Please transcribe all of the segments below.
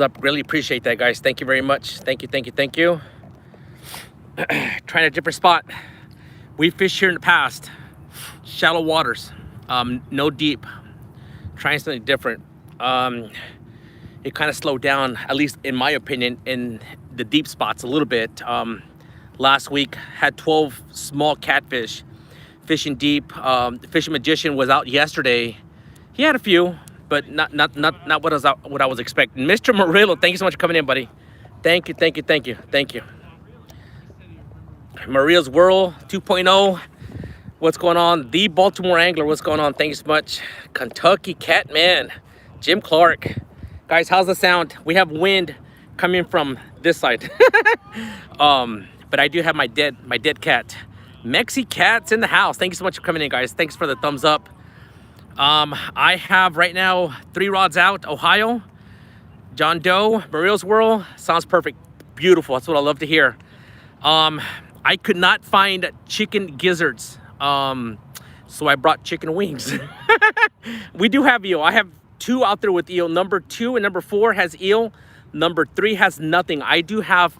up. Really appreciate that, guys. Thank you very much. Thank you, thank you, thank you. Trying a different spot. We fished here in the past. Shallow waters. No deep. Trying something different. It kind of slowed down, at least in my opinion, in the deep spots a little bit. Last week, had 12 small catfish fishing deep. The fishing magician was out yesterday. He had a few, but not what I was expecting. Mr. Murillo, thank you so much for coming in, buddy. Thank you, thank you, thank you, thank you. Maria's Whirl 2.0. What's going on? The Baltimore Angler, what's going on? Thank you so much. Kentucky Catman, Jim Clark. Guys, how's the sound? We have wind coming from this side. But I do have my dead cat. Mexi Cat's in the house. Thank you so much for coming in, guys. Thanks for the thumbs up. I have right now 3 rods out. Ohio, John Doe, Maria's Whirl. Sounds perfect. Beautiful. That's what I love to hear. I could not find chicken gizzards. So I brought chicken wings. We do have eel. I have 2 out there with eel. Number 2 and number 4 has eel. Number 3 has nothing. I do have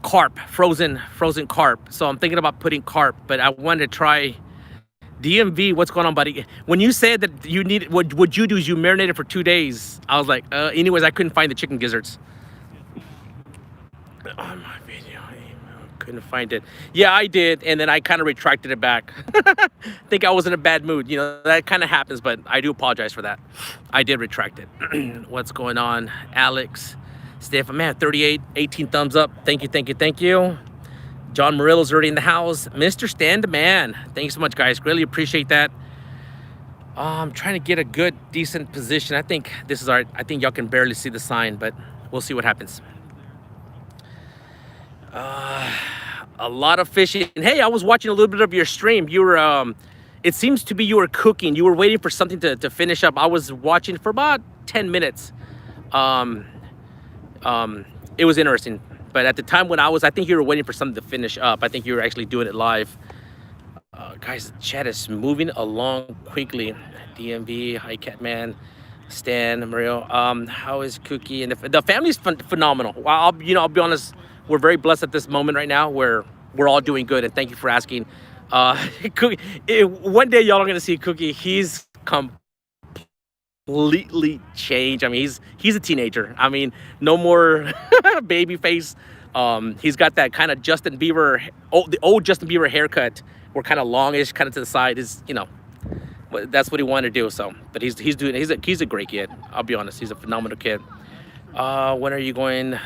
carp, frozen carp. So I'm thinking about putting carp, but I wanted to try DMV. What's going on, buddy? When you said that you need, what you do is you marinate it for 2 days. I was like, anyways, I couldn't find the chicken gizzards. On my video, I couldn't find it. Yeah, I did, and then I kind of retracted it back. I think I was in a bad mood. You know, that kind of happens, but I do apologize for that. I did retract it. What's going on? Alex, Stefan, man, 38, 18 thumbs up. Thank you, thank you, thank you. John Murillo's already in the house. Mr. Stand Man, thank you so much, guys. Really appreciate that. I'm trying to get a good, decent position. I think this is all right. I think y'all can barely see the sign, but we'll see what happens. A lot of fishing. Hey, I was watching a little bit of your stream. You were, it seems to be you were cooking. You were waiting for something to finish up. I was watching for about 10 minutes. It was interesting. But at the time when I think you were waiting for something to finish up. I think you were actually doing it live. Guys, the chat is moving along quickly. DMV, Hi Catman, Stan, Mario. How is Cookie? And the family's phenomenal. I'll be honest. We're very blessed at this moment right now where we're all doing good, and thank you for asking. Cookie, one day y'all are gonna see Cookie. He's completely changed. I mean, he's a teenager. I mean, no more baby face. He's got that kind of Justin Bieber, the old Justin Bieber haircut. We're kind of longish, kind of to the side. Is that's what he wanted to do. So, but he's a great kid. I'll be honest. He's a phenomenal kid. When are you going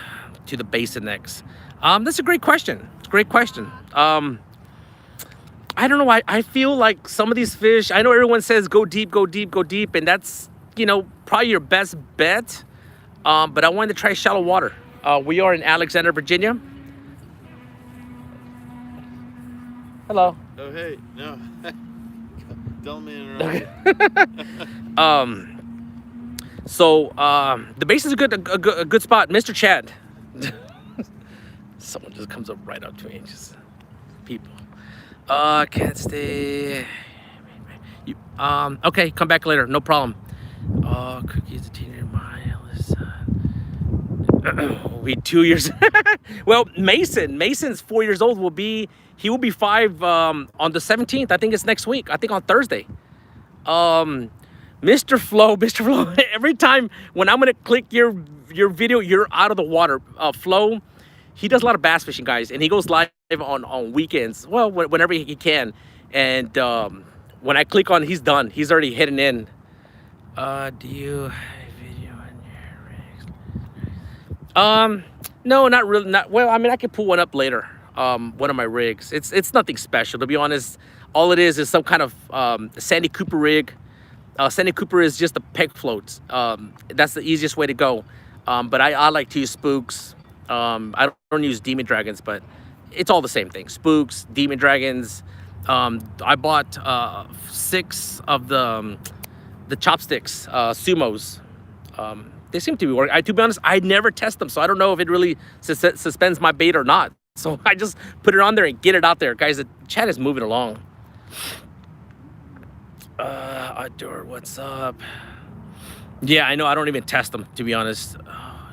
to the basin next? That's a great question. It's a great question. I don't know. I feel like some of these fish, I know everyone says go deep, go deep, go deep, and that's, probably your best bet. But I wanted to try shallow water. We are in Alexander, Virginia. Hello. Oh, hey. No. Don't mean interrupt. So the basin's a good spot. Mr. Chad. Someone just comes up right up to me. Just people. Can't stay. Okay, come back later. No problem. Cookie's a teenager. We 2 years. Well, Mason's 4 years old. He will be 5 on the 17th. I think it's next week. I think on Thursday. Mr. Flo. Every time when I'm gonna click your video, you're out of the water. Flo, he does a lot of bass fishing, guys, and he goes live on weekends. Well, whenever he can. And when I click on, he's done. He's already hitting in. Do you have video on your rigs? No, not really. Well, I mean, I could pull one up later. One of my rigs. It's nothing special, to be honest. All it is some kind of Sandy Cooper rig. Sandy Cooper is just the peg floats. That's the easiest way to go. But I like to use spooks. I don't use demon dragons, but it's all the same thing. Spooks, demon dragons. I bought 6 of the chopsticks, sumos. They seem to be working. To be honest, I never test them, so I don't know if it really suspends my bait or not. So I just put it on there and get it out there. Guys, the chat is moving along. Adore, what's up? Yeah, I know. I don't even test them, to be honest. Oh,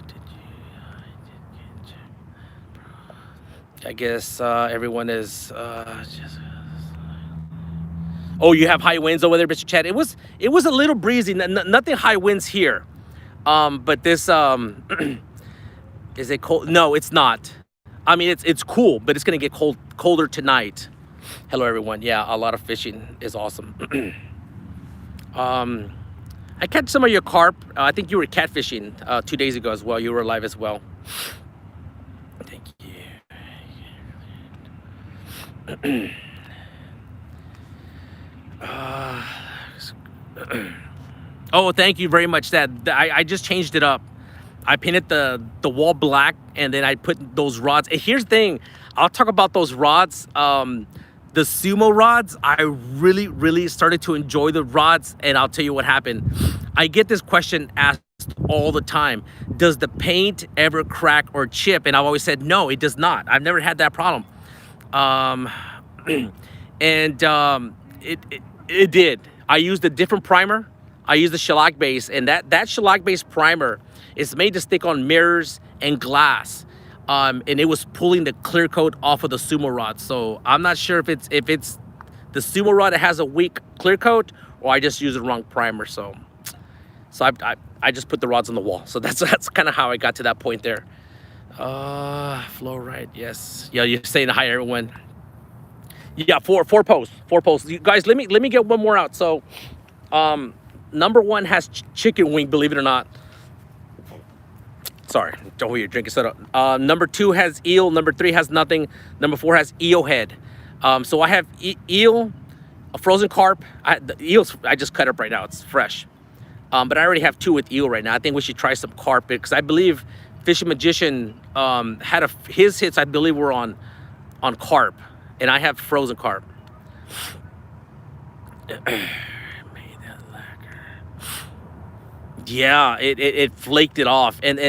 I guess everyone is just... Oh, you have high winds over there, Mr. Chad. It was a little breezy. Nothing high winds here. But this is it cold? No, it's not. I mean, it's cool, but it's gonna get colder tonight. Hello, everyone. Yeah, a lot of fishing is awesome. I catch some of your carp. I think you were catfishing 2 days ago as well. You were live as well. Thank you. Oh, thank you very much. I just changed it up. I painted the wall black, and then I put those rods. And here's the thing. I'll talk about those rods. The sumo rods, I really started to enjoy the rods, and I'll tell you what happened. I get this question asked all the time. Does the paint ever crack or chip? And I've always said, no, it does not. I've never had that problem. It did. I used a different primer. I used the shellac base, and that shellac base primer is made to stick on mirrors and glass. And it was pulling the clear coat off of the sumo rod. So I'm not sure if it's the sumo rod that has a weak clear coat, or I just used the wrong primer. So I just put the rods on the wall. So that's kind of how I got to that point there. Flow right, yes. Yeah, you're saying hi, everyone. Yeah, four posts. You guys, let me get one more out. So number one has chicken wing, believe it or not. Sorry, don't hear you drinking soda. Number two has eel. Number three has nothing. Number four has eel head. So I have eel, a frozen carp. The eels I just cut up right now. It's fresh. But I already have two with eel right now. I think we should try some carp, because I believe Fishing Magician had his hits, I believe, were on carp, and I have frozen carp. Yeah, it flaked it off, and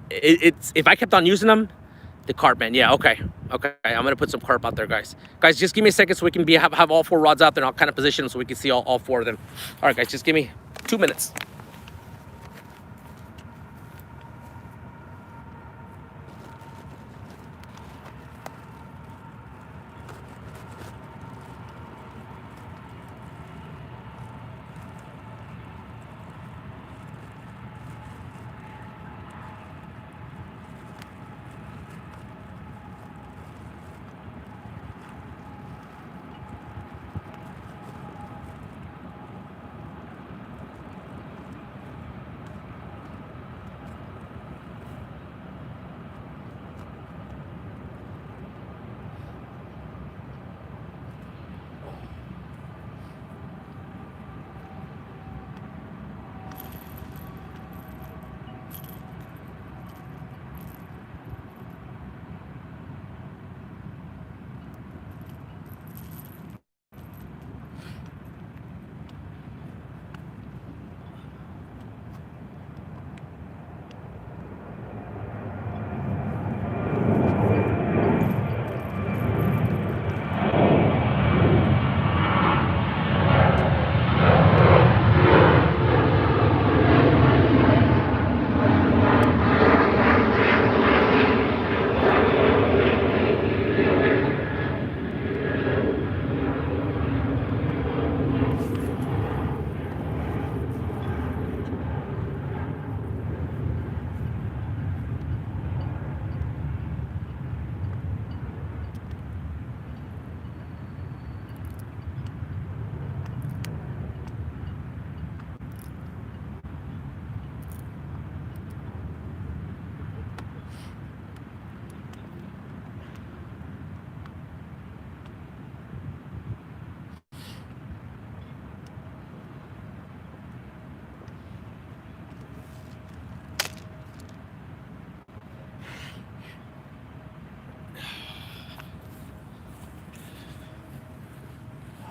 it's, if I kept on using them, the carp, man. Yeah, okay, I'm gonna put some carp out there, guys. Just give me a second so we can have all four rods out there, and I'll kind of position them so we can see all four of them. All right, guys, just give me 2 minutes.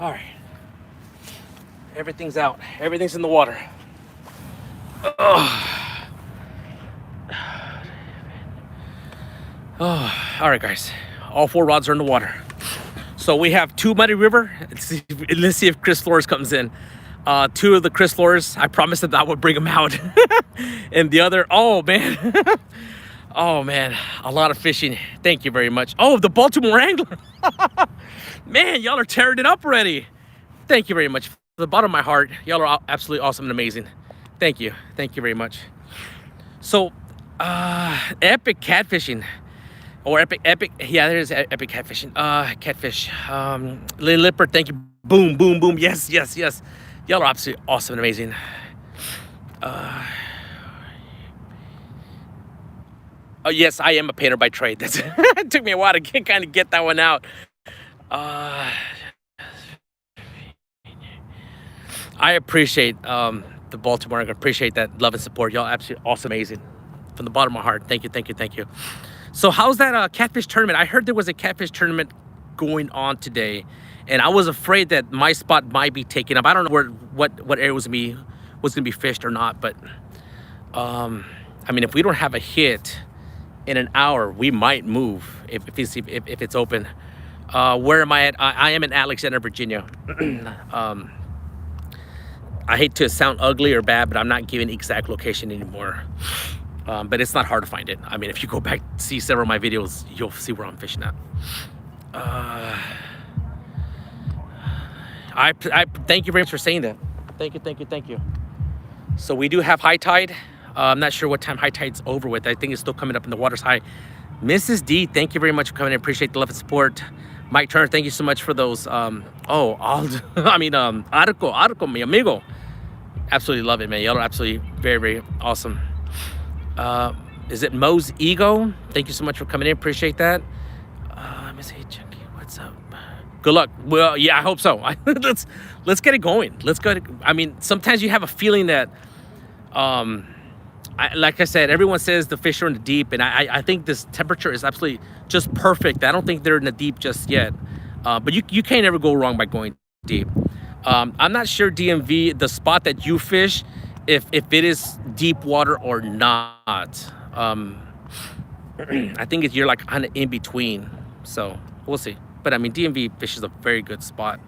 All right, everything's out. Everything's in the water. Oh. All right, guys. All four rods are in the water. So we have two Muddy River. Let's see if Chris Flores comes in. Two of the Chris floors, I promised that I would bring them out. And the other, oh man. Oh man, a lot of fishing. Thank you very much. Oh, the Baltimore Angler. Man, y'all are tearing it up already. Thank you very much. From the bottom of my heart, y'all are absolutely awesome and amazing. Thank you. Thank you very much. So, epic catfishing. Or epic, yeah, there's epic catfishing. Catfish. Lily Lipper, thank you. Boom, boom, boom. Yes, yes, yes. Y'all are absolutely awesome and amazing. Oh, yes, I am a painter by trade. That's it took me a while to kind of get that one out. I appreciate the Baltimore. I appreciate that love and support. Y'all absolutely awesome, amazing. From the bottom of my heart. Thank you, thank you, thank you. So how's that catfish tournament? I heard there was a catfish tournament going on today, and I was afraid that my spot might be taken up. I don't know what area was gonna be fished or not, but I mean, if we don't have a hit in an hour, we might move if it's open. Where am I at? I am in Alexandria, Virginia. I hate to sound ugly or bad, but I'm not giving exact location anymore. But it's not hard to find it. I mean, if you go back see several of my videos, you'll see where I'm fishing at. I thank you very much for saying that. Thank you, thank you, thank you. So we do have high tide. I'm not sure what time high tide's over with. I think it's still coming up and the water's high. Mrs. D, thank you very much for coming in. Appreciate the love and support. Mike Turner, thank you so much for those. Arco, mi amigo. Absolutely love it, man. Y'all are absolutely very, very awesome. Is it Mo's Ego? Thank you so much for coming in. Appreciate that. Miss Chunky, what's up? Good luck. Well, yeah, I hope so. Let's get it going. Let's go. I mean, sometimes you have a feeling that, like I said, everyone says the fish are in the deep, and I think this temperature is absolutely just perfect. I don't think they're in the deep just yet, but you can't ever go wrong by going deep. I'm not sure, DMV, the spot that you fish, if it is deep water or not. I think you're like kind of in between, so we'll see. But I mean, DMV fish is a very good spot.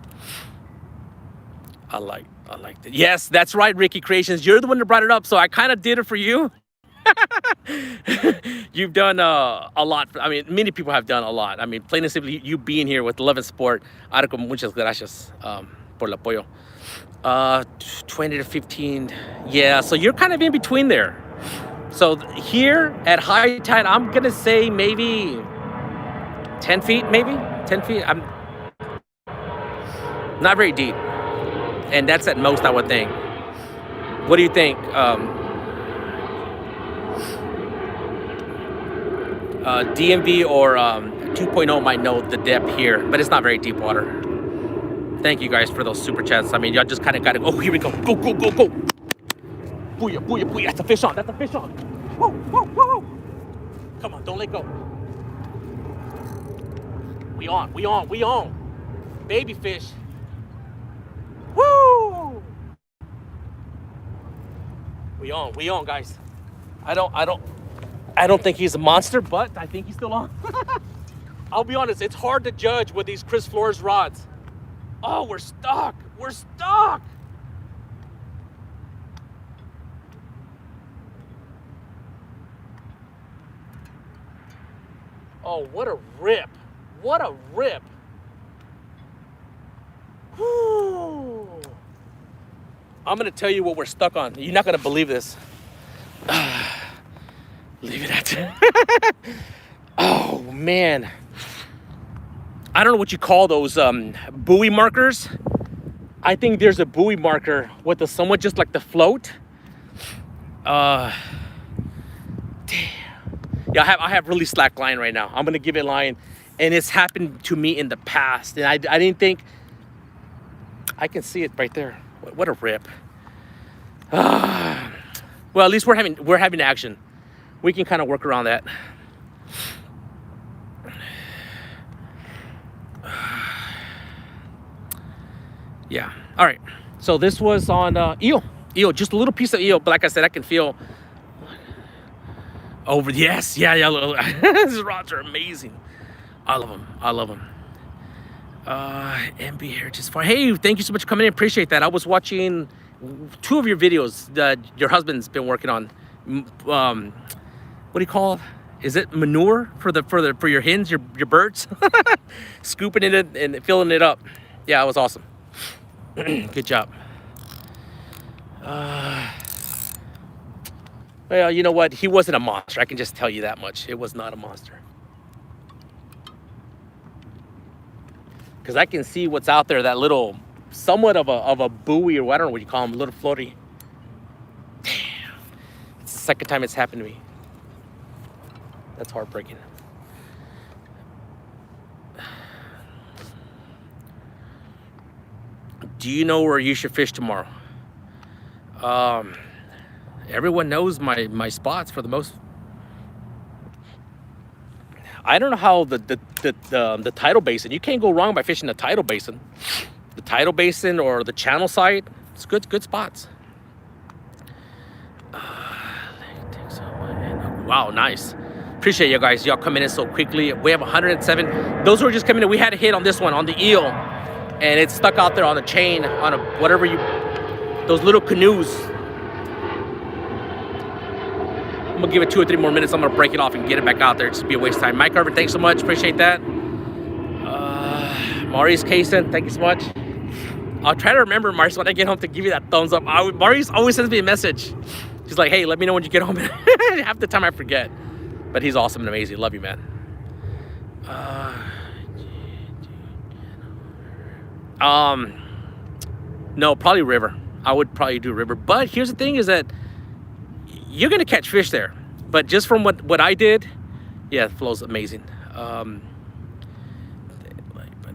I like that. Yes, that's right, Ricky Creations. You're the one that brought it up, so I kind of did it for you. You've done a lot. I mean, many people have done a lot. I mean, plain and simply, you being here with love and support. Muchas gracias por el apoyo. 20 to 15. Yeah, so you're kind of in between there. So here at high tide, I'm going to say maybe 10 feet, maybe 10 feet. I'm not very deep. And that's at most, I would think. What do you think? DMV or 2.0 might know the depth here, but it's not very deep water. Thank you guys for those super chats. I mean, y'all just kind of got to go. Oh, here we go. Go, go, go, go. Booyah, booyah, booyah. That's a fish on. That's a fish on. Whoa, whoa, whoa. Come on, don't let go. We on, we on, we on. Baby fish. Woo! We on, guys. I don't think he's a monster, but I think he's still on. I'll be honest, it's hard to judge with these Chris Flores rods. Oh, we're stuck. We're stuck. Oh, what a rip. What a rip. Whew. I'm going to tell you what we're stuck on. You're not going to believe this. Leave it at Oh, man. I don't know what you call those buoy markers. I think there's a buoy marker with a somewhat just like the float. Damn. Yeah, I have really slack line right now. I'm going to give it line. And it's happened to me in the past. And I didn't think... I can see it right there. What a rip. Well, at least we're having action. We can kind of work around that. Yeah. All right. So this was on eel, just a little piece of eel. But like I said, I can feel over. Yes. Yeah. These rods are amazing. I love them. MB Heritage Farm. Hey, thank you so much for coming in. Appreciate that. I was watching 2 of your videos that your husband's been working on. What do you call it? Is it manure for your hens, your birds? Scooping it in and filling it up. Yeah, it was awesome. Good job. Well, you know what? He wasn't a monster. I can just tell you that much. It was not a monster. Because I can see what's out there, that little, somewhat of a buoy, or I don't know what you call them, a little floaty. Damn. It's the second time it's happened to me. That's heartbreaking. Do you know where you should fish tomorrow? Everyone knows my spots for the most. I don't know how the tidal basin. You can't go wrong by fishing the tidal basin. The tidal basin or the channel side. It's good spots. Wow, nice. Appreciate you guys. Y'all coming in so quickly. We have 107. Those who are just coming in, we had a hit on this one on the eel, and it's stuck out there on the chain on a whatever you. Those little canoes. I'm gonna give it 2 or 3 more minutes. I'm gonna break it off and get it back out there. It's just be a waste of time. Mike Irvin, thanks so much. Appreciate that. Maurice Kaysen, thank you so much. I'll try to remember, Maurice, when I get home to give you that thumbs up. Maurice always sends me a message. He's like, hey, let me know when you get home. Half the time I forget. But he's awesome and amazing. Love you, man. No, probably river. I would probably do river. But here's the thing is that you're gonna catch fish there. But just from what I did, yeah, the flow's amazing.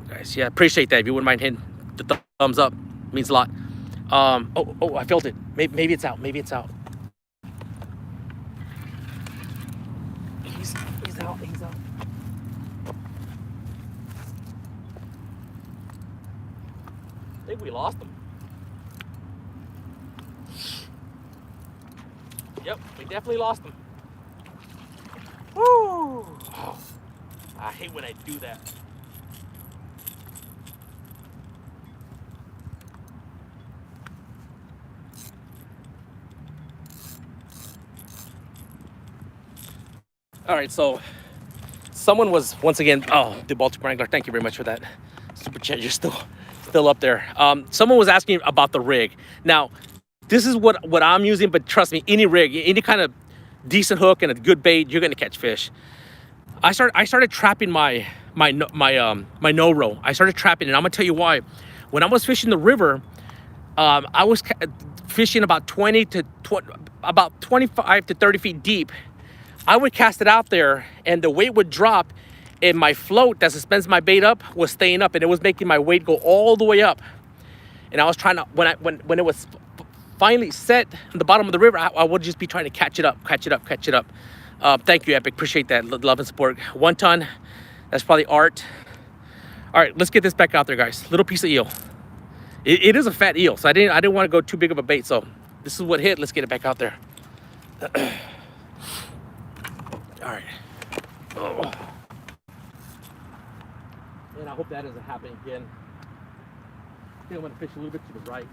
Guys, yeah, appreciate that. If you wouldn't mind hitting the thumbs up, it means a lot. Oh, I felt it. Maybe it's out. Maybe it's out. He's out. He's out. I think we lost him. Yep, we definitely lost him. Woo! Oh, I hate when I do that. All right, so someone was once again. Oh, the Baltimore Angler. Thank you very much for that super chat. You're still up there. Someone was asking about the rig. Now, this is what I'm using, but trust me, any rig, any kind of decent hook and a good bait, you're gonna catch fish. I started trapping my no-row. I started trapping, and I'm gonna tell you why. When I was fishing the river, I was fishing about 25 to 30 feet deep. I would cast it out there, and the weight would drop, and my float that suspends my bait up was staying up, and it was making my weight go all the way up. And I was trying to, when it was finally set on the bottom of the river, I would just be trying to catch it up. Thank you, Epic. Appreciate that love and support. 1 ton. That's probably art. All right, let's get this back out there, guys. Little piece of eel. It is a fat eel, so I didn't want to go too big of a bait. So this is what hit. Let's get it back out there. All right. Oh. And I hope that doesn't happen again. I think I'm gonna fish a little bit to the right.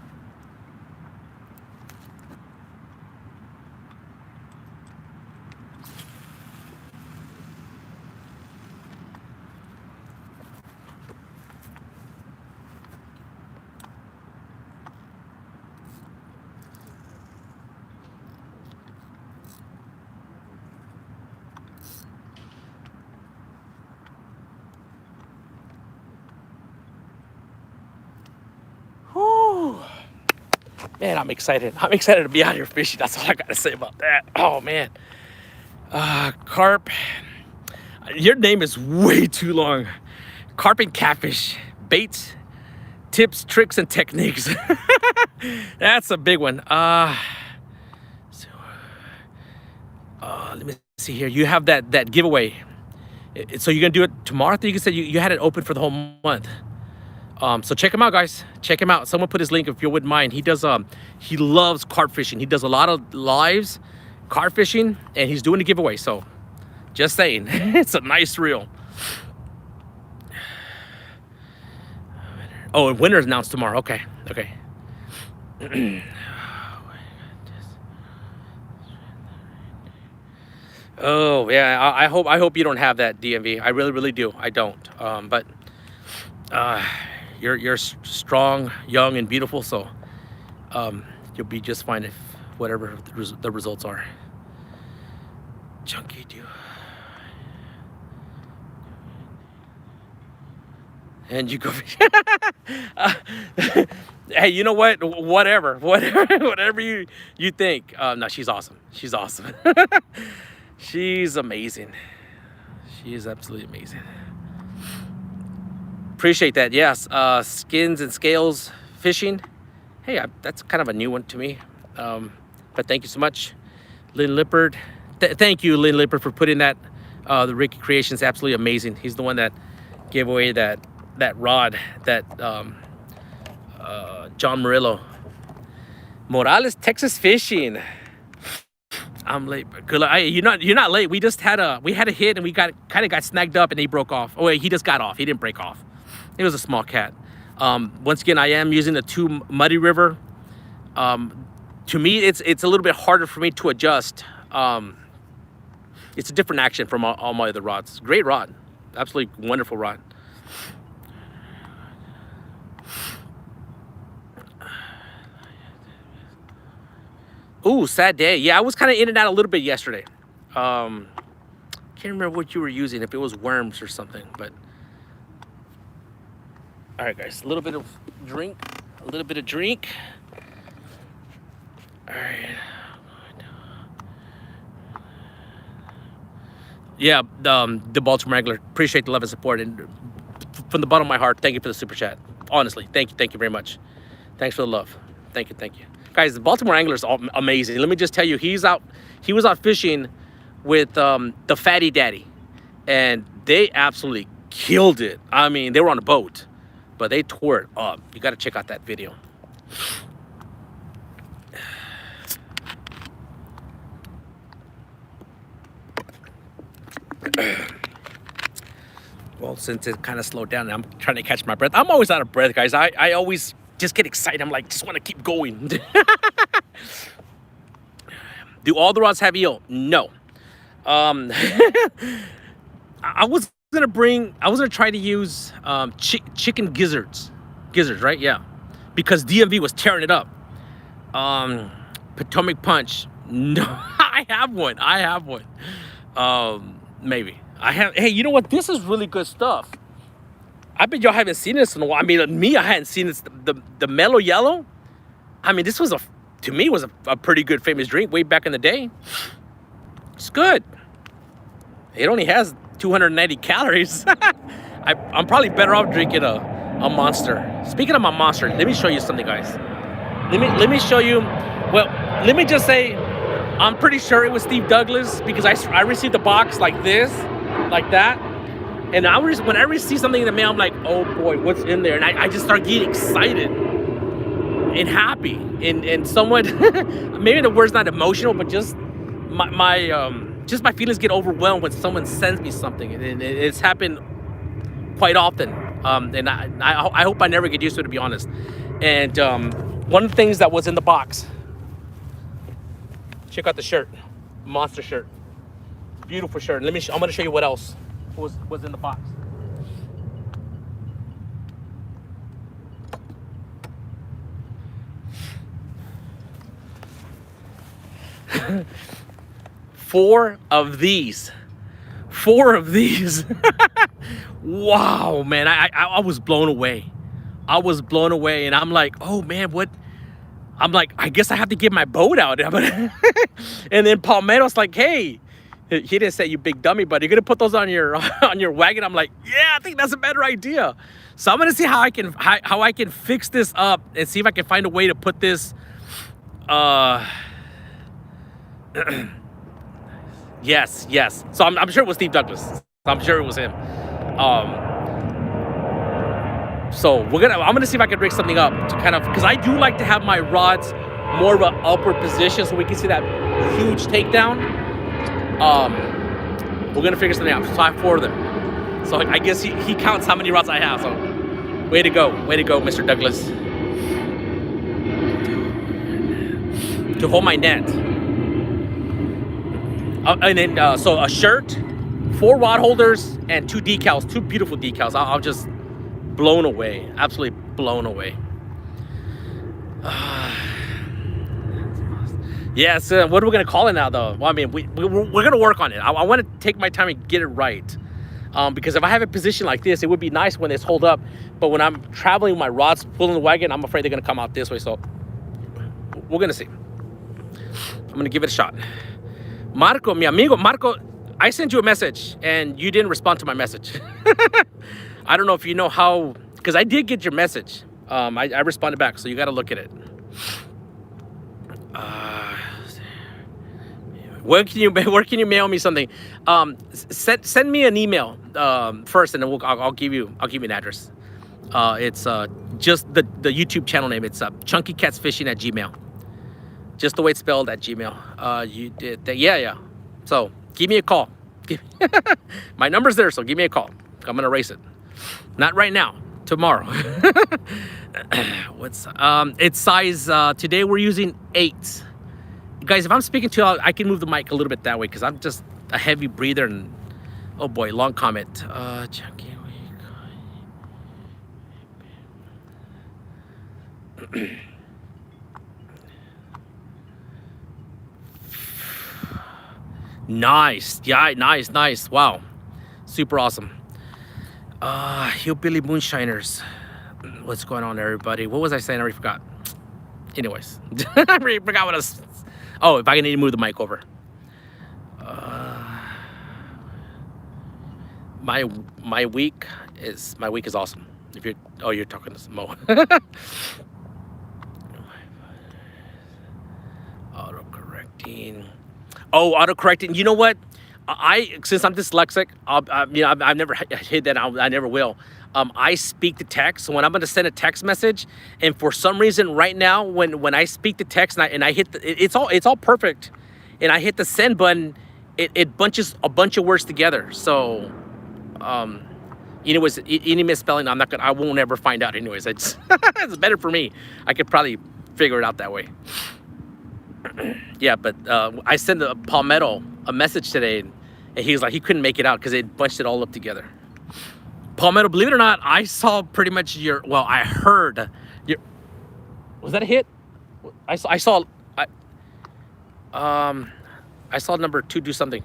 Man, I'm excited. I'm excited to be out here fishing. That's all I got to say about that. Oh, man. Carp. Your name is way too long. Carp and catfish. Baits, tips, tricks, and techniques. That's a big one. Let me see here. You have that giveaway. So you're going to do it tomorrow? I think you said you had it open for the whole month. So check him out, guys. Check him out. Someone put his link if you wouldn't mind. He does he loves carp fishing. He does a lot of lives carp fishing, and he's doing a giveaway. So just saying. It's a nice reel. Oh, and winner's announced tomorrow. Okay, okay. Oh yeah, I hope you don't have that, DMV. I really do. I don't. But you're strong, young, and beautiful. So you'll be just fine if whatever the results are. Chunky do. And you go. Hey, you know what? Whatever you think. No, she's awesome. She's awesome. She's amazing. She is absolutely amazing. Appreciate that. Yes. Skins and scales fishing. Hey, that's kind of a new one to me. But thank you so much, Lynn Lippard. Thank you, Lynn Lippard, for putting that. The Ricky Creations, absolutely amazing. He's the one that gave away that rod that John Murillo. Morales, Texas Fishing. I'm late. Good luck. You're not late. We just had a hit and we kind of got snagged up and he broke off. Oh wait, he just got off. He didn't break off. It was a small cat. Once again, I am using the 2 Muddy River. To me, it's a little bit harder for me to adjust. It's a different action from all my other rods. Great rod, absolutely wonderful rod. Ooh, sad day. Yeah, I was kind of in and out a little bit yesterday. Can't remember what you were using, if it was worms or something, but. All right, guys, a little bit of drink. All right. Yeah, the Baltimore Angler. Appreciate the love and support, and from the bottom of my heart, thank you for the super chat. Honestly, thank you very much. Thanks for the love. Thank you. Guys, the Baltimore Angler is amazing. Let me just tell you, he was out fishing with the Fatty Daddy, and they absolutely killed it. I mean, they were on a boat, but they tore it up. You got to check out that video. Well, since it kind of slowed down, I'm trying to catch my breath. I'm always out of breath, guys. I always just get excited. I'm like, just want to keep going. Do all the rods have eel? No. I was gonna try to use chicken gizzards, right? Yeah, because DMV was tearing it up. Potomac Punch. No, I have one. Maybe I have. Hey, you know what? This is really good stuff. I bet y'all haven't seen this in a while. I mean, me, I hadn't seen this. The Mellow Yellow. I mean, this was to me was a pretty good famous drink way back in the day. It's good. It only has 290 calories. I'm probably better off drinking a Monster. Speaking of my Monster, let me show you something, guys. Let me show you. Well, let me just say, I'm pretty sure it was Steve Douglas because I received the box like this, like that. And when I receive something in the mail, I'm like, oh boy, what's in there? And I just start getting excited and happy and somewhat, maybe the word's not emotional, but just my feelings get overwhelmed when someone sends me something. And it's happened quite often. And I hope I never get used to it, to be honest. And one of the things that was in the box, check out the shirt, Monster shirt, beautiful shirt. I'm gonna show you what else was in the box. Four of these. Wow, man, I was blown away. And I'm like, oh man, what? I'm like, I guess I have to get my boat out. And then Palmetto's like, hey, he didn't say you big dummy, but you're gonna put those on your wagon. I'm like, yeah, I think that's a better idea. So I'm gonna see how I can fix this up and see if I can find a way to put this. Yes. So I'm sure it was Steve Douglas. I'm sure it was him. So I'm gonna see if I can rig something up to kind of, because I do like to have my rods more of an upward position so we can see that huge takedown. We're gonna figure something out. So I have 4 of them. So I guess he counts how many rods I have. So Way to go, Mr. Douglas. To hold my net. And then, so a shirt, 4 rod holders, and 2 decals, 2 beautiful decals. I'm just blown away, absolutely blown away. Yes, what are we gonna call it now, though? Well, I mean, we're gonna work on it. I want to take my time and get it right, because if I have a position like this, it would be nice when it's hold up. But when I'm traveling with my rods pulling the wagon, I'm afraid they're gonna come out this way. So we're gonna see. I'm gonna give it a shot. Marco, mi amigo, Marco, I sent you a message and you didn't respond to my message. I don't know if you know how, because I did get your message. I responded back, so you got to look at it. Where can you mail me something? Send me an email first, and then I'll give you an address. It's just the YouTube channel name. It's Chunky Cats Fishing at Gmail. Just the way it's spelled at Gmail. You did that, yeah. So give me a call. My number's there, so give me a call. I'm gonna race it. Not right now. Tomorrow. It's size. Today we're using 8. Guys, if I'm speaking to you, I can move the mic a little bit that way because I'm just a heavy breather. And oh boy, long comment. Chunky week. Nice. Yeah, nice. Wow. Super awesome. Hillbilly Moonshiners. What's going on, everybody? What was I saying? I already forgot. Anyways. I already forgot what I was... Oh, if I need to move the mic over. My week is awesome. If you're talking to Mo. Auto-correcting. Oh, auto-correcting. You know what? Since I'm dyslexic, I've never hit that. I never will. I speak the text. So when I'm going to send a text message, and for some reason right now, when I speak the text and I hit it's all perfect, and I hit the send button, it bunches a bunch of words together. So, anyways, any misspelling, I won't ever find out. Anyways, it's it's better for me. I could probably figure it out that way. Yeah, but I sent Palmetto a message today, and he was like, he couldn't make it out because it bunched it all up together. Palmetto, believe it or not, I saw pretty much I heard your, was that a hit? I saw number 2 do something.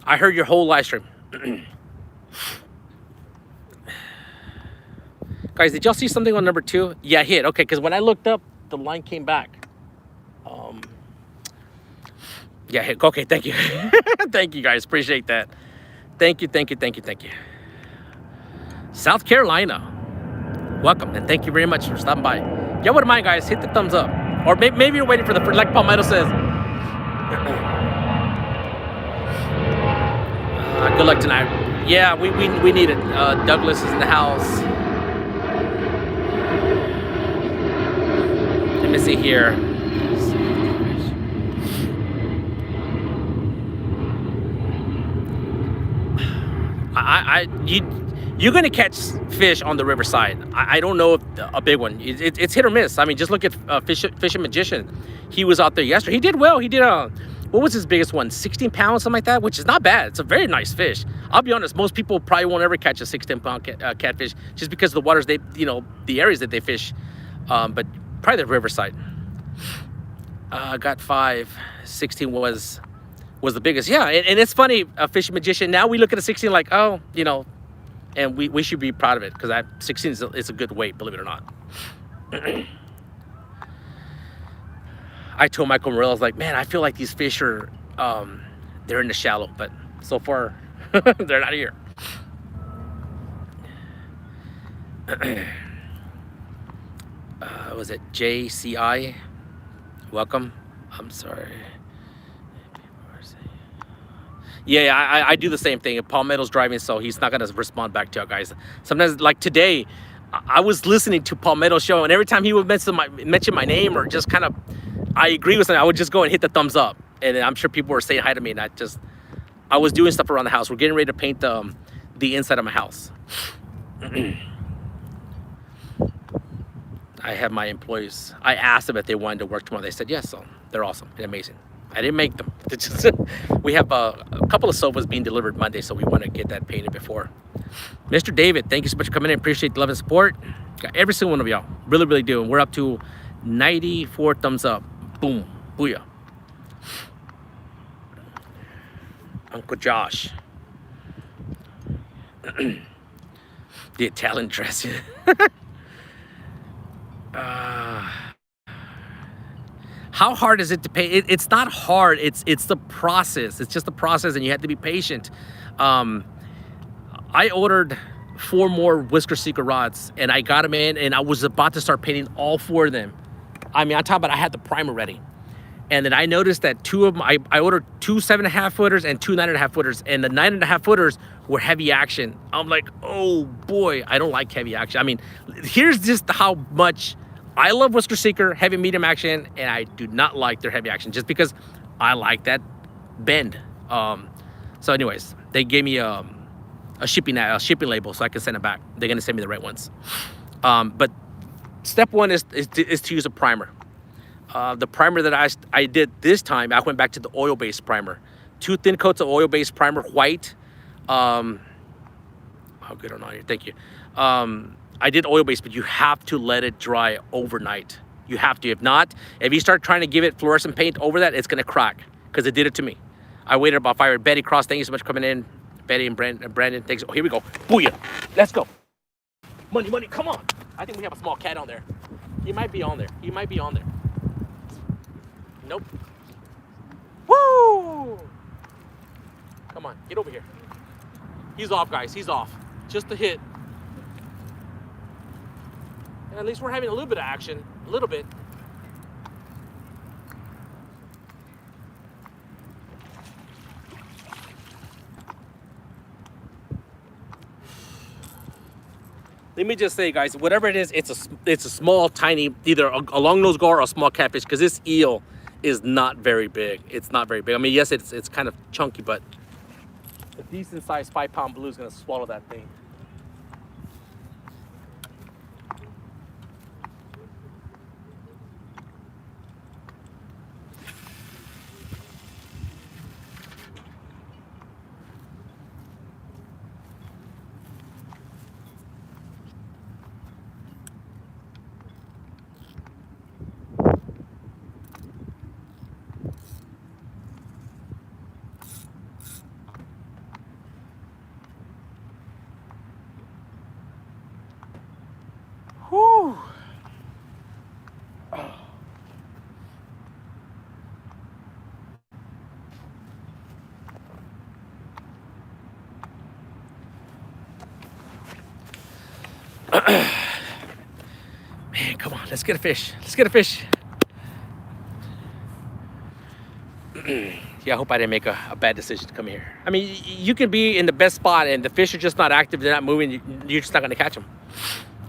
I heard your whole live stream. Guys, did y'all see something on number 2? Yeah, hit. Okay, because when I looked up, the line came back. Yeah, hit. Okay, thank you. Thank you, guys. Appreciate that. Thank you. South Carolina. Welcome, and thank you very much for stopping by. Y'all wouldn't mind, guys, hit the thumbs up. Or maybe you're waiting for like Palmetto says. Good luck tonight. Yeah, we need it. Douglas is in the house. Let me see here. You're gonna catch fish on the riverside. I don't know if a big one. It's hit or miss. I mean, just look at Fishing Magician. He was out there yesterday. He did well. He did what was his biggest one? 16 pounds, something like that, which is not bad. It's a very nice fish. I'll be honest. Most people probably won't ever catch a 16-pound catfish just because of the waters the areas that they fish. But probably the riverside. Got 5. 16 was the biggest. Yeah, and it's funny, Fishing Magician, now we look at a 16 like, oh, and we should be proud of it, because 16 is a good weight, believe it or not. I told Michael Morello, I was like, man, I feel like these fish are, they're in the shallow, but so far, they're not here. Was it JCI? Welcome. I'm sorry. Yeah, I do the same thing. Palmetto's driving, so he's not gonna respond back to you guys. Sometimes, like today, I was listening to Palmetto's show, and every time he would mention my name or just kind of, I agree with something, I would just go and hit the thumbs up. And I'm sure people were saying hi to me, and I was doing stuff around the house. We're getting ready to paint the inside of my house. I have my employees. I asked them if they wanted to work tomorrow. They said yes, so they're awesome and amazing. I didn't make them. It's just, we have a couple of sofas being delivered Monday, so we want to get that painted before. Mr. David, thank you so much for coming in. Appreciate the love and support. Got every single one of y'all. Really, really do. And we're up to 94 thumbs up. Boom. Booyah. Uncle Josh. The Italian dress. How hard is it to pay? It's not hard. It's the process. It's just the process, and you have to be patient. I ordered 4 more Whisker Seeker rods, and I got them in, and I was about to start painting all 4 of them. I mean, I'm talking about I had the primer ready. And then I noticed that 2 of them, I ordered 2 7.5 footers and 2 9.5 footers, and the 9.5 footers were heavy action. I'm like, oh boy, I don't like heavy action. I mean, here's just how much I love Whisker Seeker, heavy medium action, and I do not like their heavy action just because I like that bend. So anyways, they gave me a shipping label so I can send it back. They're gonna send me the right ones. But step 1 is to use a primer. The primer that I did this time, I went back to the oil-based primer. 2 thin coats of oil-based primer, white. Oh, good on here, thank you. I did oil-based, but you have to let it dry overnight. You have to. If not, if you start trying to give it fluorescent paint over that, it's gonna crack, because it did it to me. I waited about 5 hours. Betty Cross, thank you so much for coming in. Betty and Brandon, thanks. Oh, here we go. Booyah. Let's go. Money, money, come on. I think we have a small cat on there. He might be on there. He might be on there. Nope. Woo! Come on, get over here. He's off, guys. He's off. Just a hit. And at least we're having a little bit of action. A little bit. Let me just say, guys, whatever it is, it's a small, tiny, either a long-nosed gar or a small catfish, because this eel is not very big. It's not very big. I mean, yes, it's kind of chunky, but a decent-sized 5-pound blue is going to swallow that thing. Whew. Oh. Man, come on, let's get a fish. Let's get a fish. Yeah, I hope I didn't make a bad decision to come here. I mean, you can be in the best spot and the fish are just not active, they're not moving, you're just not gonna catch them.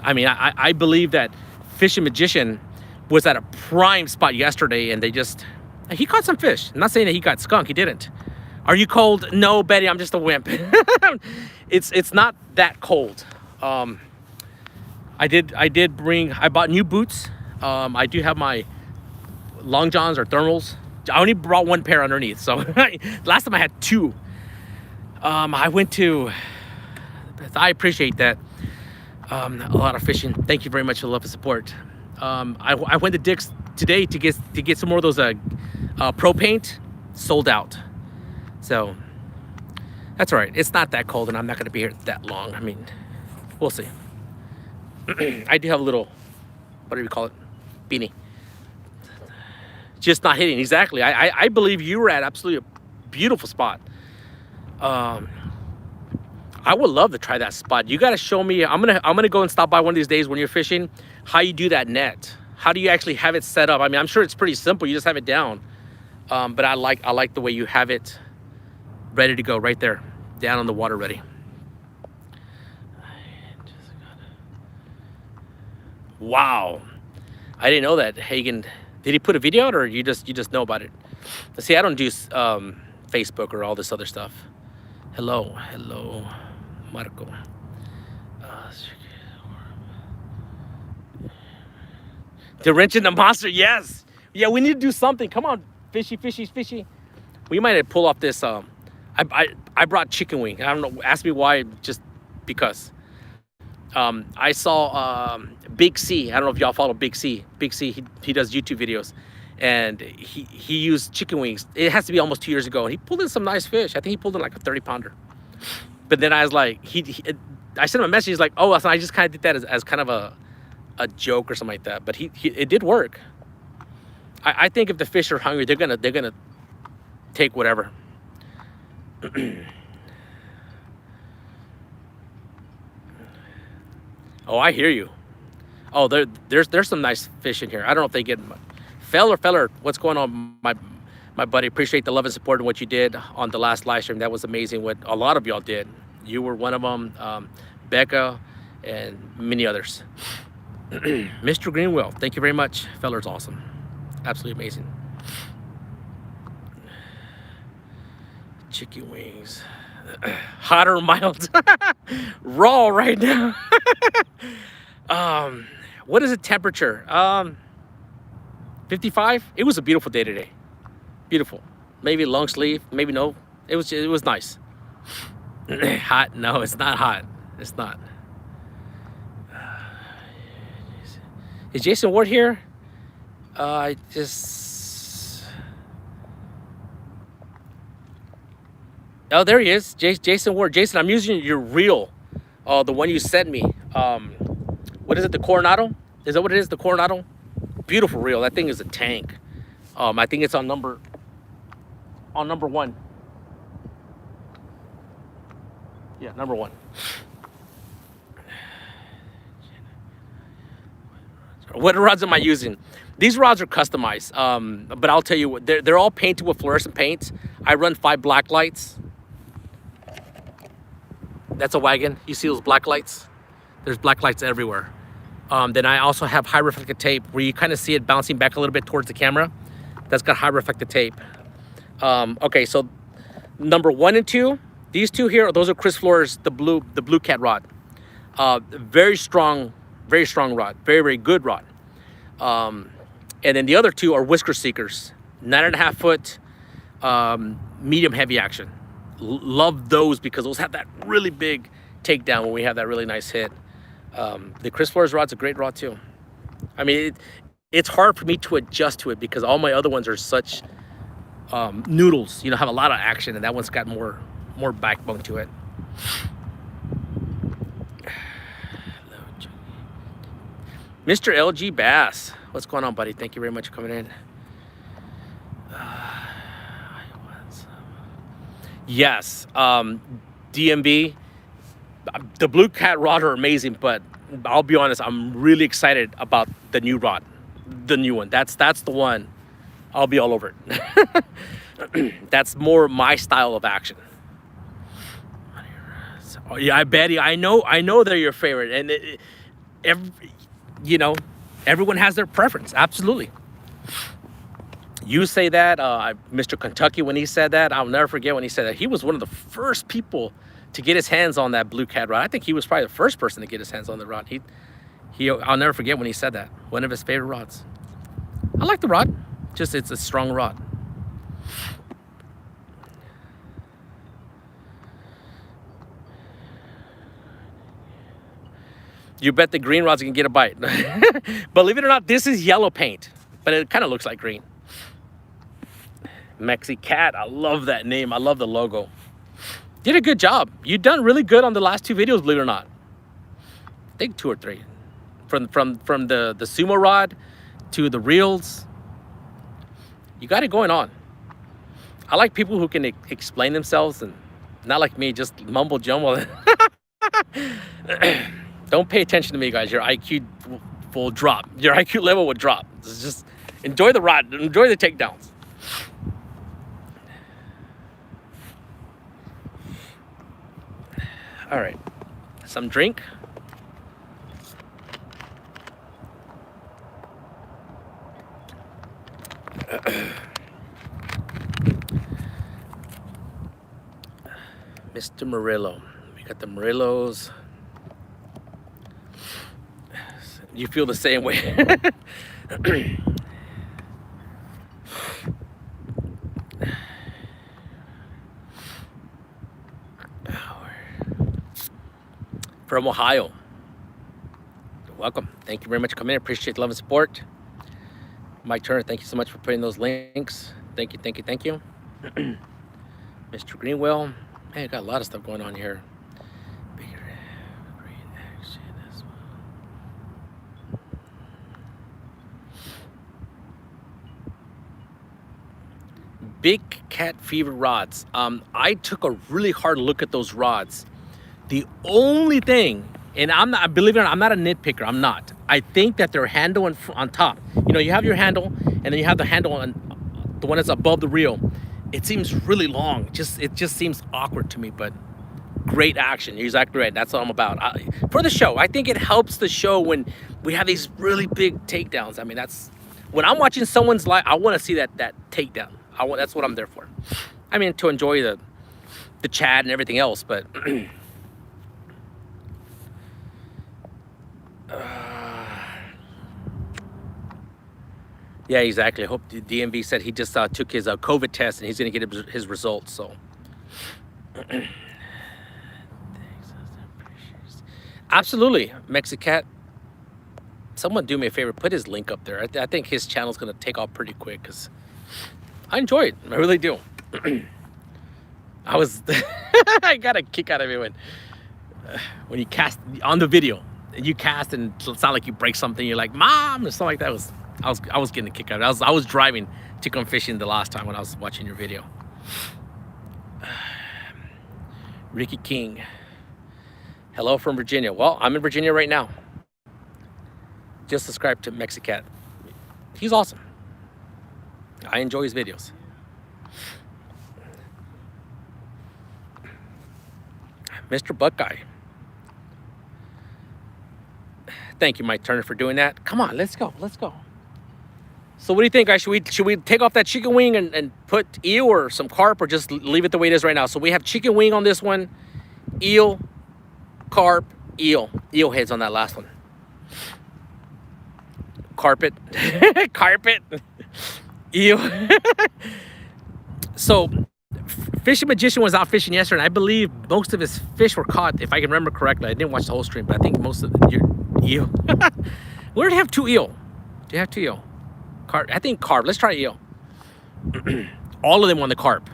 I mean, I believe that Fishing Magician was at a prime spot yesterday, and he caught some fish. I'm not saying that he got skunked, he didn't. Are you cold? No, Betty, I'm just a wimp. It's not that cold. I bought new boots. I do have my long johns or thermals. I only brought 1 pair underneath, so last time I had 2. I appreciate that. A lot of fishing. Thank you very much for the love and support. I went to Dick's today to get some more of those pro paint. Sold out. So that's all right. It's not that cold, and I'm not going to be here that long. I mean, we'll see. I do have a little, what do you call it? Beanie. Just not hitting. Exactly. I believe you were at absolutely a beautiful spot. I would love to try that spot. You got to show me. I'm gonna go and stop by one of these days when you're fishing. How you do that net? How do you actually have it set up? I mean, I'm sure it's pretty simple. You just have it down. But I like the way you have it ready to go right there, down on the water ready. Wow, I didn't know that. Hagen, did he put a video out, or you just know about it? See, I don't do Facebook or all this other stuff. Hello, Marco. The wrench in the monster, yes. Yeah, we need to do something. Come on, fishy, fishy, fishy. We might have pull off this. I brought chicken wing. I don't know. Ask me why. Just because. I saw Big C. I don't know if y'all follow Big C. Big C. He does YouTube videos, and he used chicken wings. It has to be almost 2 years ago. And he pulled in some nice fish. I think he pulled in like a 30-pounder. But then I was like, I sent him a message. He's like, oh, I just kind of did that as kind of a joke or something like that. But it did work. I think if the fish are hungry, they're gonna take whatever. Oh, I hear you. Oh, there's some nice fish in here. I don't know if they get much. Feller, what's going on, my buddy? Appreciate the love and support and what you did on the last live stream. That was amazing. What a lot of y'all did. You were one of them. Becca and many others. Mr. Greenwell, thank you very much. Feller's awesome. Absolutely amazing. Chicken wings. Hot or mild? Raw right now. What is the temperature? 55. It was a beautiful day today. Beautiful. Maybe long sleeve, maybe no. It was nice. Hot? No, it's not hot. It's not. Is Jason Ward here? I just... Oh, there he is. Jason Ward. Jason, I'm using your reel. The one you sent me. What is it? The Coronado? Is that what it is? The Coronado? Beautiful reel. That thing is a tank. I think it's on number 1. Yeah, number 1. What rods am I using? These rods are customized, but I'll tell you what, they're all painted with fluorescent paints. I run 5 black lights. That's a Wagon. You see those black lights? There's black lights everywhere. Then I also have high reflective tape where you kind of see it bouncing back a little bit towards the camera. That's got high reflective tape. Okay, so number 1 and 2, these two here, those are Chris Flores, the blue cat rod. Very strong rod, very, very good rod. And then the other 2 are Whisker Seekers, 9.5 foot, medium heavy action. Love those because those have that really big takedown when we have that really nice hit. The Chris Flores rod's a great rod too. I mean, it's hard for me to adjust to it because all my other ones are such noodles, have a lot of action, and that one's got more backbone to it. Mr. LG Bass, what's going on, buddy? Thank you very much for coming in. Yes, DMB, the blue cat rod are amazing, but I'll be honest, I'm really excited about the new rod, the new one. That's the one. I'll be all over it. That's more my style of action. Oh, yeah, I bet you. I know they're your favorite, and everyone has their preference. Absolutely. You say that, Mr. Kentucky, when he said that, I'll never forget when he said that. He was one of the first people to get his hands on that blue cat rod. I think he was probably the first person to get his hands on the rod. I'll never forget when he said that. One of his favorite rods. I like the rod. Just it's a strong rod. You bet the green rods can get a bite. Believe it or not, this is yellow paint, but it kind of looks like green. Mexi Cat, I love that name. I love the logo. Did a good job. You've done really good on the last 2 videos, believe it or not. I think 2 or 3. From the sumo rod to the reels. You got it going on. I like people who can explain themselves and not like me, just mumble jumble. Don't pay attention to me, guys. Your IQ will drop. Your IQ level will drop. Just enjoy the rod. Enjoy the takedowns. All right. Some drink. Mr. Murillo. We got the Murillos. You feel the same way. From Ohio. Welcome. Thank you very much for coming in. Appreciate the love and support. Mike Turner, thank you so much for putting those links. Thank you, thank you, thank you. Mr. Greenwell. Man, got a lot of stuff going on here. Great action as well. Big Cat Fever rods. I took a really hard look at those rods. The only thing, and I'm not, believe it or not, I'm not a nitpicker. I'm not. I think that their handle on top, you know, you have your handle, and then you have the handle on the one that's above the reel. It seems really long. It just seems awkward to me. But great action. You're exactly right. That's what I'm about. For the show, I think it helps the show when we have these really big takedowns. I mean, that's when I'm watching someone's live. I want to see that takedown. That's what I'm there for. I mean, to enjoy the chat and everything else, but. Yeah, exactly. I hope the DMV said he just took his COVID test and he's going to get his results. So, absolutely, Mexicat. Someone do me a favor, put his link up there. I think his channel's going to take off pretty quick because I enjoy it. I really do. I got a kick out of it when you cast on the video. You cast and it sound like you break something. You're like, Mom, or something like that. I was getting a kick out of it. I was driving to come fishing the last time when I was watching your video. Ricky King. Hello from Virginia. Well, I'm in Virginia right now. Just subscribe to Mexicat. He's awesome. I enjoy his videos. Mr. Buckeye. Thank you, Mike Turner, for doing that. Come on, let's go. Let's go. So what do you think, guys? Should we take off that chicken wing and put eel or some carp, or just leave it the way it is right now? So we have chicken wing on this one, eel, carp, eel heads on that last one. Carpet, carpet, eel. So Fishing Magician was out fishing yesterday, and I believe most of his fish were caught, if I can remember correctly. I didn't watch the whole stream, but I think most of your eel. Where do you have two eel? Do you have two eel? Carp. I think carp. Let's try eel. All of them on the carp.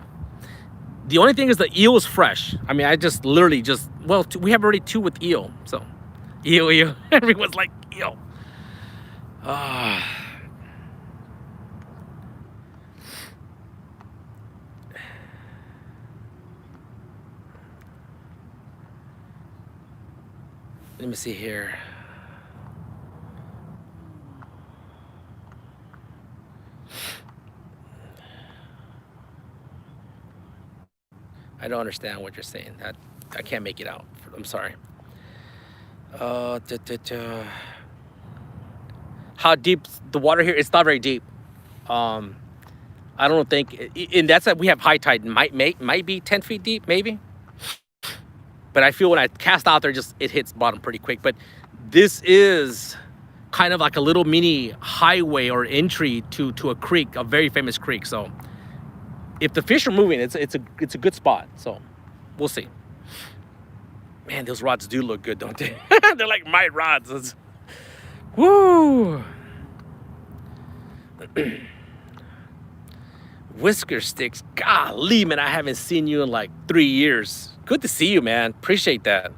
The only thing is the eel is fresh. I mean, I just literally well, we have already two with eel. So, eel. Everyone's like, eel. Let me see here. I don't understand what you're saying. I can't make it out. I'm sorry. How deep the water here? It's not very deep. I don't think, and that's that we have high tide. Might be 10 feet deep, maybe. But I feel when I cast out there, it hits bottom pretty quick. But this is kind of like a little mini highway or entry to a creek, a very famous creek. So if the fish are moving, it's a good spot. So we'll see. Man, those rods do look good, don't they? They're like my rods. Woo! Whisker sticks. Golly, man, I haven't seen you in like 3 years. Good to see you, man. Appreciate that.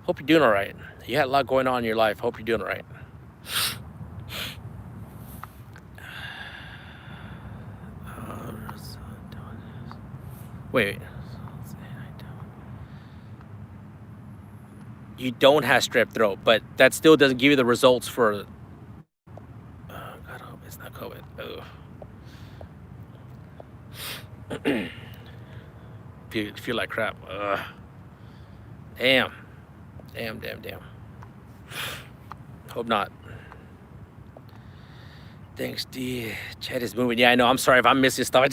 Hope you're doing all right. You had a lot going on in your life. Hope you're doing all right. Wait. You don't have strep throat, but that still doesn't give you the results for... God, I hope it's not COVID. Feel like crap. Damn. Hope not. Thanks, D. Chat is moving. Yeah, I know. I'm sorry if I'm missing stuff.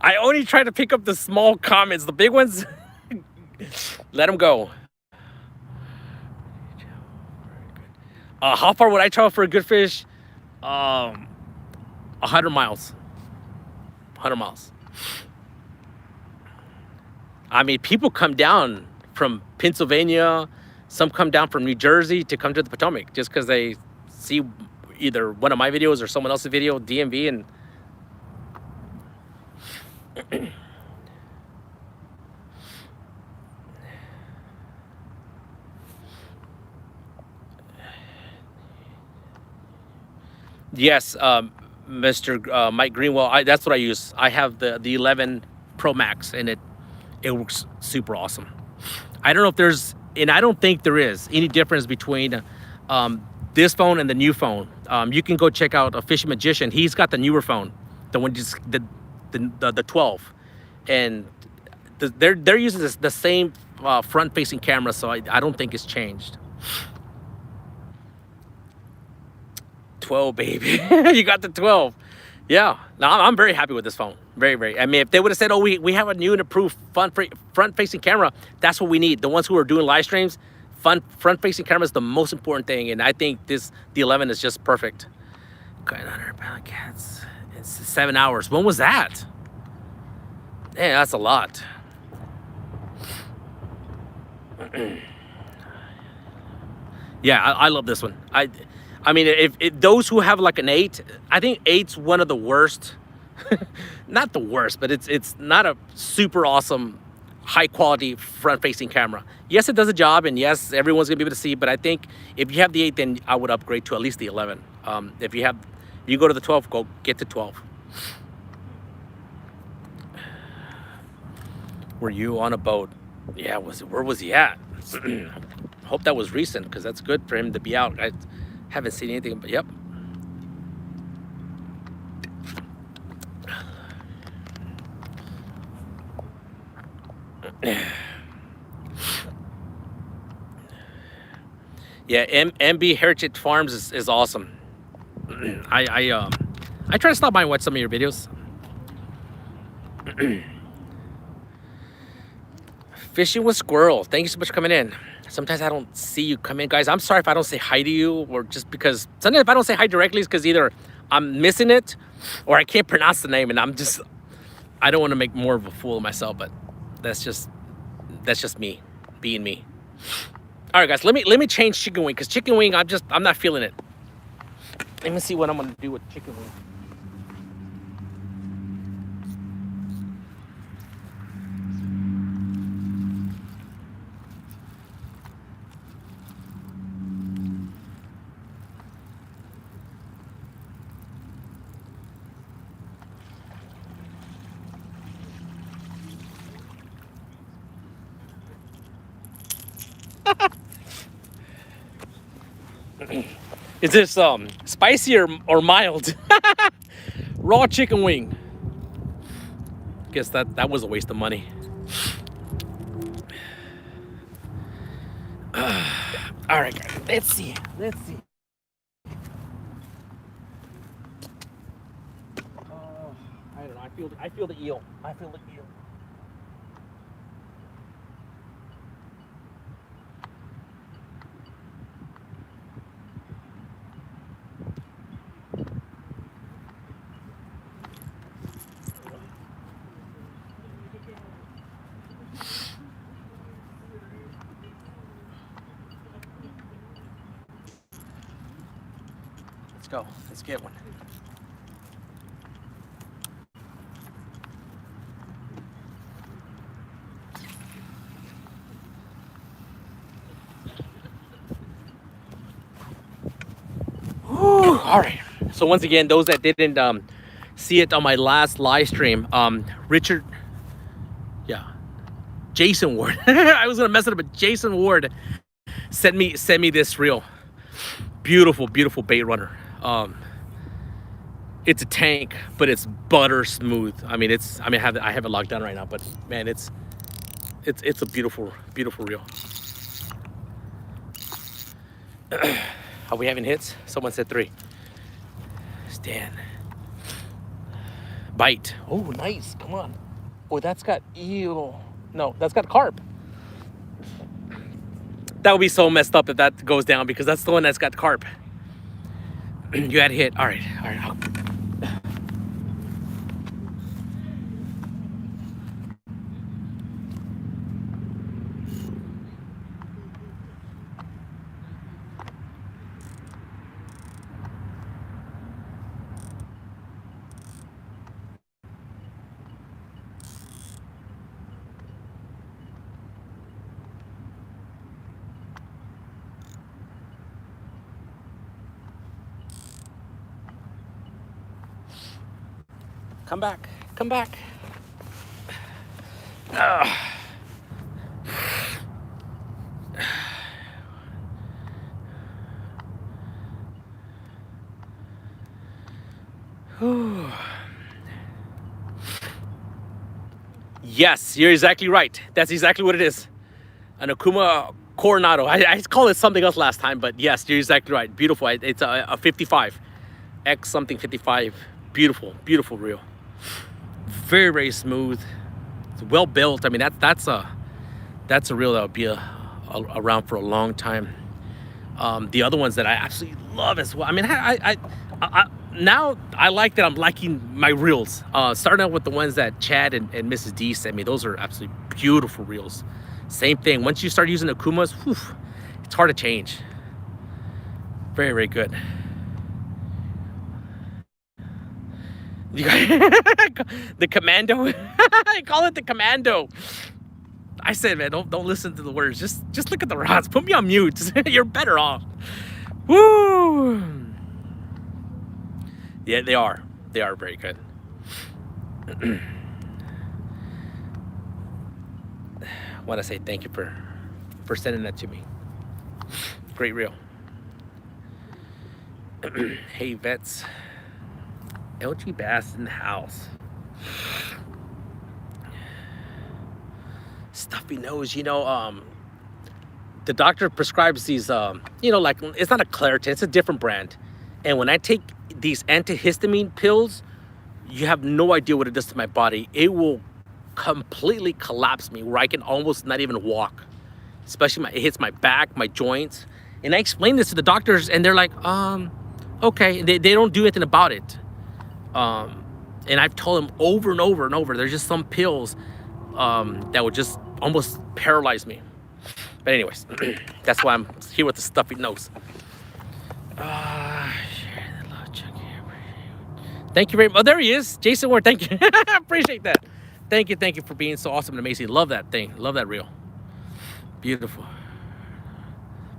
I only try to pick up the small comments. The big ones, let them go. How far would I travel for a good fish? 100 miles. 100 miles. I mean, people come down from Pennsylvania. Some come down from New Jersey to come to the Potomac just because they see either one of my videos or someone else's video, DMV, and yes, Mr. Mike Greenwell, that's what I use. I have the 11 Pro Max, and it works super awesome. I don't know if there's, and I don't think there is any difference between this phone and the new phone. You can go check out a Fishing Magician. He's got the newer phone, the one just the 12, and they're using the same front-facing camera, so I don't think it's changed. 12, baby. You got the 12. Yeah, no, I'm very happy with this phone. Very, very. I mean, if they would have said, oh, we have a new and improved front-facing camera, that's what we need. The ones who are doing live streams, front-facing camera is the most important thing, and I think the 11 is just perfect. Okay, 100-pound cats. It's 7 hours. When was that? Yeah, that's a lot. Yeah, I love this one. I mean, if those who have like an 8, I think 8's one of the worst. Not the worst, but it's not a super awesome, high quality front facing camera. Yes, it does a job, and yes, everyone's gonna be able to see. But I think if you have the 8, then I would upgrade to at least the 11. If you go to the 12, go get the 12. Were you on a boat? Yeah, where was he at? Hope that was recent, because that's good for him to be out. I haven't seen anything, but yep. Yeah, MB Heritage Farms is awesome. I try to stop by and watch some of your videos. Fishing with Squirrel, thank you so much for coming in. Sometimes I don't see you come in, guys. I'm sorry if I don't say hi to you, or just because sometimes if I don't say hi directly, it's because either I'm missing it or I can't pronounce the name, and I don't want to make more of a fool of myself, but that's just me being me. All right, guys, let me change chicken wing, because chicken wing, I'm not feeling it. Let me see what I'm gonna do with chicken wing. Is this spicy or mild? Raw chicken wing. Guess that was a waste of money. All right, guys, let's see. I don't know. I feel the eel. Let's go. Let's get one. Whew. All right. So once again, those that didn't see it on my last live stream, Jason Ward. I was gonna mess it up, but Jason Ward sent me this reel. Beautiful bait runner. It's a tank, but it's butter smooth. I have it locked down right now, but man, it's a beautiful reel. Are we having hits? Someone said 3. Stan. Bite. Oh, nice. Come on. Oh, that's got eel. No, that's got carp. That would be so messed up if that goes down, because that's the one that's got carp. You had hit. All right. Come back. Come back. Yes, you're exactly right. That's exactly what it is. An Okuma Coronado. I called it something else last time, but yes, you're exactly right. Beautiful. It's a 55. X something 55. Beautiful, beautiful reel. Very, very smooth. It's well built. I mean, that's a reel that would be around for a long time. The other ones that I absolutely love as well. I mean, I now I like that I'm liking my reels. Starting out with the ones that Chad and Mrs. D sent me. Those are absolutely beautiful reels. Same thing. Once you start using Okumas, whew, it's hard to change. Very, very good. The Commando. I call it the Commando. I said, man, don't listen to the words. Just look at the rods. Put me on mute. You're better off. Woo! Yeah, they are. They are very good. I want to say thank you for sending that to me. Great reel. Hey, vets. LG Bass in the house. Stuffy nose, you know, the doctor prescribes these, you know, like, it's not a Claritin, it's a different brand. And when I take these antihistamine pills, you have no idea what it does to my body. It will completely collapse me where I can almost not even walk. Especially it hits my back, my joints. And I explained this to the doctors and they're like, okay. They don't do anything about it. And I've told them over and over and over, there's just some pills that would just almost paralyze me. But anyways, that's why I'm here with the stuffy nose. Thank you very much. Oh, there he is. Jason Ward, thank you. Appreciate that. Thank you for being so awesome and amazing. Love that thing. Love that reel. Beautiful.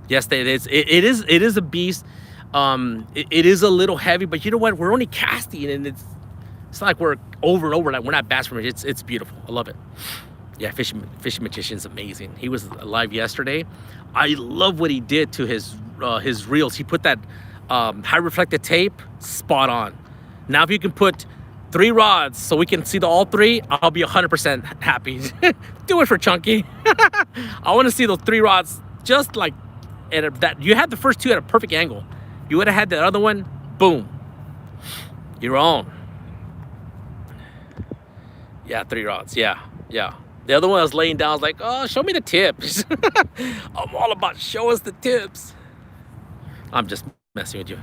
Yes, it is a beast. It is a little heavy, but you know what? We're only casting, and it's not like we're over and over. Like we're not bass fishing. It's beautiful. I love it. Yeah, Fishing Magician is amazing. He was live yesterday. I love what he did to his reels. He put that high reflected tape spot on. Now, if you can put 3 rods so we can see all 3, I'll be 100% happy. Do it for Chunky. I want to see those 3 rods just like that. You had the first 2 at a perfect angle. You would have had that other one, boom. You're on. Yeah, 3 rods. Yeah. The other one I was laying down, I was like, oh, show me the tips. I'm all about show us the tips. I'm just messing with you.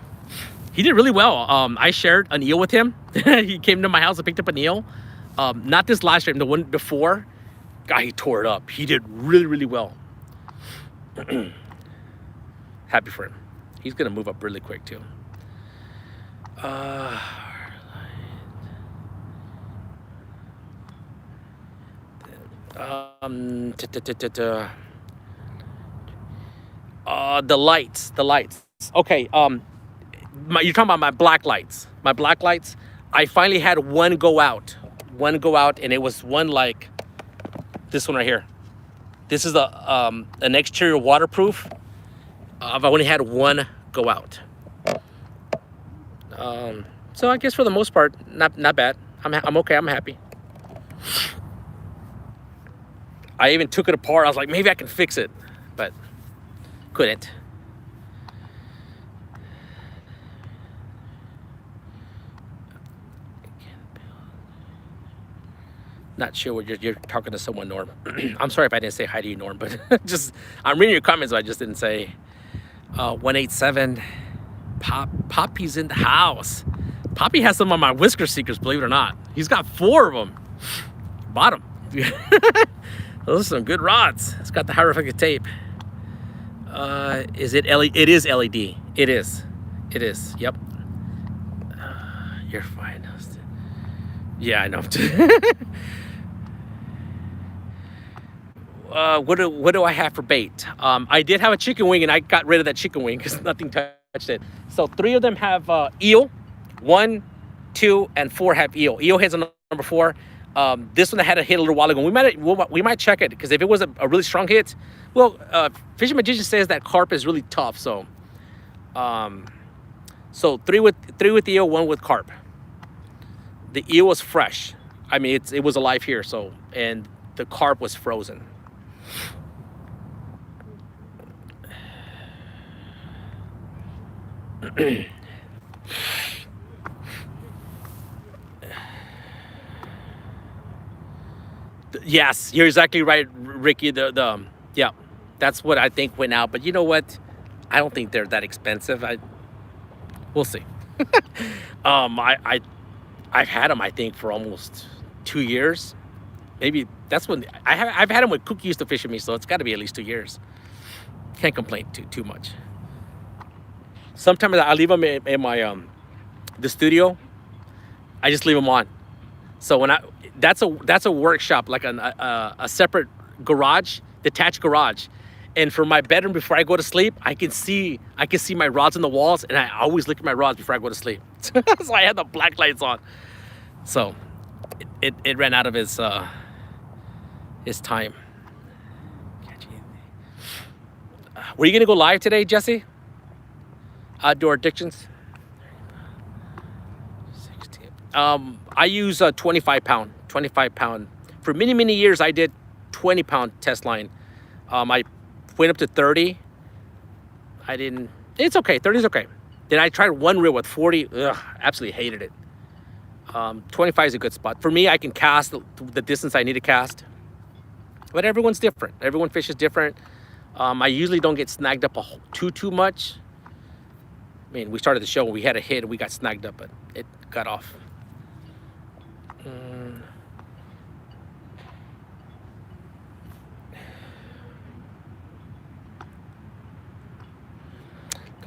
He did really well. I shared an eel with him. He came to my house and picked up an eel. Not this live stream, the one before. God, he tore it up. He did really, really well. Happy for him. He's gonna move up really quick too. The lights. Okay. You're talking about my black lights. My black lights. I finally had one go out, and it was one like this one right here. This is an exterior waterproof. I've only had one go out. So I guess for the most part, not bad. I'm okay. I'm happy. I even took it apart. I was like, maybe I can fix it, but couldn't. Not sure what you're talking to someone, Norm. I'm sorry if I didn't say hi to you, Norm, but I'm reading your comments, so I just didn't say. 187. Poppy's in the house. Poppy has some of my Whisker Seekers, believe it or not. He's got 4 of them. Bottom. Those are some good rods. It's got the high reflective tape. Is it LED? It is LED. It is. It is. Yep. You're fine. Yeah, I know. What do I have for bait? I did have a chicken wing, and I got rid of that chicken wing because nothing touched it. So 3 of them have eel. 1, 2, and 4 have eel. Eel hits on number 4. This one I had to hit a little while ago. We might check it, because if it was a really strong hit, well, Fishing Magician says that carp is really tough. So, so 3 with eel, 1 with carp. The eel was fresh. I mean, it was alive here. So, and the carp was frozen. Yes, you're exactly right, Ricky. Yeah, that's what I think went out. But you know what? I don't think they're that expensive. We'll see. I've had them, I think, for almost 2 years. Maybe that's when I've had them when Cookie used to fish with me, so it's got to be at least 2 years. Can't complain too much. Sometimes I leave them in my the studio. I just leave them on. So when that's a workshop, like a separate garage, detached garage. And for my bedroom before I go to sleep, I can see my rods on the walls, and I always look at my rods before I go to sleep. So I had the black lights on. So it ran out of his time. Were you gonna go live today, Jesse? Outdoor Addictions. I use a 25 pound. For many years, I did 20-pound test line. I went up to 30. It's okay. 30 is okay. Then I tried one reel with 40. Ugh, absolutely hated it. 25 is a good spot. For me, I can cast the distance I need to cast. But everyone's different. Everyone fishes different. I usually don't get snagged up too much. I mean, we started the show, we had a hit, and we got snagged up, but it got off.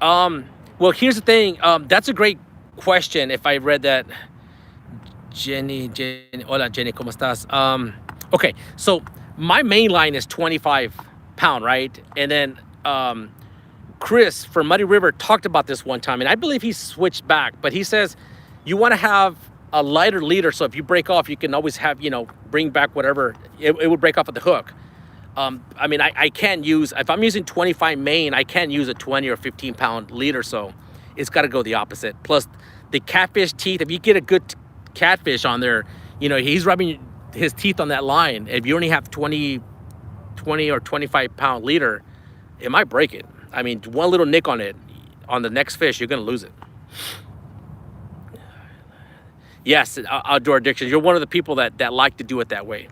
Well, here's the thing. That's a great question. If I read that, Jenny, hola Jenny, ¿cómo estás? Okay, so my main line is 25 pound, right? And then Chris from Muddy River talked about this one time, and I believe he switched back, but he says you want to have a lighter leader, so if you break off, you can always have, bring back whatever, it would break off at the hook. I mean, I can't use, if I'm using 25 main, I can't use a 20 or 15 pound leader, so it's got to go the opposite. Plus, the catfish teeth, if you get a good catfish on there, he's rubbing his teeth on that line. If you only have 20 or 25 pound leader, it might break it. I mean, one little nick on it, on the next fish, you're going to lose it. Yes, Outdoor Addictions, you're one of the people that like to do it that way.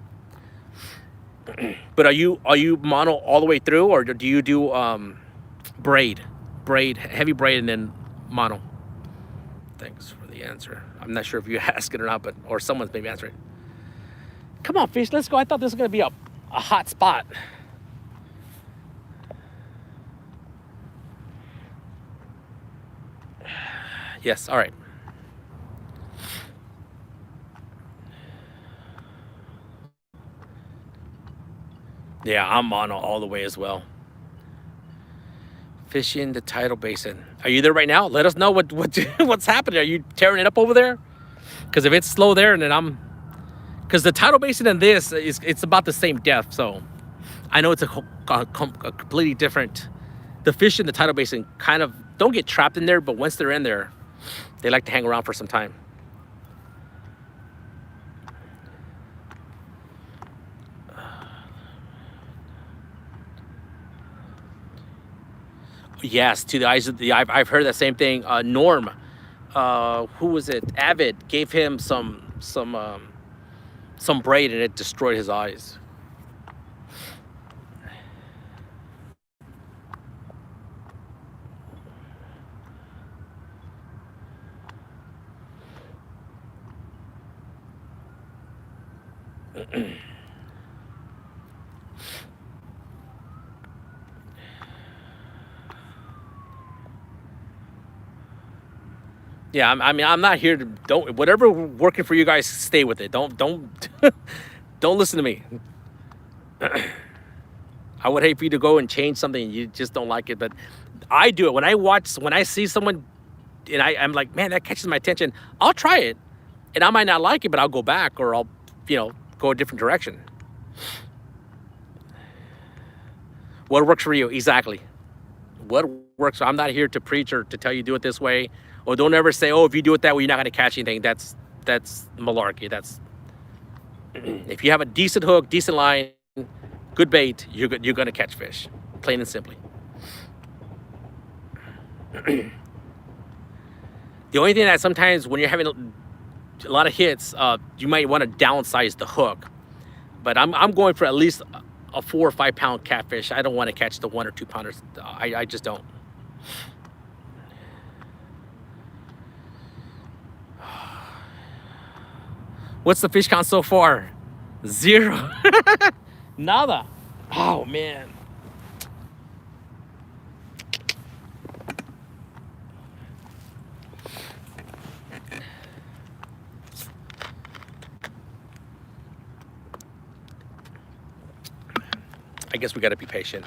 But are you mono all the way through, or do you do braid, heavy braid, and then mono? Thanks for the answer. I'm not sure if you asked it or not, or someone's maybe answering. Come on, fish, let's go. I thought this was gonna be a hot spot. Yes, all right. Yeah, I'm mono all the way as well. Fishing the tidal basin. Are you there right now? Let us know what's happening. Are you tearing it up over there? Because if it's slow there, and then because the tidal basin and this it's about the same depth. So I know it's a completely different. The fish in the tidal basin kind of don't get trapped in there, but once they're in there, they like to hang around for some time. Yes, to the eyes of the eye. I've heard that same thing. Norm, who was it? Avid gave him some braid, and it destroyed his eyes. Yeah, I mean, I'm not here to don't whatever working for you guys, stay with it. Don't don't listen to me. I would hate for you to go and change something and you just don't like it, but I do it when I see someone and I'm like, man, that catches my attention. I'll try it, and I might not like it, but I'll go back or I'll go a different direction. What works for you? Exactly. What works? I'm not here to preach or to tell you do it this way, or don't ever say, oh, if you do it that way, you're not going to catch anything. That's malarkey. That's if you have a decent hook, decent line, good bait, you're going to catch fish, plain and simply. The only thing that sometimes when you're having a lot of hits, you might want to downsize the hook. But I'm going for at least a 4 or 5 pound catfish. I don't want to catch the 1 or 2 pounders. I just don't. What's the fish count so far? 0. Nada. Oh man. I guess we got to be patient.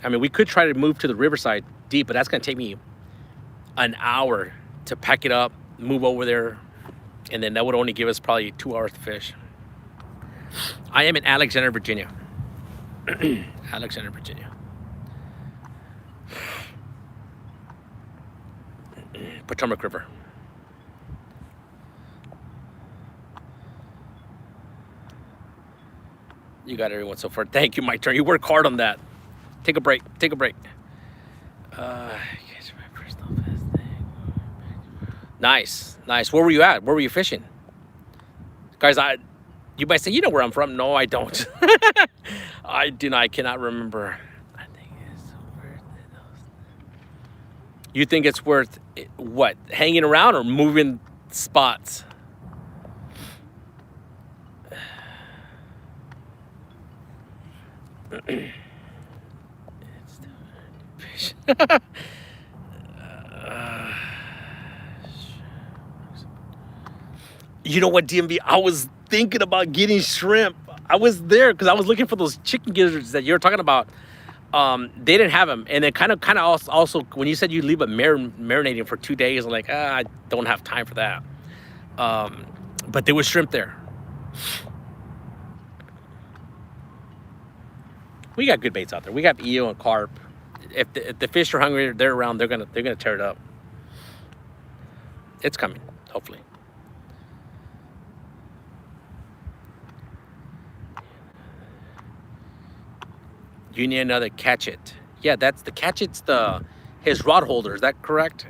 I mean, we could try to move to the riverside deep, but that's going to take me an hour to pack it up, move over there, and then that would only give us probably 2 hours to fish. I am in Alexander, Virginia. Alexander, Virginia. Potomac River. You got everyone so far. Thank you, my turn. You work hard on that. Take a break. Take a break. Nice, nice. Where were you at? Where were you fishing, guys? You might say, you know where I'm from. No, I don't. I do not. I cannot remember. I think it's worth it. You think it's worth it, what? Hanging around or moving spots? You know what, DMV? I was thinking about getting shrimp. I was there because I was looking for those chicken gizzards that you're talking about. They didn't have them, and then kind of also when you said you leave it marinating for 2 days, I'm like, I don't have time for that. But there was shrimp there. We got good baits out there. We got eel and carp. If the fish are hungry, they're around. They're gonna tear it up. It's coming, hopefully. You need another catch it. Yeah, that's the catch it's his rod holder. Is that correct?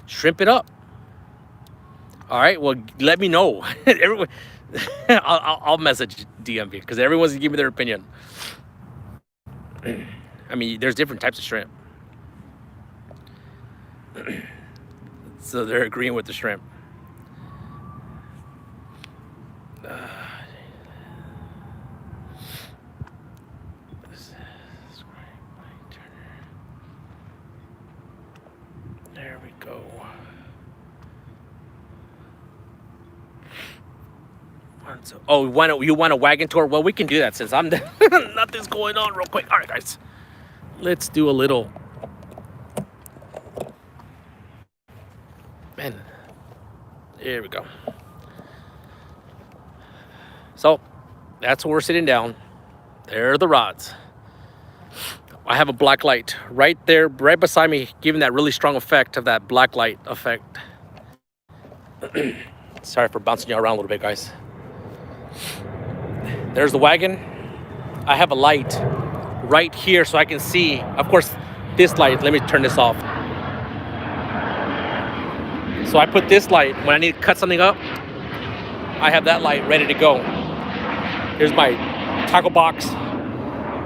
Shrimp it up. All right, well, let me know. Everyone, I'll message DMV because everyone's gonna give me their opinion. I mean, there's different types of shrimp. So they're agreeing with the shrimp. There we go. Oh, you want a wagon tour? Well, we can do that since I'm nothing's going on real quick. All right, guys, let's do a little. Man, here we go. So that's where we're sitting down. There are the rods. I have a black light right there, right beside me, giving that really strong effect of that black light effect. Sorry for bouncing you around a little bit, guys. There's the wagon. I have a light right here so I can see. Of course, this light, let me turn this off. So I put this light when I need to cut something up. I have that light ready to go. There's my tackle box.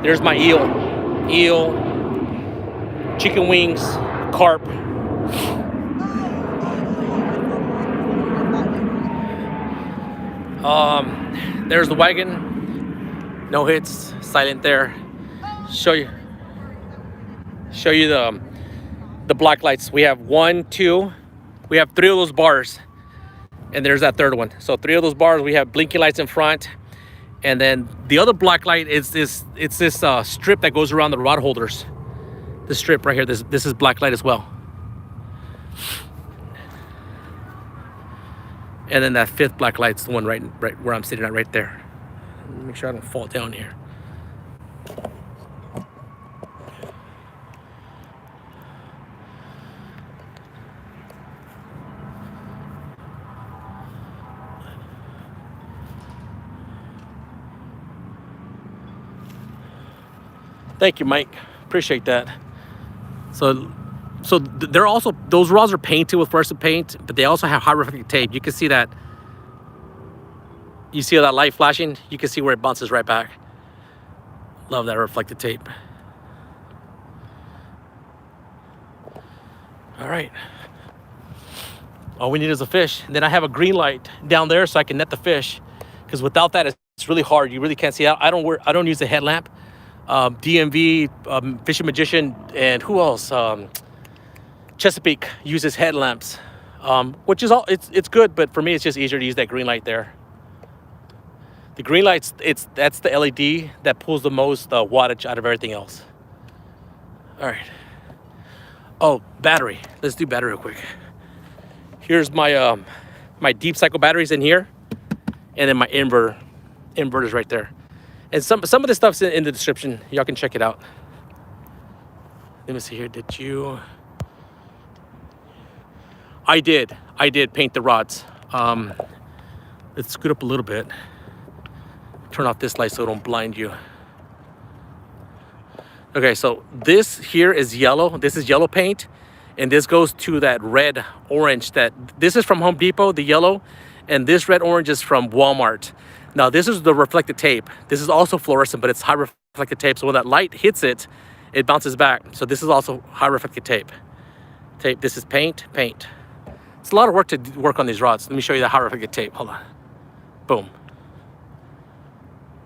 There's my eel. chicken wings, carp. There's the wagon. No hits, silent there. Show you the black lights. We have 1, 2, we have 3 of those bars, and there's that third one. So 3 of those bars. We have blinking lights in front, and then the other black light is this. It's this strip that goes around the rod holders. This strip right here. This is black light as well. And then that 5th black light's the one right where I'm sitting at right there. Make sure I don't fall down here. Thank you, Mike. Appreciate that. So they're also, those rods are painted with fluorescent paint, but they also have high reflective tape. You can see that. You see that light flashing? You can see where it bounces right back. Love that reflective tape. All right. All we need is a fish. And then I have a green light down there so I can net the fish. Because without that, it's really hard. You really can't see. I don't use a headlamp. DMV, Fishing Magician, and who else? Chesapeake uses headlamps, which is all. It's good, but for me, it's just easier to use that green light there. The green lights, that's the LED that pulls the most wattage out of everything else. All right. Oh, battery. Let's do battery real quick. Here's my my deep cycle batteries in here, and then my inverters right there. And some of the stuff's in the description. Y'all can check it out. Let me see here. Did you? I did paint the rods. Let's scoot up a little bit. Turn off this light so it don't blind you. Okay, so this here is yellow. This is yellow paint, and this goes to that red orange. This is from Home Depot, the yellow, and this red orange is from Walmart. Now this is the reflective tape. This is also fluorescent, but it's high reflective tape. So when that light hits it, it bounces back. So this is also high reflective tape. This is paint. It's a lot of work to work on these rods. Let me show you the high reflective tape. Hold on. Boom.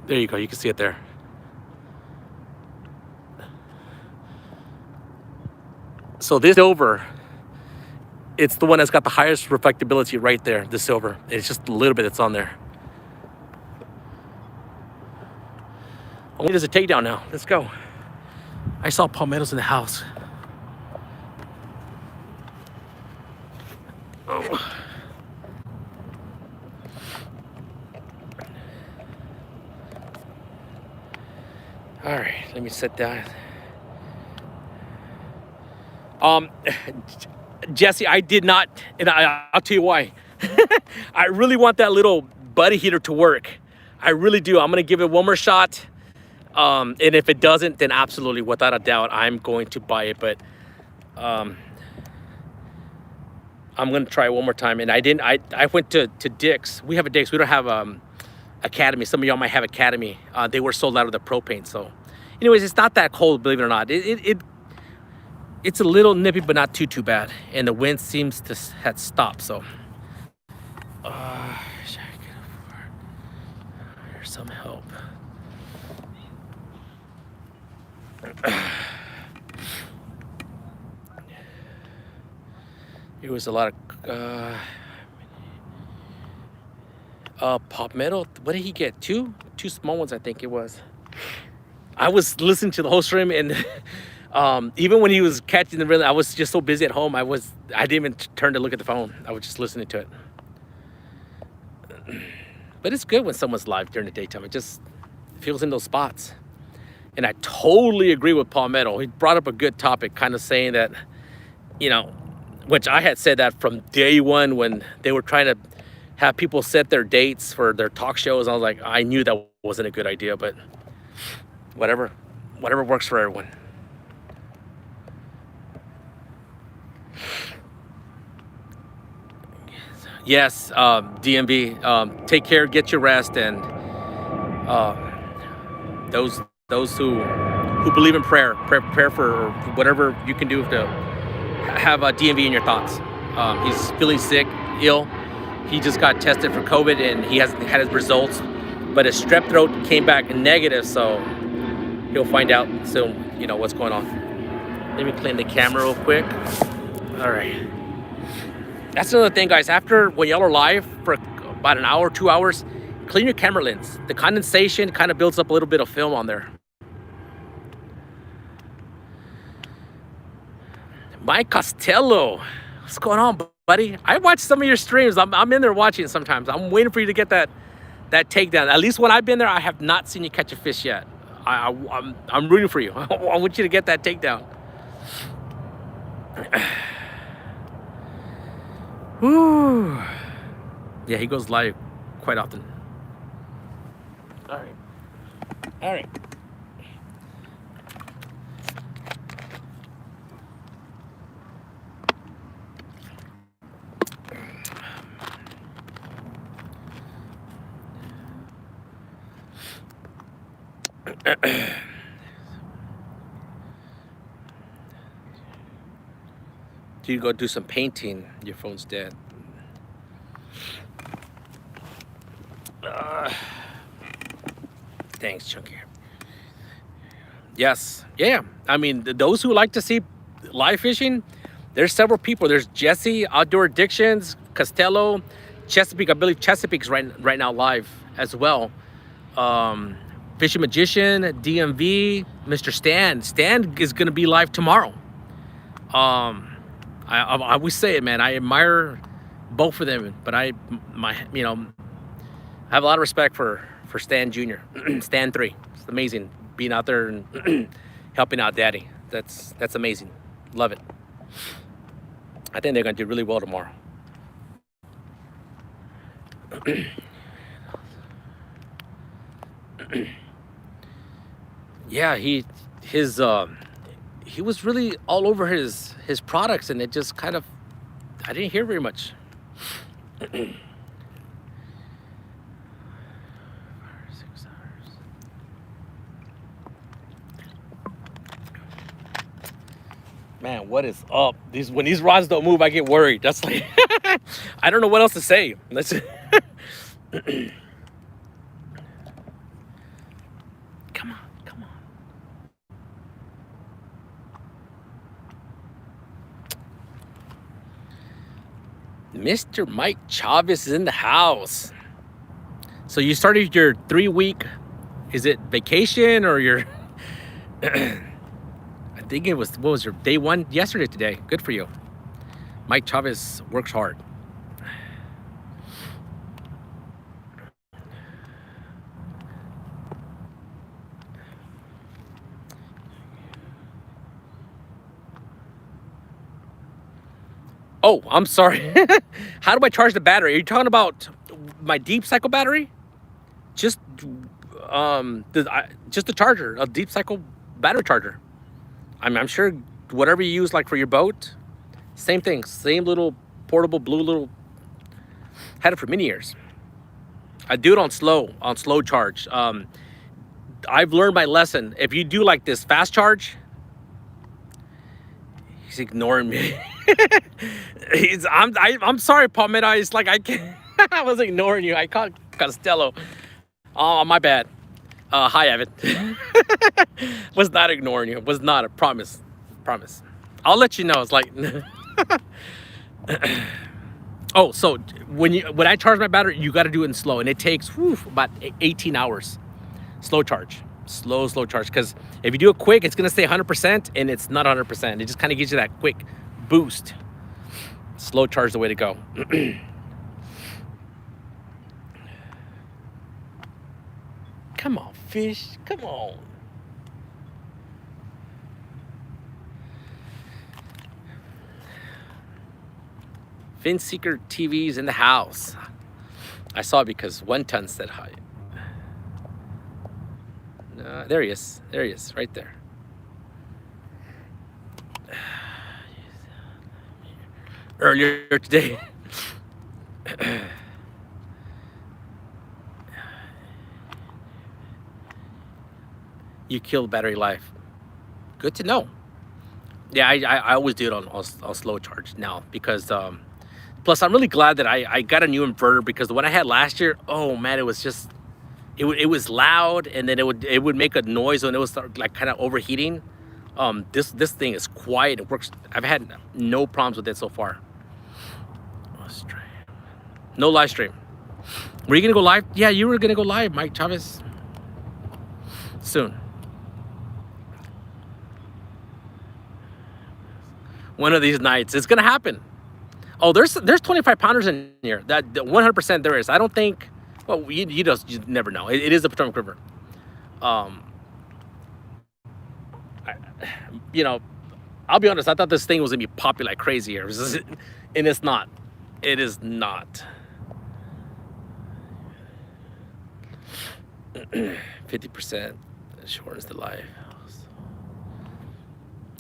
There you go. You can see it there. So this silver, it's the one that's got the highest reflectability right there, the silver. It's just a little bit that's on there. Only there's a takedown now. Let's go. I saw palmettos in the house. Oh. All right, let me sit down. Jesse, I did not, and I'll tell you why. I really want that little buddy heater to work. I really do. I'm gonna give it one more shot. And if it doesn't, then absolutely, without a doubt, I'm going to buy it. But I'm gonna try it one more time. And I went to Dick's. We have a Dick's. We don't have Academy. Some of y'all might have Academy. They were sold out of the pro paint. So anyways, it's not that cold, believe it or not. It's a little nippy, but not too bad. And the wind seems to have stopped. So here's some help. It was a lot of pop metal. What did he get? Two small ones, I think it was. I was listening to the whole stream, and even when he was catching the rhythm, I was just so busy at home. I didn't even turn to look at the phone. I was just listening to it. But it's good when someone's live during the daytime. It just feels in those spots. And I totally agree with Palmetto. He brought up a good topic, kind of saying that, you know, which I had said that from day one when they were trying to have people set their dates for their talk shows. I was like, I knew that wasn't a good idea, but whatever works for everyone. Yes, DMV, take care, get your rest, and those who who believe in prayer. Prayer for whatever you can do to have a DMV in your thoughts. He's feeling sick, ill. He just got tested for COVID and he hasn't had his results, but his strep throat came back negative, so he'll find out soon, you know, what's going on. Let me clean the camera real quick. All right. That's another thing, guys. After, when y'all are live for about an hour, 2 hours, clean your camera lens. The condensation kind of builds up a little bit of film on there. Mike Costello, what's going on, buddy? I watch some of your streams. I'm in there watching sometimes. I'm waiting for you to get that takedown. At least when I've been there, I have not seen you catch a fish yet. I'm rooting for you. I want you to get that takedown. Whew. Yeah, he goes live quite often. All right. All right. You go do some painting. Your phone's dead. Thanks, Chunky. Yes, yeah. I mean, those who like to see live fishing, there's several people. There's Jesse, Outdoor Addictions, Costello, Chesapeake. I believe Chesapeake's right now live as well. Fishing Magician, DMV, Mr. Stan. Stan is gonna be live tomorrow. I always say it, man. I admire both of them, but I have a lot of respect for Stan Jr. Stan 3. It's amazing being out there and helping out Daddy. That's amazing. Love it. I think they're gonna do really well tomorrow. Yeah, he was really all over his products, and it just kind of, I didn't hear very much. Man, what is up? When these rods don't move, I get worried. That's like, I don't know what else to say. Let's. Come on. Mr. Mike Chavez is in the house. So you started your 3-week, is it vacation or your, I think it was, what was your day 1? Yesterday, today. Good for you. Mike Chavez works hard. Oh, I'm sorry. How do I charge the battery? Are you talking about my deep cycle battery? Just the charger, a deep cycle battery charger. I'm sure whatever you use, like for your boat, same thing, same little portable blue little. Had it for many years. I do it on slow charge. I've learned my lesson. If you do like this fast charge, he's ignoring me. I'm sorry, Palmetto. It's like I can't. I was ignoring you. I caught Costello. Oh, my bad. Hi, Evan. Was not ignoring you. Was not. A promise. I'll let you know. It's like. Oh, so when I charge my battery, you got to do it in slow, and it takes about 18 hours. Slow charge. Slow charge. Because if you do it quick, it's gonna stay 100%, and it's not 100%. It just kind of gives you that quick boost. Slow charge is the way to go. Come on, fish. Come on. Fin Seeker TV's in the house. I saw it because 1 ton said hi. There he is. There he is, right there. Earlier today. You killed battery life. Good to know. Yeah, I always do it on slow charge now because plus I'm really glad that I got a new inverter, because the one I had last year, oh man, it was just it was loud, and then it would make a noise when it was like kind of overheating. This thing is quiet. It works. I've had no problems with it so far. No live stream. Were you gonna go live? Yeah, you were gonna go live, Mike Chavez. Soon. One of these nights, it's gonna happen. Oh, there's 25 pounders in here. That 100% there is. I don't think. Well, you never know. It is a Potomac River. You know, I'll be honest. I thought this thing was gonna be popular like crazy here, and it's not. It is not. 50% shortens the life.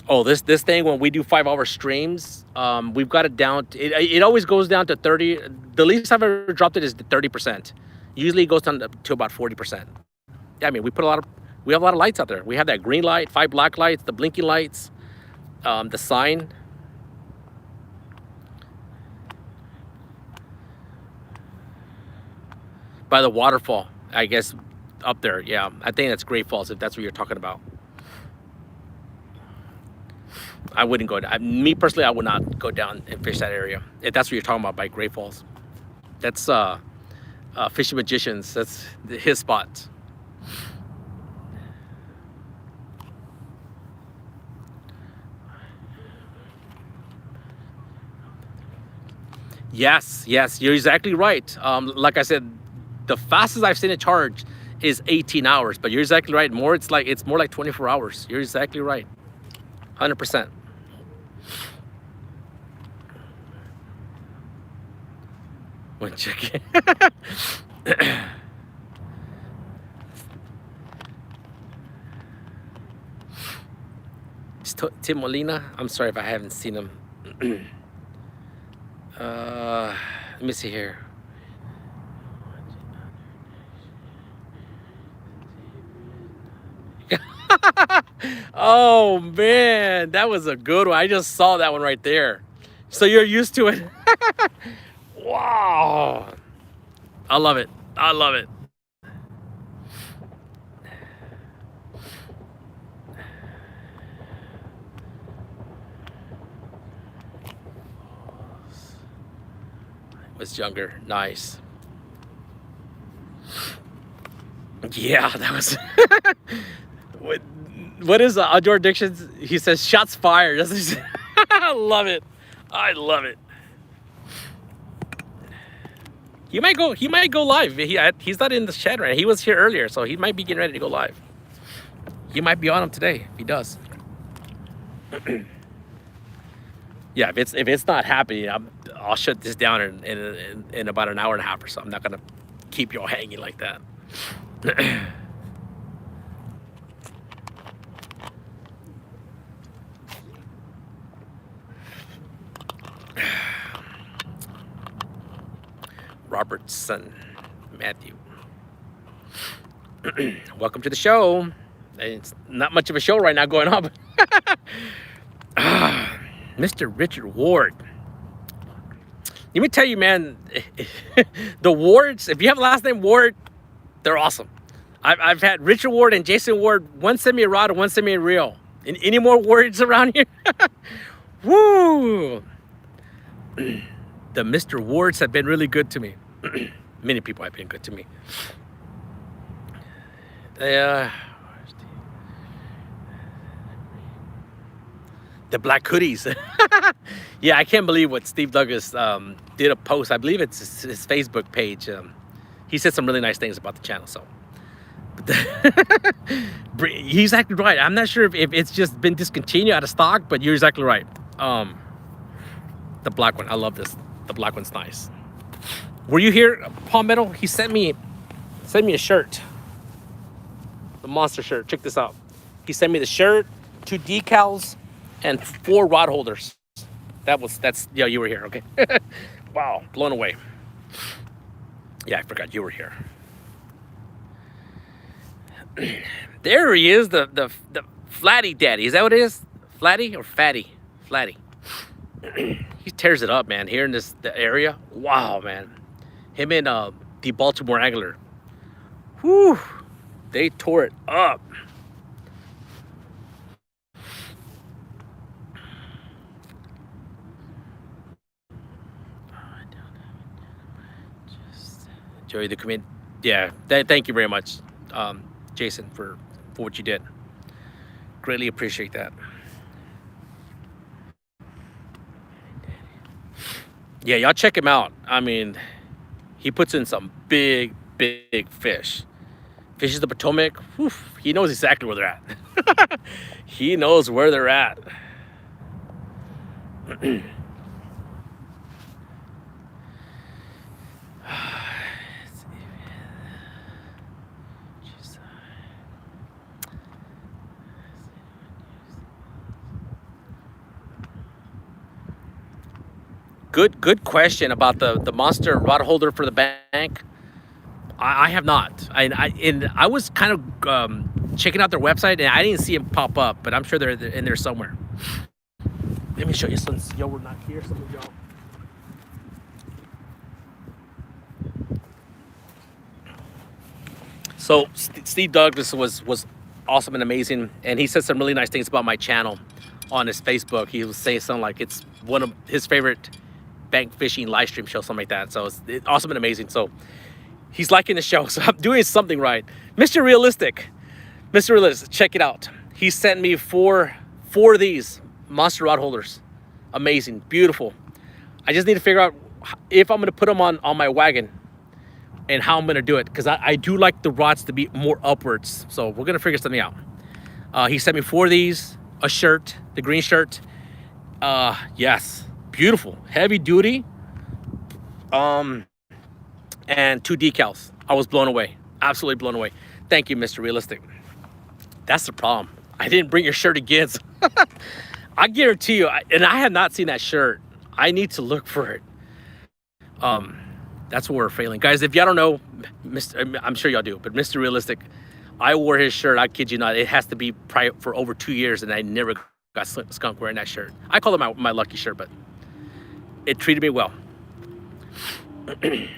Oh, this thing, when we do 5-hour streams, we've got it down to, it always goes down to 30. The least I've ever dropped it is 30%. Usually it goes down to about 40%. Yeah, I mean, we have a lot of lights out there. We have that green light, 5 black lights, the blinking lights, the sign. By the waterfall, I guess, up there. Yeah, I think that's Great Falls, if that's what you're talking about. I wouldn't go down. Me personally, I would not go down and fish that area. If that's what you're talking about by Great Falls. That's Fishing Magicians. That's his spot. Yes, you're exactly right. Like I said, the fastest I've seen it charge is 18 hours, but you're exactly right. It's more like 24 hours. You're exactly right. 100%. One chicken. Tim Molina. I'm sorry if I haven't seen him. Let me see here. Oh man, that was a good one. I just saw that one right there. So you're used to it. Wow. I love it. I love it. Was younger. Nice. Yeah, that was what is Outdoor Addictions? He says shots fired. I love it. I love it. He might go live. He's not in the chat right now. He was here earlier, so he might be getting ready to go live. He might be on him today if he does. Yeah, if it's not happening, I'll shut this down in about an hour and a half or so. I'm not gonna keep you all hanging like that. Robertson, Matthew. Welcome to the show. It's not much of a show right now going on. Mr. Richard Ward. Let me tell you, man, the Wards, if you have the last name Ward, they're awesome. I've had Richard Ward and Jason Ward. One sent me a rod and one sent me a reel. Any more Wards around here? Woo! The Mr. Wards have been really good to me. Many people have been good to me. The black hoodies. Yeah, I can't believe what Steve Douglas did a post. I believe it's his Facebook page. He said some really nice things about the channel. So he's exactly right. I'm not sure if it's just been discontinued out of stock, but you're exactly right. The black one, I love this. The black one's nice. Were you here, Palmetto? He sent me a shirt. The monster shirt. Check this out. He sent me the shirt, 2 decals, and 4 rod holders. Yeah, you were here, okay. Wow, blown away. Yeah, I forgot you were here. There he is, the Flatty Daddy, is that what it is? Flatty or Fatty? Flatty. He tears it up, man, here in the area. Wow, man. Him and the Baltimore Angler. Whew. They tore it up. Joey the commit. Yeah, thank you very much, Jason, for what you did. Greatly appreciate that. Yeah, y'all check him out. I mean, he puts in some big fish. Fishes the Potomac. Whew, he knows exactly where they're at. He knows where they're at. Good question about the monster rod holder for the bank. I have not. I was kind of checking out their website and I didn't see them pop up, but I'm sure they're in there somewhere. Let me show you since y'all were not here. Some of y'all. So Steve Douglas was awesome and amazing, and he said some really nice things about my channel on his Facebook. He was saying something like it's one of his favorite bank fishing live stream show, something like that. So it's awesome and amazing. So he's liking the show, so I'm doing something right. Mr. Realistic, check it out. He sent me four of these monster rod holders. Amazing, beautiful. I just need to figure out if I'm gonna put them on my wagon and how I'm gonna do it, because I do like the rods to be more upwards. So we're gonna figure something out. He sent me 4 of these, a shirt, the green shirt. Yes. Beautiful, heavy duty, and 2 decals. I was blown away, absolutely blown away. Thank you, Mr. Realistic. That's the problem. I didn't bring your shirt again. So I guarantee you, and I have not seen that shirt. I need to look for it. That's where we're failing, guys. If y'all don't know, I'm sure y'all do, but Mr. Realistic, I wore his shirt. I kid you not. It has to be probably for over 2 years, and I never got skunked wearing that shirt. I call it my lucky shirt, but it treated me well. Okay.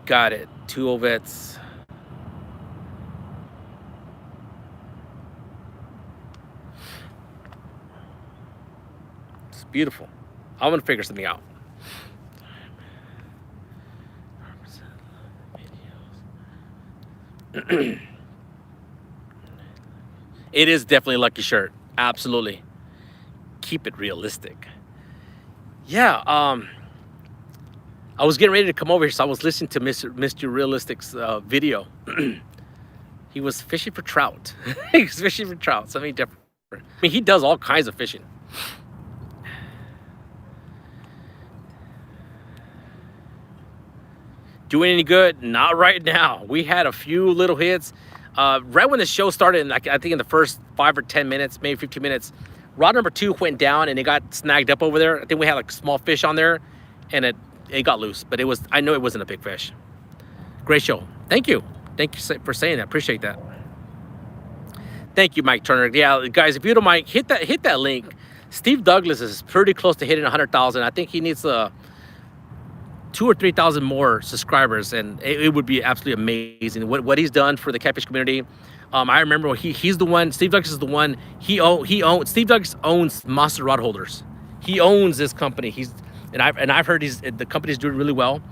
Got it. 2 Ovets. It's beautiful. I'm gonna figure something out. It is definitely a lucky shirt. Absolutely. Keep it realistic. Yeah, I was getting ready to come over here, so I was listening to Mr. Realistic's video. He was fishing for trout. He was fishing for trout, something different. I mean, he does all kinds of fishing. Doing any good? Not right now. We had a few little hits. Right when the show started, I think in the first 5 or 10 minutes, maybe 15 minutes, rod number 2 went down and it got snagged up over there. I think we had like small fish on there, and it got loose. But I know it wasn't a big fish. Great show. Thank you. Thank you for saying that. Appreciate that. Thank you, Mike Turner. Yeah, guys, if you don't mind, hit that link. Steve Douglas is pretty close to hitting 100,000. I think he needs 2,000 or 3,000 more subscribers, and it would be absolutely amazing what he's done for the catfish community. I remember he's the one. Steve Douglas is the one. Steve Douglas owns Monster Rod Holders. He owns this company. I've heard the company's doing really well.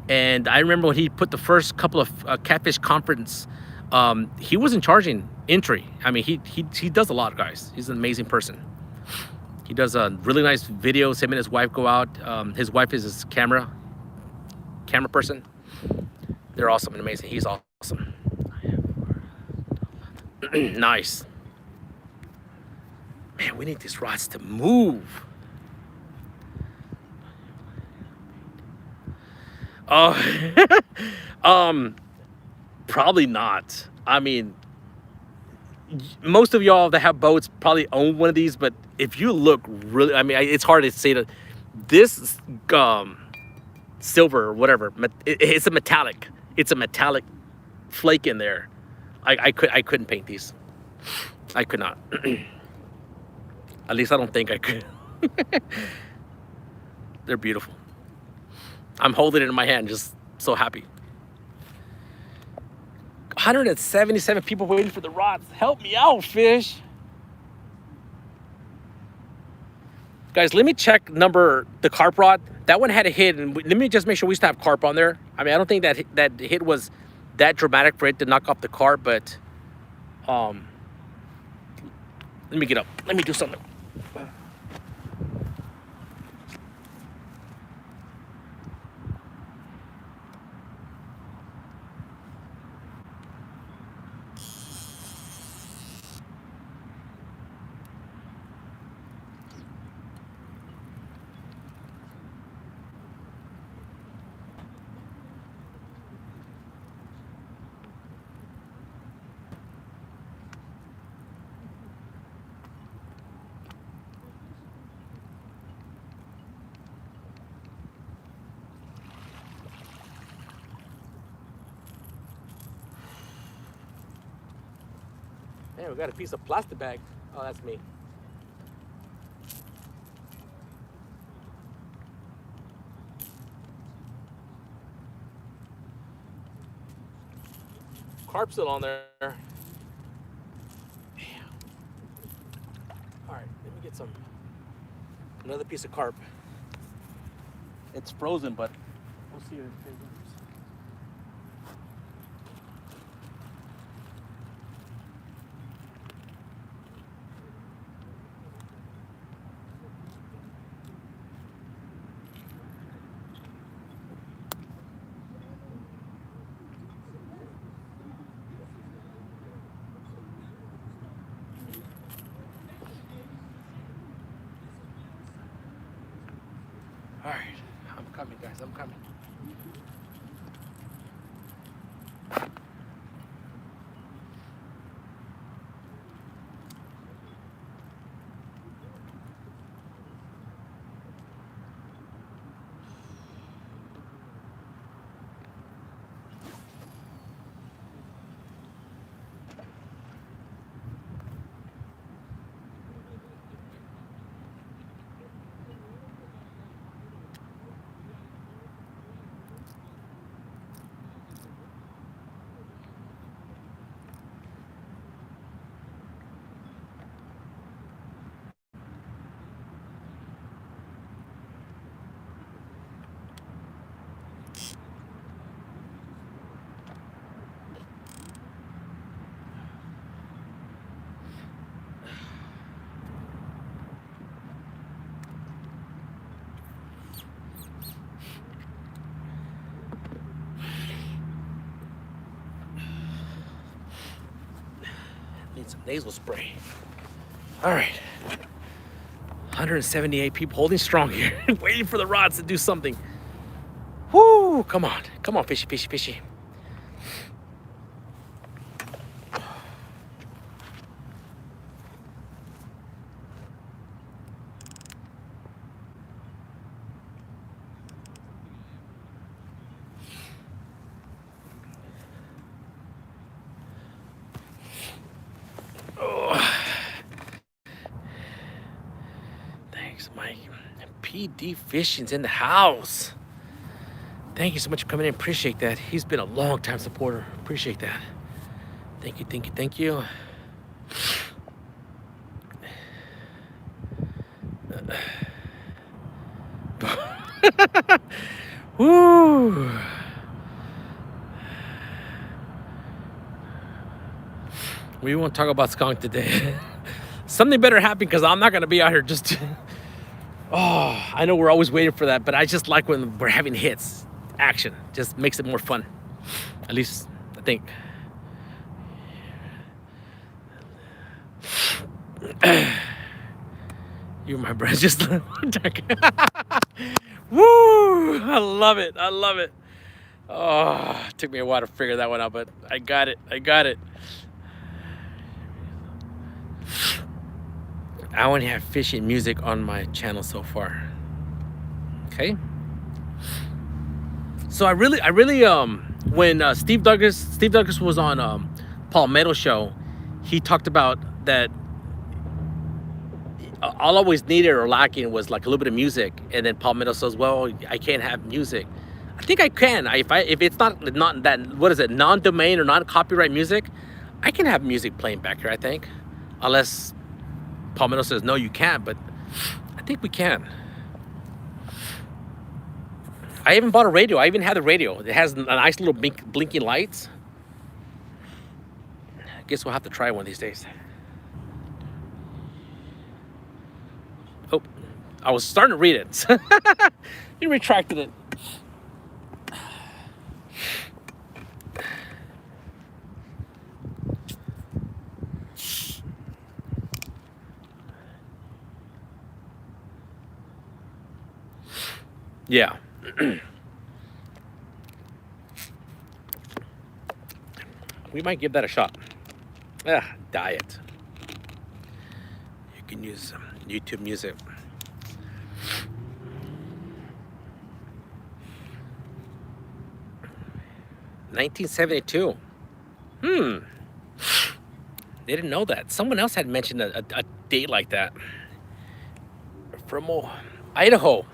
And I remember when he put the first couple of catfish conference, he wasn't charging entry. I mean, he does a lot, guys. He's an amazing person. He does really nice videos. Him and his wife go out. His wife is his camera person. They're awesome and amazing. He's awesome. Nice. Man, we need these rods to move. Oh, probably not. I mean, most of y'all that have boats probably own one of these, but if you look really, I mean, it's hard to say that this silver or whatever, it's a metallic. It's a metallic flake in there. I couldn't paint these. I could not. At least I don't think I could. They're beautiful. I'm holding it in my hand, just so happy. 177 people waiting for the rods. Help me out, fish. Guys, let me check the carp rod. That one had a hit, and let me just make sure we still have carp on there. I mean, I don't think that hit was that dramatic for it to knock off the carp, but let me get up. Let me do something. Man, we got a piece of plastic bag. Oh, that's me. Carp still on there. Damn. All right, let me get another piece of carp. It's frozen, but we'll see if it goes. All right, I'm coming, guys. I'm coming. Need some nasal spray. All right. 178 people holding strong here, waiting for the rods to do something. Whoo! Come on. Come on, fishy, fishy, fishy. Mike. PD Fishing's in the house. Thank you so much for coming in. Appreciate that. He's been a long time supporter. Appreciate that. Thank you, thank you, thank you. Woo. We won't talk about skunk today. Something better happen because I'm not going to be out here just... Oh, I know we're always waiting for that, but I just like when we're having hits. Action just makes it more fun. At least, I think. You, my brother, just... Woo! I love it. I love it. Oh, it took me a while to figure that one out, but I got it. I got it. I only have fishing music on my channel so far. Okay. So I really when Steve Douglas was on Palmetto show, he talked about that all I always needed or lacking was like a little bit of music, and then Palmetto says, well, I can't have music. I think I can. If it's not that, what is it, non-domain or non-copyright music, I can have music playing back here, I think, unless Palmetto says no, you can't, but I think we can. I even bought a radio. I even had the radio. It has a nice little blinking lights. I guess we'll have to try one of these days. Oh, I was starting to read it. You retracted it. Yeah. We might give that a shot. Diet. You can use YouTube music. $1972. They didn't know that. Someone else had mentioned a date like that. From Idaho.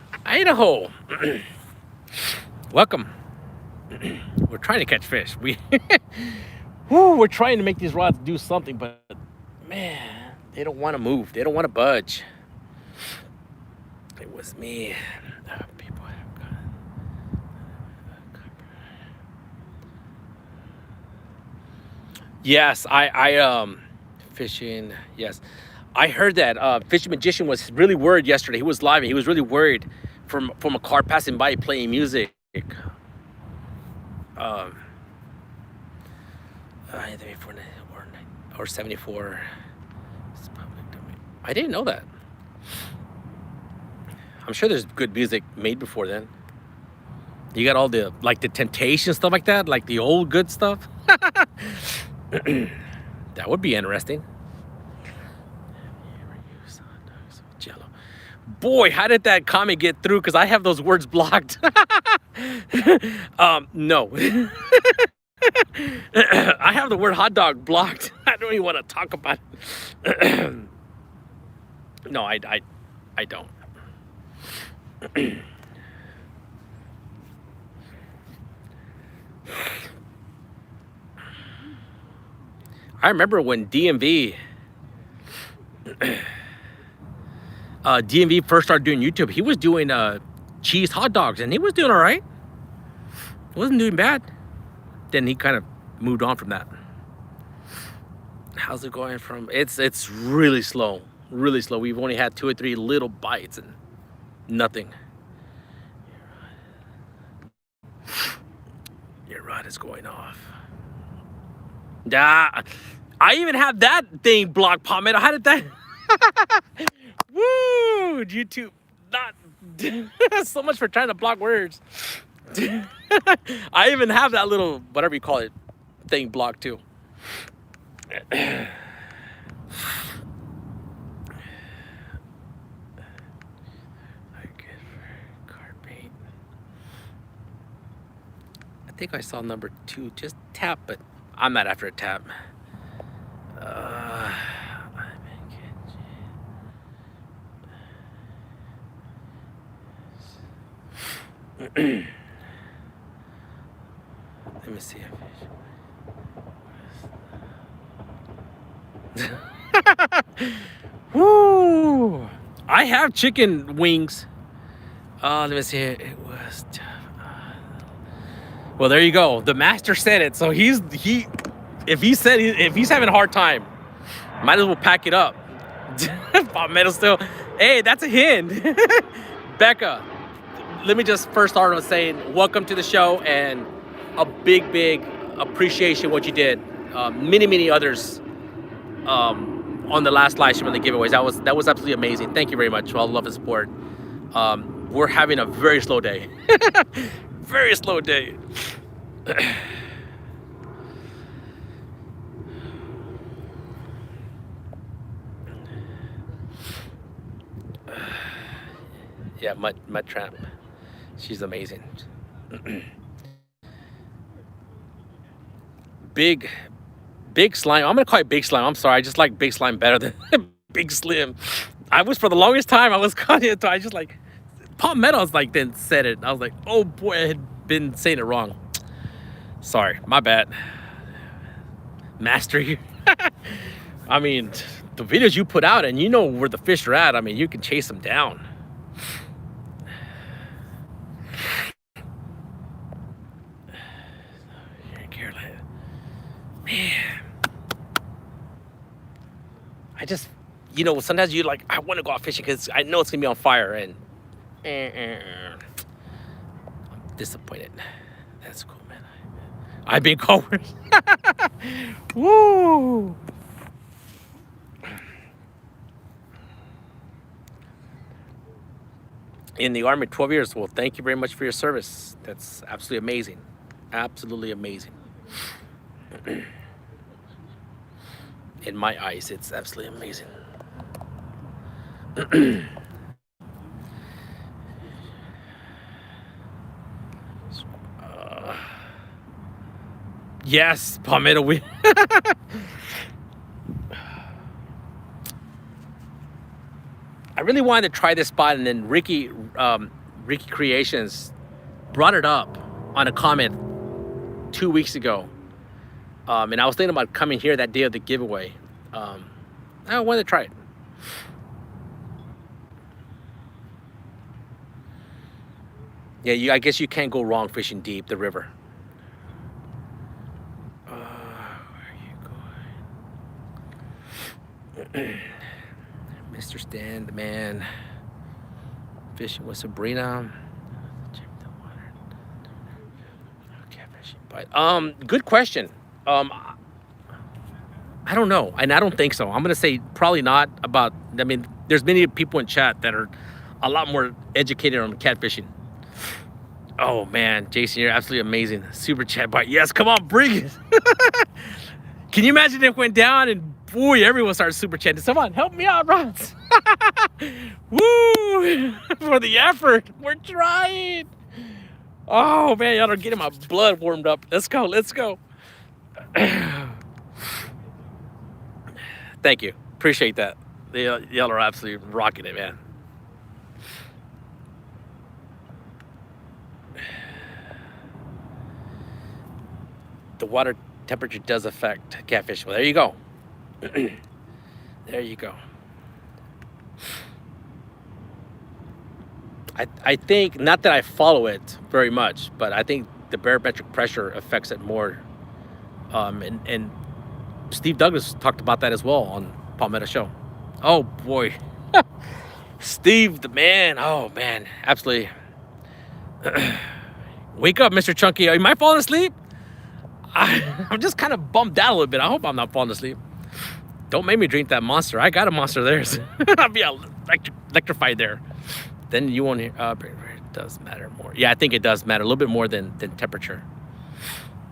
Welcome. We're trying to catch fish. We're trying to make these rods do something, but man, they don't want to move. They don't want to budge. It was me. People have got yes, I fishing. Yes, I heard that Fishing Magician was really worried yesterday. He was live and he was really worried from a car passing by playing music. Or 74. It's public domain. I didn't know that. I'm sure there's good music made before then. You got all the like the Temptation stuff like that, like the old good stuff. That would be interesting. Jello. Boy, how did that comment get through? Because I have those words blocked. No. I have the word hot dog blocked. I don't even want to talk about it. No, I don't. I remember when DMV first started doing YouTube. He was doing cheese hot dogs, and he was doing all right. He wasn't doing bad. Then he kind of moved on from that. How's it going from? It's really slow, really slow. We've only had 2 or 3 little bites and nothing. Your rod is going off. Yeah, I even have that thing blocked, Palmetto. How did that? Woo! YouTube, not so much for trying to block words. I even have that little, whatever you call it, thing blocked too. I think I saw number 2 just tap, but I'm not after a tap. Let me see. Woo! I have chicken wings. Let me see. It was tough. Well, there you go. The master said it. So if he's having a hard time, might as well pack it up. Palmetto still. Hey, that's a hint. Becca, let me just first start with saying welcome to the show and a big appreciation what you did. Many others on the last live stream on the giveaways. That was absolutely amazing. Thank you very much for all the love and support. We're having a very slow day. Very slow day. Yeah, mud tramp. She's amazing. big slime. I'm gonna call it big slime. I'm sorry. I just like big slime better than big slim. I was, for the longest time, I was calling it. I just like Palmetto's like then said it. I was like, oh boy, I had been saying it wrong. Sorry, my bad. Mastery. I mean, the videos you put out, and you know where the fish are at. I mean, you can chase them down. Man, I just, you know, sometimes you like, I want to go out fishing because I know it's gonna be on fire, and I'm disappointed. That's cool, man. I've been covered. Woo! In the Army, 12 years. Well, thank you very much for your service. That's absolutely amazing. Absolutely amazing. In my eyes, it's absolutely amazing. Yes, Palmetto. I really wanted to try this spot, and then Ricky Creations brought it up on a comment 2 weeks ago. And I was thinking about coming here that day of the giveaway. I wanted to try it. Yeah, I guess you can't go wrong fishing deep the river. Where are you going? Mr. Stan, the man. Fishing with Sabrina. Catfish. But good question. I don't know, and I don't think so. I'm gonna say probably not. About, I mean, there's many people in chat that are a lot more educated on catfishing. Oh man, Jason, you're absolutely amazing. Super chat bite. Yes, come on, bring it. Can you imagine if it went down and boy, everyone started super chatting? Someone help me out, Rods. Woo! For the effort. We're trying. Oh man, y'all are getting my blood warmed up. Let's go, let's go. Thank you. Appreciate that. Y'all are absolutely rocking it, man. The water temperature does affect catfish. Well, there you go. There you go. I think, not that I follow it very much, but I think the barometric pressure affects it more. And Steve Douglas talked about that as well on Palmetto Show. Oh boy. Steve, the man. Oh man, absolutely. Wake up, Mr. Chunky. Am I falling asleep? I'm just kind of bummed out a little bit. I hope I'm not falling asleep. Don't make me drink that Monster. I got a Monster there. So I'll be electrified there. Then you won't hear. It does matter more. Yeah, I think it does matter a little bit more than temperature.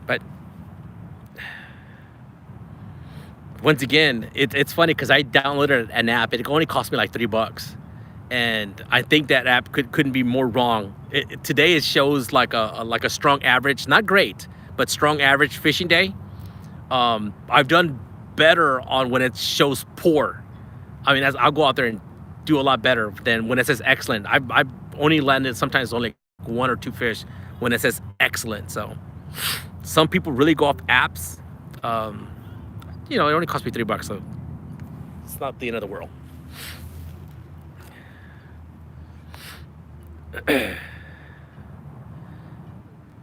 But once again, it's funny because I downloaded an app. It only cost me like $3, and I think that app couldn't be more wrong. Today it shows like a strong average, not great, but strong average fishing day. I've done better on when it shows poor. I mean, I'll go out there and do a lot better than when it says excellent. I've only landed sometimes only 1 or 2 fish when it says excellent. So some people really go off apps. You know, it only cost me $3, so it's not the end of the world.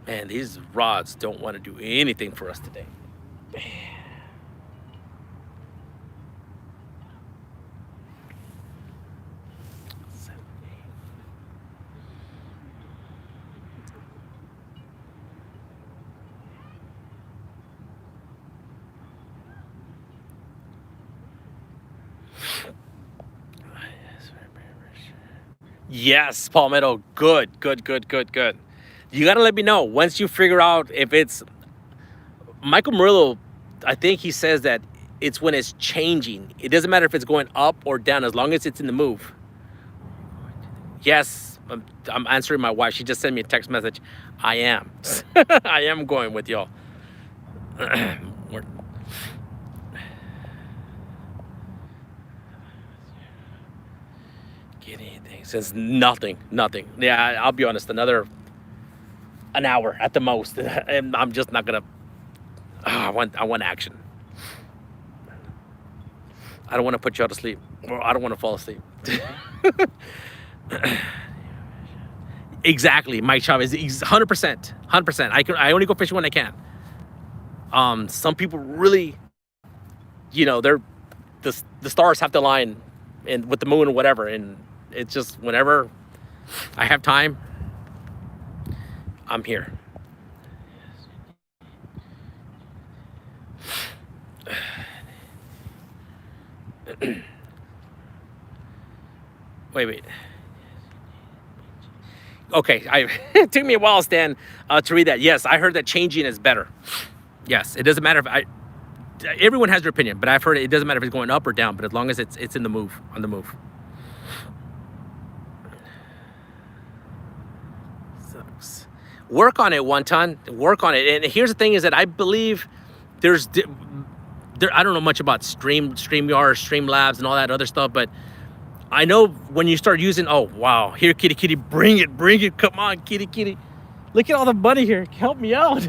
Man, these rods don't want to do anything for us today. Yes, Palmetto. Good. You got to let me know once you figure out if it's... Michael Murillo, I think he says that it's when it's changing. It doesn't matter if it's going up or down as long as it's in the move. Yes, I'm answering my wife. She just sent me a text message. I am. I am going with y'all. We're- Get anything. Says nothing. Yeah, I'll be honest. An hour at the most, and I'm just not gonna. I want action. I don't want to put you all to sleep, or I don't want to fall asleep. Exactly, Mike Chavez. 100%, 100%. I only go fishing when I can. Some people really, they're the stars have to align, and with the moon or whatever, and it's just whenever I have time, I'm here. Wait. Okay, it took me a while, Stan, to read that. Yes, I heard that changing is better. Yes, it doesn't matter if everyone has their opinion, but I've heard it doesn't matter if it's going up or down, but as long as it's in the move, on the move. Sucks. Work on it, one ton. Work on it. And here's the thing: is that I believe I don't know much about StreamYard, Streamlabs, and all that other stuff, but I know when you start using, oh wow, here kitty, bring it, come on kitty, look at all the money here, help me out.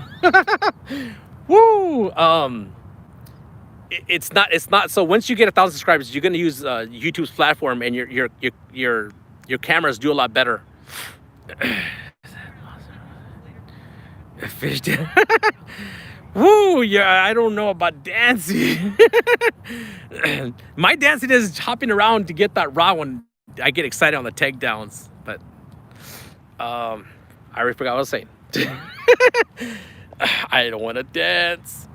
Woo. It's not. So once you get 1,000 subscribers, you're gonna use YouTube's platform, and your cameras do a lot better. Fish. Woo, yeah, I don't know about dancing. My dancing is hopping around to get that rod when I get excited on the takedowns. But I already forgot what I was saying. I don't want to dance.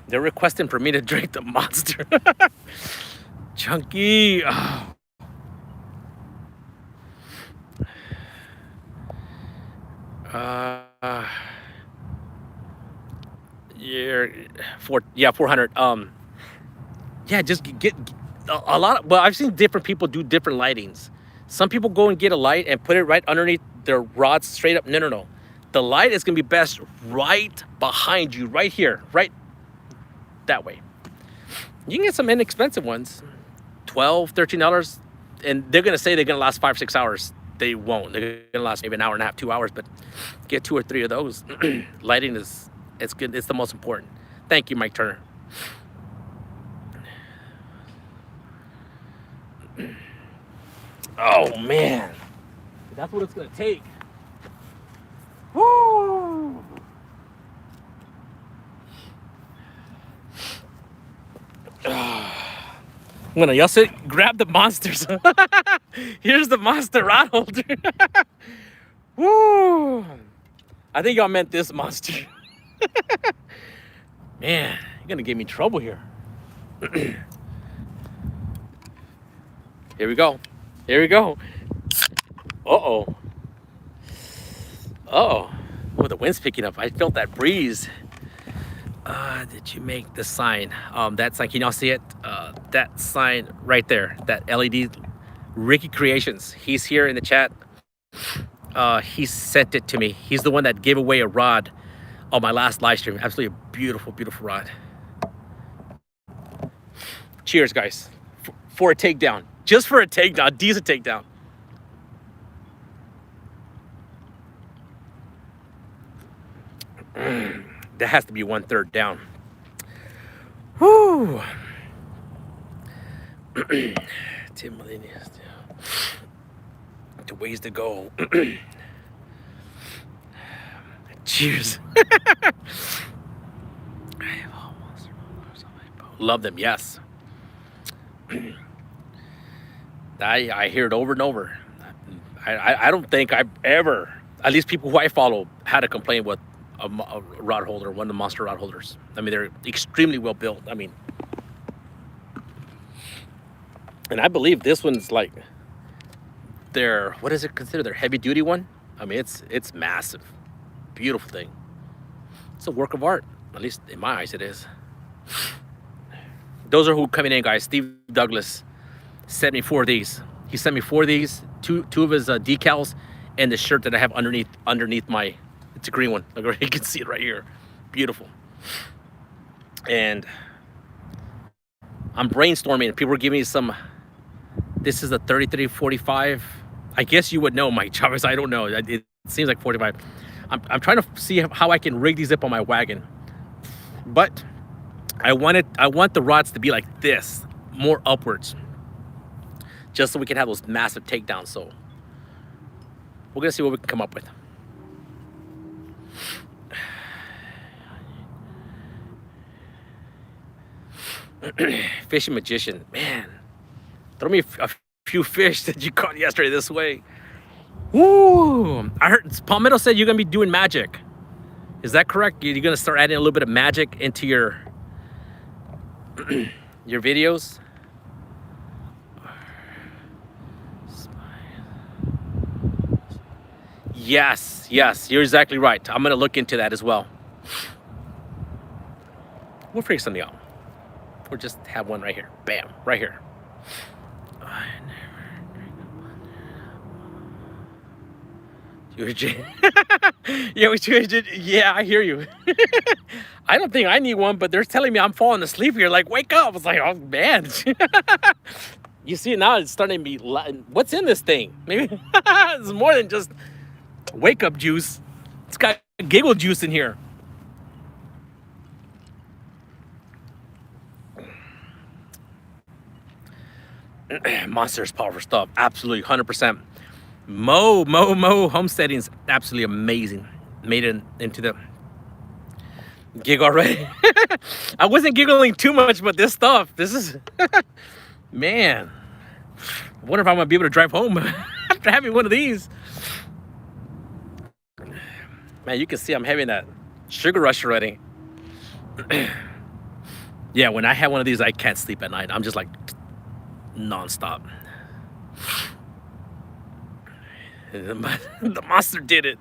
They're requesting for me to drink the Monster. Chunky. Oh. Yeah, 400. Yeah, just get a lot. Well, I've seen different people do different lightings. Some people go and get a light and put it right underneath their rods straight up. No. The light is gonna be best right behind you, right here, right that way. You can get some inexpensive ones, $12, $13, and they're gonna say they're gonna last 5 or 6 hours. They won't. They're gonna last maybe an hour and a half, 2 hours, but get 2 or 3 of those. Lighting it's good. It's the most important. Thank you, Mike Turner. Oh man, that's what it's gonna take. Woo! I'm gonna y'all sit, grab the monsters. Here's the monster rod holder. Woo! I think y'all meant this monster. Man, you're gonna give me trouble here. Here we go. Uh-oh. Oh, the wind's picking up. I felt that breeze. Did you make the sign? That sign, can y'all see it? That sign right there, that LED, Ricky Creations. He's here in the chat. He sent it to me. He's the one that gave away a rod on my last live stream. Absolutely a beautiful, beautiful rod. Cheers, guys. For a takedown. Just for a takedown, a decent takedown. That has to be 1/3 down. Whoo. Tim Millennials. The ways to go. Cheers. Love them, yes. I hear it over and over. I don't think I've ever, at least people who I follow, had a complaint with a rod holder, one of the monster rod holders. I mean, they're extremely well built. I mean, and I believe this one's like their, what is it considered, their heavy duty one? I mean, it's massive. Beautiful thing. It's a work of art. At least in my eyes, it is. Those are who coming in, guys. Steve Douglas sent me 4 of these. He sent me 4 of these, two of his decals, and the shirt that I have underneath my. It's a green one. Look, you can see it right here. Beautiful. And I'm brainstorming. People are giving me some. This is a 3345. I guess you would know, Mike Chavez. I don't know. It seems like 45. I'm trying to see how I can rig these up on my wagon. But I want the rods to be like this, more upwards, just so we can have those massive takedowns. So we're gonna see what we can come up with. Fishing magician, man, throw me a few fish that you caught yesterday this way. Woo! I heard Palmetto said you're gonna be doing magic. Is that correct? You're gonna start adding a little bit of magic into your your videos? Yes, you're exactly right. I'm gonna look into that as well. We'll figure something out. Or just have one right here. Bam, right here. Yeah, I hear you. I don't think I need one, but they're telling me I'm falling asleep here. Like, wake up. It's like, oh, man. You see it now, it's starting to be, what's in this thing? Maybe it's more than just wake up juice. It's got giggle juice in here. Monsters, powerful stuff. Absolutely, 100%. Mo homesteading's absolutely amazing. Made it into the gig already. I wasn't giggling too much, but this stuff, this is, man. I wonder if I'm gonna be able to drive home after having one of these. Man, you can see I'm having that sugar rush already. Yeah, when I have one of these, I can't sleep at night. I'm just like non-stop. The monster did it.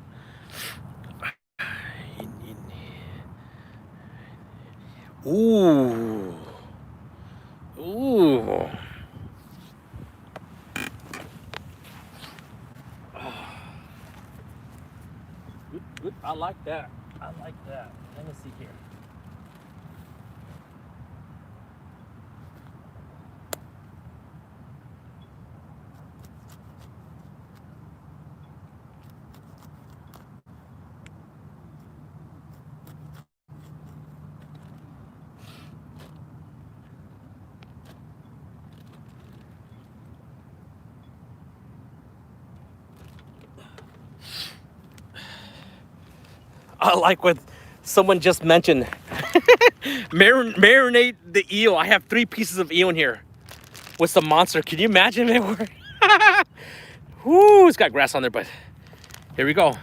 Ooh. Oh. Good. I like that. Let me see here. I like what someone just mentioned. Marinate the eel. I have 3 pieces of eel in here with some monster. Can you imagine it? Woo, it's got grass on there, but here we go.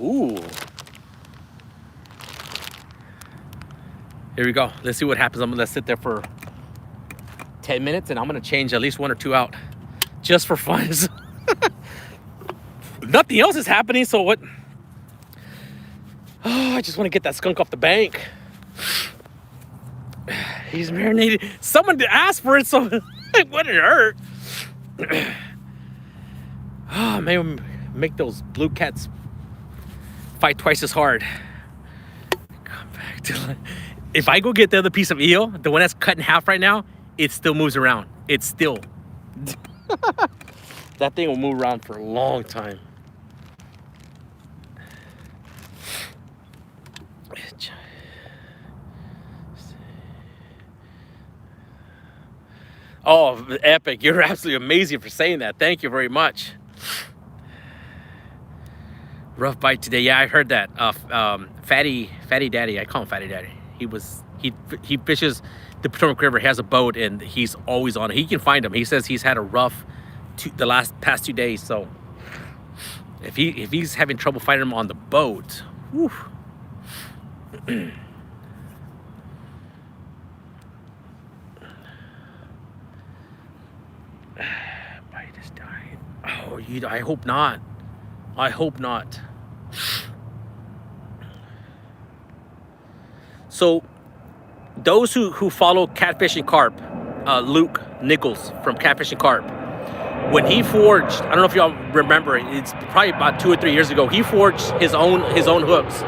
Ooh. Here we go. Let's see what happens. I'm gonna sit there for 10 minutes and I'm gonna change at least 1 or 2 out just for fun. Nothing else is happening, so what? Oh, I just want to get that skunk off the bank. He's marinated. Someone asked for it, so it wouldn't hurt. Oh, maybe make those blue cats fight twice as hard. Come back to. If I go get the other piece of eel, the one that's cut in half right now, it still moves around. It's still. That thing will move around for a long time. Oh, epic. You're absolutely amazing for saying that. Thank you very much. Rough bite today. Yeah, I heard that. Fatty Daddy. I call him Fatty Daddy. He fishes the Potomac River. He has a boat and he's always on it. He can find him. He says he's had a rough past 2 days. So if he's having trouble finding him on the boat, whew. Bite is dying. Oh, I hope not. I hope not. So those who follow Catfish and Carp, Luke Nichols from Catfish and Carp, when he forged, I don't know if y'all remember, it's probably about 2 or 3 years ago, he forged his own hooks.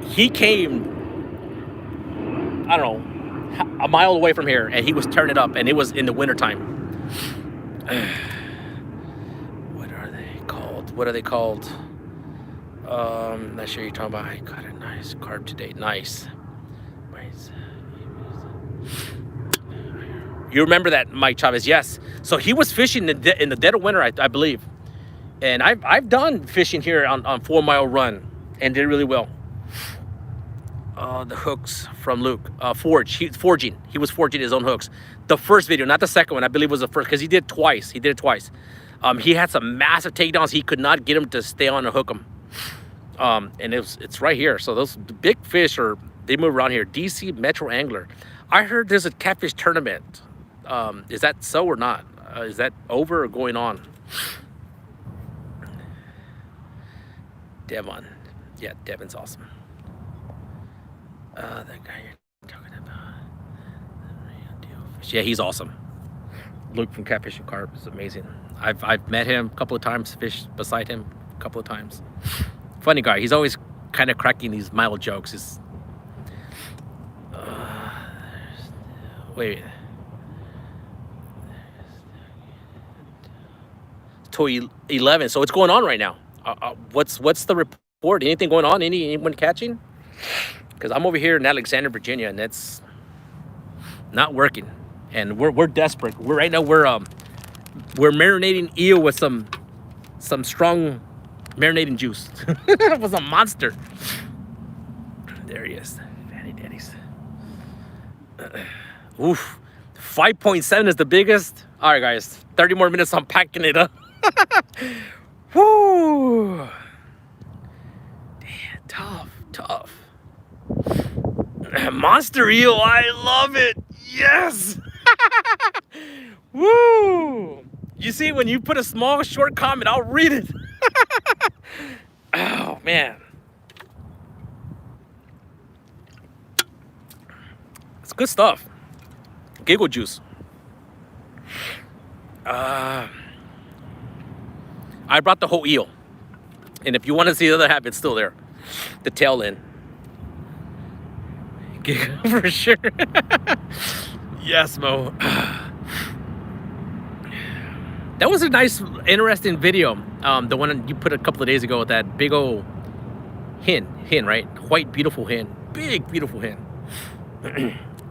He came, I don't know, a mile away from here, and he was turning it up, and it was in the wintertime. What are they called? What are they called? Not sure you're talking about. I got a nice carb today. Nice. You remember that, Mike Chavez? Yes. So he was fishing in the dead of winter, I believe. And I've done fishing here on 4 Mile Run and did really well. The hooks from Luke. Forging. He was forging his own hooks. The first video, not the second one. I believe was the first, because he did it twice. He did it twice. He had some massive takedowns. He could not get him to stay on and hook him. And it's right here. So those big fish they move around here. DC Metro Angler. I heard there's a catfish tournament. Is that so or not? Is that over or going on? Devon. Yeah, Devon's awesome. That guy you're talking about. Yeah, he's awesome. Luke from Catfish and Carp is amazing. I've met him a couple of times, fished beside him a couple of times. Funny guy. He's always kind of cracking these mild jokes. Wait. Toy 11. So it's going on right now. What's the report? Anything going on? Anyone catching? Because I'm over here in Alexandria, Virginia, and it's not working. And we're desperate. Right now we're marinating eel with some strong marinating juice. It was a monster. There he is. Fatty daddies. Oof. 5.7 is the biggest. All right, guys. 30 more minutes. I'm packing it up. Woo. Damn, tough. Monster eel. I love it. Yes. Woo. You see, when you put a small, short comment, I'll read it. Oh, man. It's good stuff. Giggle juice. I brought the whole eel. And if you want to see the other half, it's still there. The tail end. Giggle for sure. Yes, Mo. That was a nice, interesting video. The one you put a couple of days ago with that big old hen, right? White, beautiful hen. Big, beautiful hen.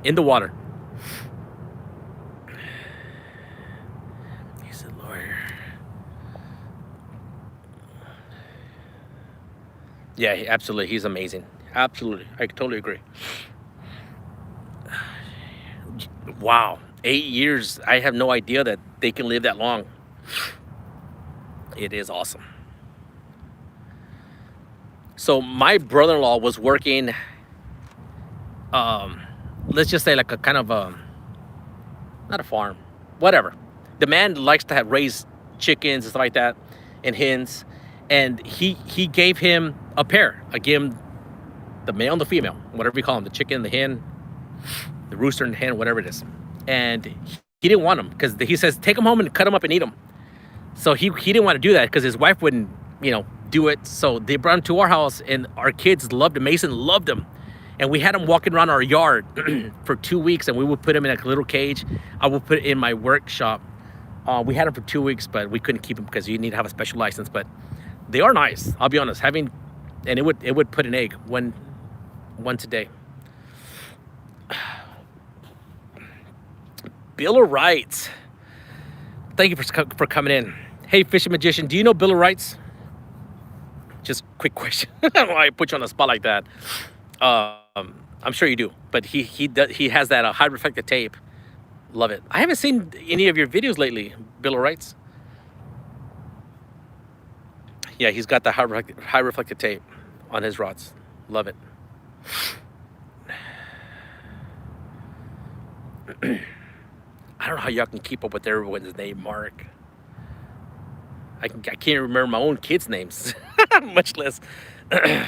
In the water. He's a lawyer. Yeah, absolutely. He's amazing. Absolutely. I totally agree. Wow. 8 years. I have no idea that they can live that long. It is awesome. So my brother-in-law was working, let's just say like a kind of not a farm, whatever. The man likes to raise chickens and stuff like that, and hens. And he gave him a pair. I gave him the male and the female, whatever you call them, the chicken, the hen, the rooster and the hen, whatever it is. And he didn't want them because he says, take them home and cut them up and eat them. So he didn't want to do that because his wife wouldn't, do it. So they brought him to our house, and our kids loved him. Mason loved him. And we had him walking around our yard for 2 weeks, and we would put him in a little cage. I would put it in my workshop. We had him for 2 weeks, but we couldn't keep him because you need to have a special license. But they are nice, I'll be honest. And it would put an egg once a day. Bill of Rights. Thank you for coming in. Hey, Fishing Magician, do you know Bill of Rights? Just quick question. I don't know why I put you on the spot like that. I'm sure you do, but he has that high reflective tape. Love it. I haven't seen any of your videos lately, Bill of Rights. Yeah, he's got the high reflective tape on his rods. Love it. I don't know how y'all can keep up with everyone's name, Mark. I can't remember my own kids' names, much less. I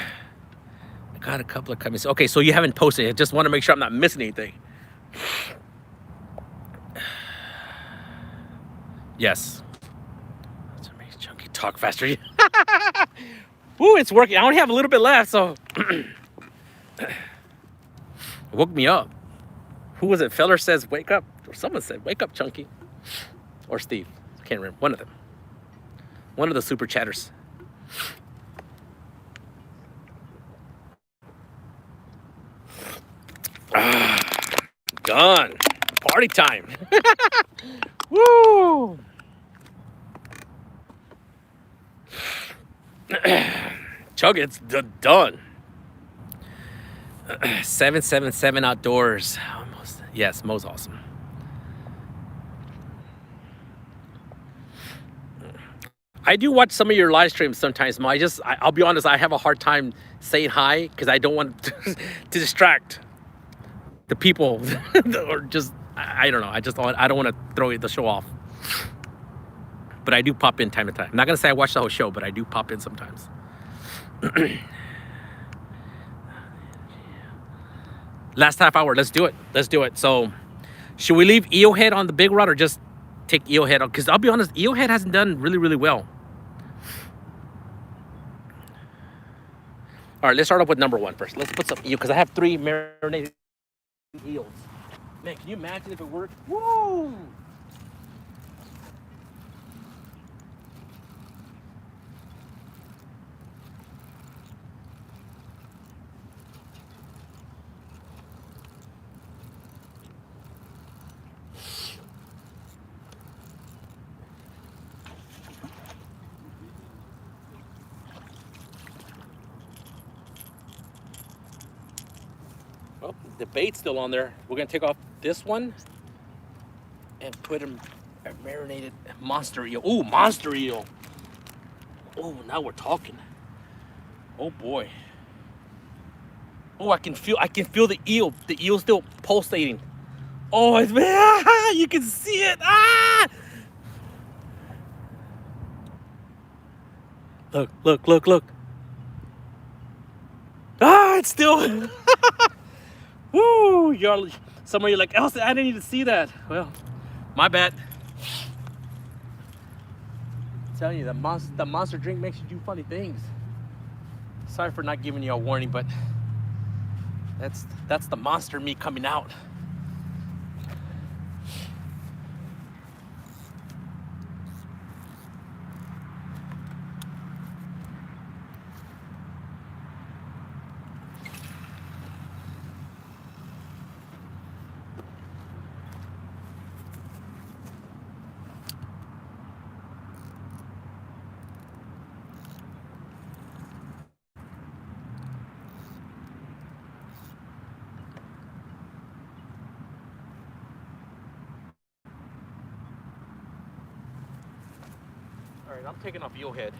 got a couple of comments. Okay, so you haven't posted. I just want to make sure I'm not missing anything. Yes. Chunky, talk faster. Ooh, it's working. I only have a little bit left, so it woke me up. Who was it? Feller says, wake up. Or someone said, wake up, Chunky. Or Steve. I can't remember. One of them. One of the super chatters. Done. Party time. Woo! Chug, it's done. 777 outdoors. Almost. Yes, Mo's awesome. I do watch some of your live streams sometimes, Mo. I'll be honest, I have a hard time saying hi because I don't want to distract the people or just, I don't know. I don't want to throw the show off. But I do pop in time to time. I'm not going to say I watch the whole show, but I do pop in sometimes. Last half hour, let's do it. Let's do it. So, should we leave Eelhead on the big rod or just take Eelhead out? Because I'll be honest, Eelhead hasn't done really, really well. All right, let's start off with number one first. Let's put some eel, because I have 3 marinated eels. Man, can you imagine if it worked? Woo! Well, the bait's still on there. We're gonna take off this one and put him a marinated monster eel. Ooh, monster eel. Oh, now we're talking. Oh boy. Oh, I can feel the eel. The eel's still pulsating. Oh, it's, you can see it. Ah! Look, look, look, look. Ah, it's still. Woo! Some of you are like, Elsa, I didn't even see that. Well, my bad. I'm telling you, the monster drink makes you do funny things. Sorry for not giving you a warning, but that's the monster in me coming out. All right, I'm taking off Eelhead.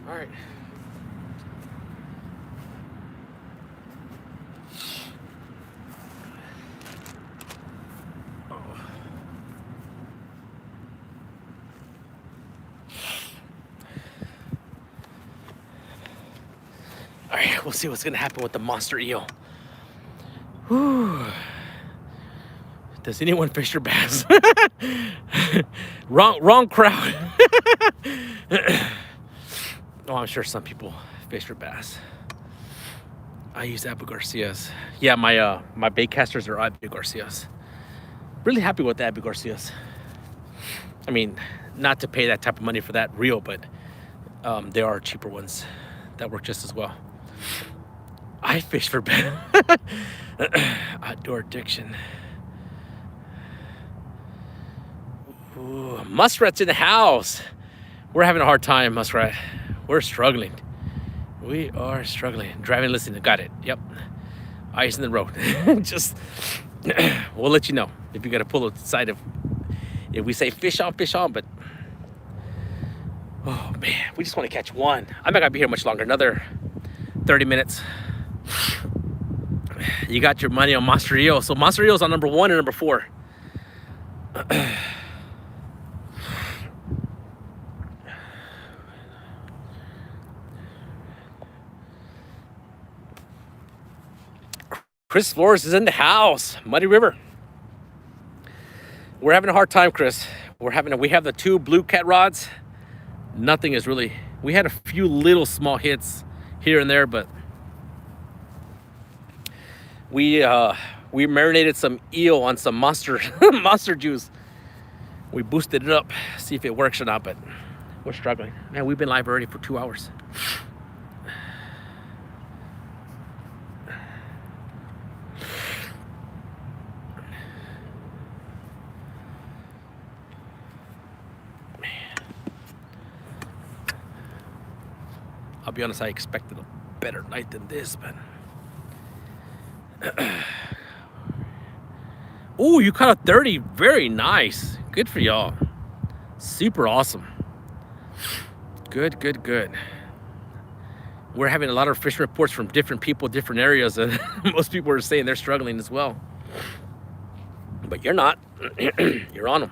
All right. All right, we'll see what's gonna happen with the monster eel. Whew. Does anyone fish for bass? wrong crowd. Oh, I'm sure some people fish for bass. I use Abu Garcias. Yeah, my bait casters are Abu Garcias. Really happy with the Abu Garcias. I mean, not to pay that type of money for that reel, but there are cheaper ones that work just as well. I fish for bass. Outdoor addiction. Ooh, muskrat's in the house. We're having a hard time, muskrat. We're struggling. We are struggling. Driving, listening. Got it. Yep. Ice in the road. Just, we'll let you know if you got to pull aside if we say fish on, but oh man, we just want to catch one. I'm not gonna be here much longer. Another 30 minutes. You got your money on monster eel. So monster eel's on number 1 and number 4. Chris Flores is in the house. Muddy River. We're having a hard time, Chris. We have the 2 blue cat rods. Nothing is really. We had a few little small hits here and there, but we marinated some eel on some monster juice. We boosted it up, see if it works or not, but we're struggling. Man, we've been live already for 2 hours. I'll be honest, I expected a better night than this, but oh, you caught a 30. Very nice. Good for y'all. Super awesome. Good. We're having a lot of fish reports from different people, different areas, and most people are saying they're struggling as well. But you're not. You're on them.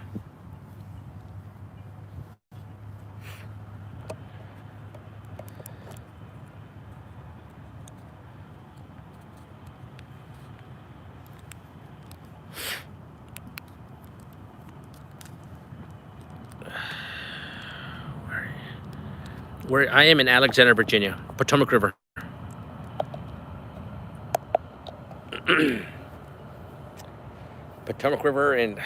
Where I am in Alexander, Virginia, Potomac River. Potomac River, and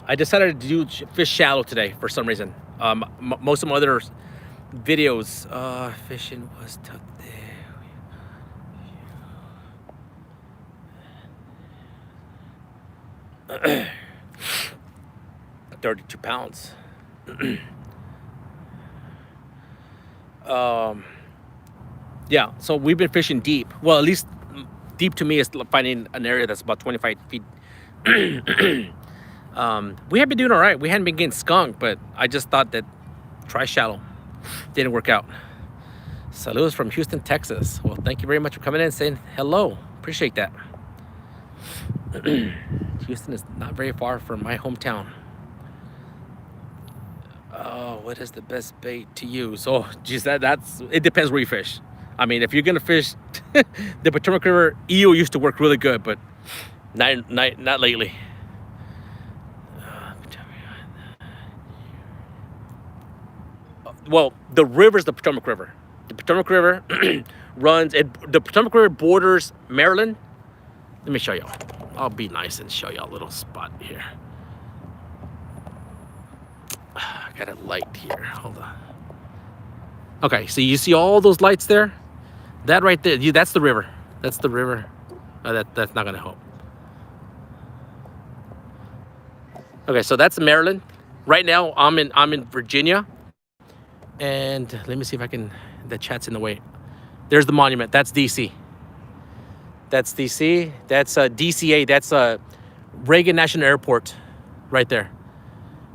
I decided to do fish shallow today for some reason. Most of my other videos, fishing was tucked there. 32 pounds. Yeah, so we've been fishing deep. Well, at least deep to me is finding an area that's about 25 feet. We have been doing all right. We hadn't been getting skunked, but I just thought that try shallow. Didn't work out. Saludos from Houston, Texas. Well, thank you very much for coming in and saying hello. Appreciate that. Houston is not very far from my hometown. Oh, what is the best bait to use? Oh, geez, that's it depends where you fish. I mean, if you're gonna fish the Potomac River, eel used to work really good, but not lately. Well, the river's the Potomac River. The Potomac River runs. The Potomac River borders Maryland. Let me show y'all. I'll be nice and show y'all a little spot here. I got a light here. Hold on. Okay, so you see all those lights there? That right there, that's the river. That's the river. That's not gonna help. Okay, so that's Maryland. Right now, I'm in Virginia, and let me see if I can. The chat's in the way. There's the monument. That's DC. That's DC. That's DCA. That's Reagan National Airport, right there.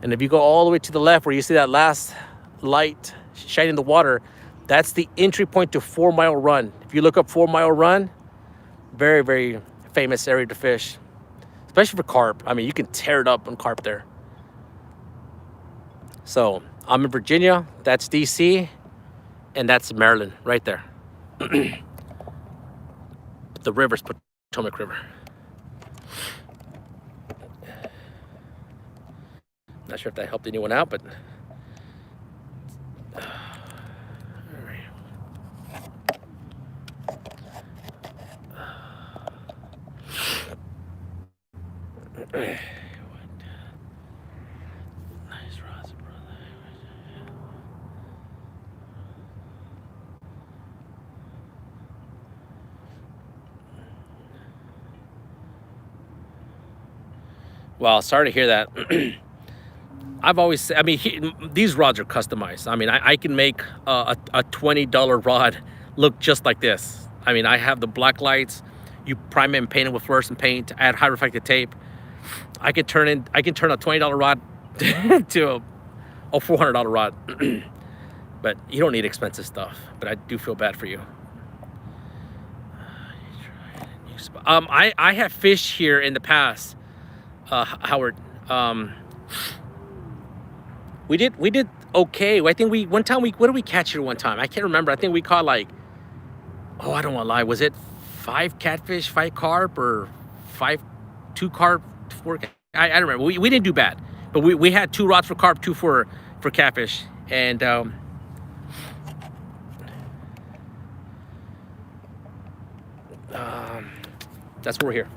And if you go all the way to the left, where you see that last light shining in the water, That's the entry point to 4 Mile Run. If you look up 4 Mile Run, very, very famous area to fish, especially for carp. I mean, you can tear it up on carp there. So I'm in Virginia, that's DC, and that's Maryland right there. The river's Potomac River. Not sure if that helped anyone out, but all right. Nice rods, brother. Well, sorry to hear that. I've always, I mean, these rods are customized. I mean, I can make a $20 rod look just like this. I mean, I have the black lights. You prime it and paint it with fluorescent paint, add high reflective tape. I can turn a $20 rod to a $400 rod. But you don't need expensive stuff. But I do feel bad for you. I have fished here in the past, Howard. We did okay. I think what did we catch here one time? I can't remember. I think we caught like, I don't want to lie. Was it 5 catfish, 5 carp, or 2 carp, 4? I don't remember. We didn't do bad, but we had 2 rods for carp, 2 for catfish, and that's where we're here.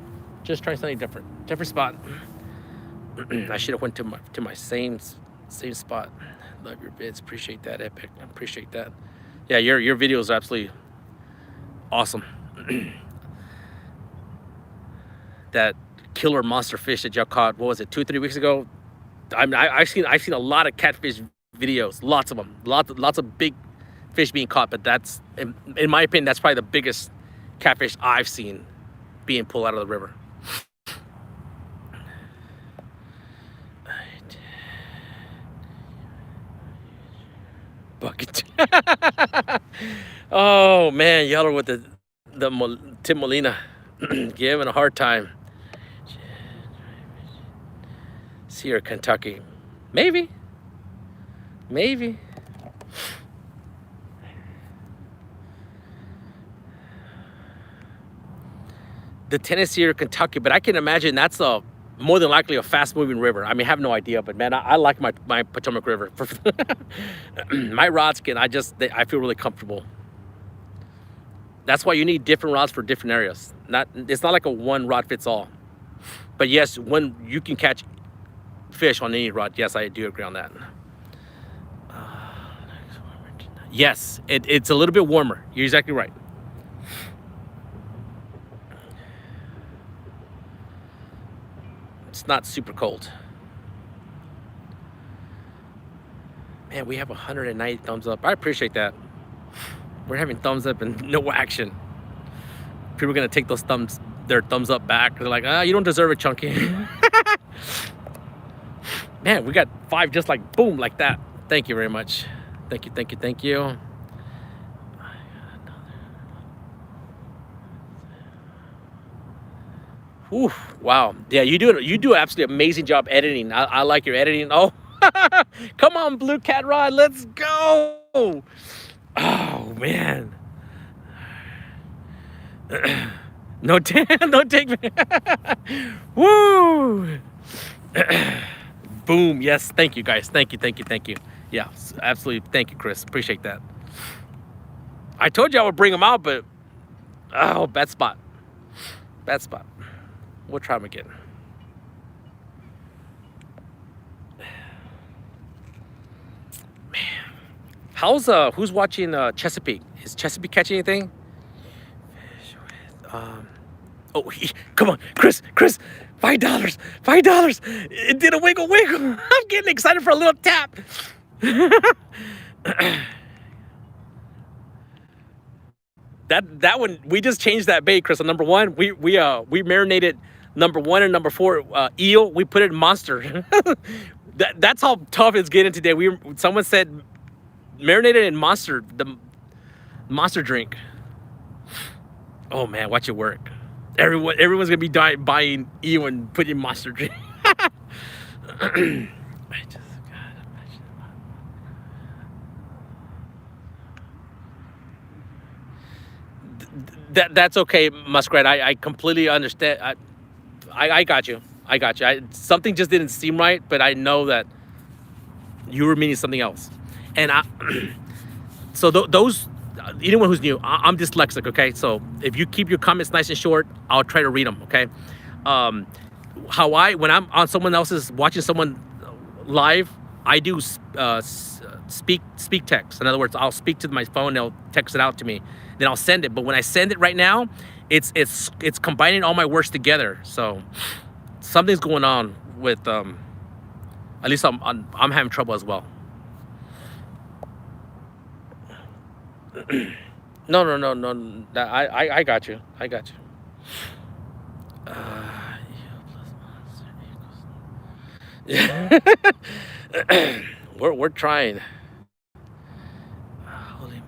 Just trying something different spot. I should have went to my same spot. Love your vids. Appreciate that, Epic. I appreciate that. Yeah, your videos are absolutely awesome. That killer monster fish that y'all caught, what was it, 2-3 weeks ago? I've seen a lot of catfish videos, lots of them, lots of big fish being caught, but that's, in my opinion, that's probably the biggest catfish I've seen being pulled out of the river. Bucket. Oh man, y'all are with the Tim Molina giving a hard time. Sierra, Kentucky, maybe. The Tennessee or Kentucky, but I can imagine that's more than likely a fast-moving river. I mean, I have no idea, but man, I like my Potomac River. My rods I feel really comfortable. That's why you need different rods for different areas. It's not like a one rod fits all. But yes, when you can catch fish on any rod, yes, I do agree on that. Yes, it's a little bit warmer. You're exactly right. It's not super cold. Man, we have 190 thumbs up. I appreciate that. We're having thumbs up and no action. People are gonna take their thumbs up back. They're like, you don't deserve it, Chunky. Man, we got 5 just like boom, like that. Thank you very much. Thank you. Whew, wow. Yeah, you do an absolutely amazing job editing. I like your editing. Oh, come on, Blue Cat Rod, let's go. Oh man. No take me. Woo. Boom. Yes, thank you guys. Thank you. Yeah, absolutely. Thank you, Chris. Appreciate that. I told you I would bring them out, but bad spot. We'll try them again. Man, who's watching Chesapeake? Is Chesapeake catching anything? Come on, Chris, $5. It did a wiggle. I'm getting excited for a little tap. That one, we just changed that bait, Chris. On number 1, we marinated number 1 and number 4 eel. We put it in monster. That's how tough it's getting today. Someone said marinated in monster. Monster drink. Oh man, watch it work. Everyone's gonna be buying eel and putting monster drink. I just gotta imagine. That's okay, Muskrat. I completely understand. I got you. I got you. Something just didn't seem right, but I know that you were meaning something else. And so those, anyone who's new, I'm dyslexic, okay? So if you keep your comments nice and short, I'll try to read them, okay? When I'm on someone else's, watching someone live, I do speak text. In other words, I'll speak to my phone, they'll text it out to me, then I'll send it. But when I send it right now, it's combining all my words together. So something's going on with, at least I'm having trouble as well. No. I got you. I got you. We're trying. Holy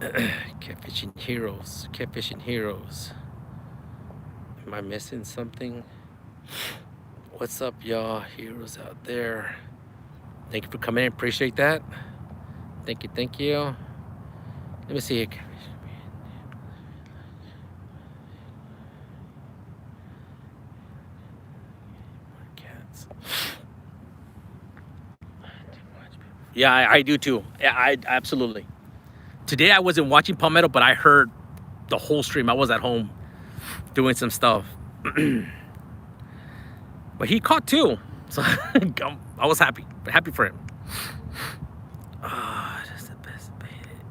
moly. Catfishing heroes. Catfishing heroes. Am I missing something? What's up, y'all? Heroes out there. Thank you for coming in. Appreciate that. Thank you. Let me see. Cats. Yeah, I do too. Yeah, I absolutely. Today I wasn't watching Palmetto, but I heard the whole stream. I was at home doing some stuff. But he caught two. So I was happy for him. That's the best bait.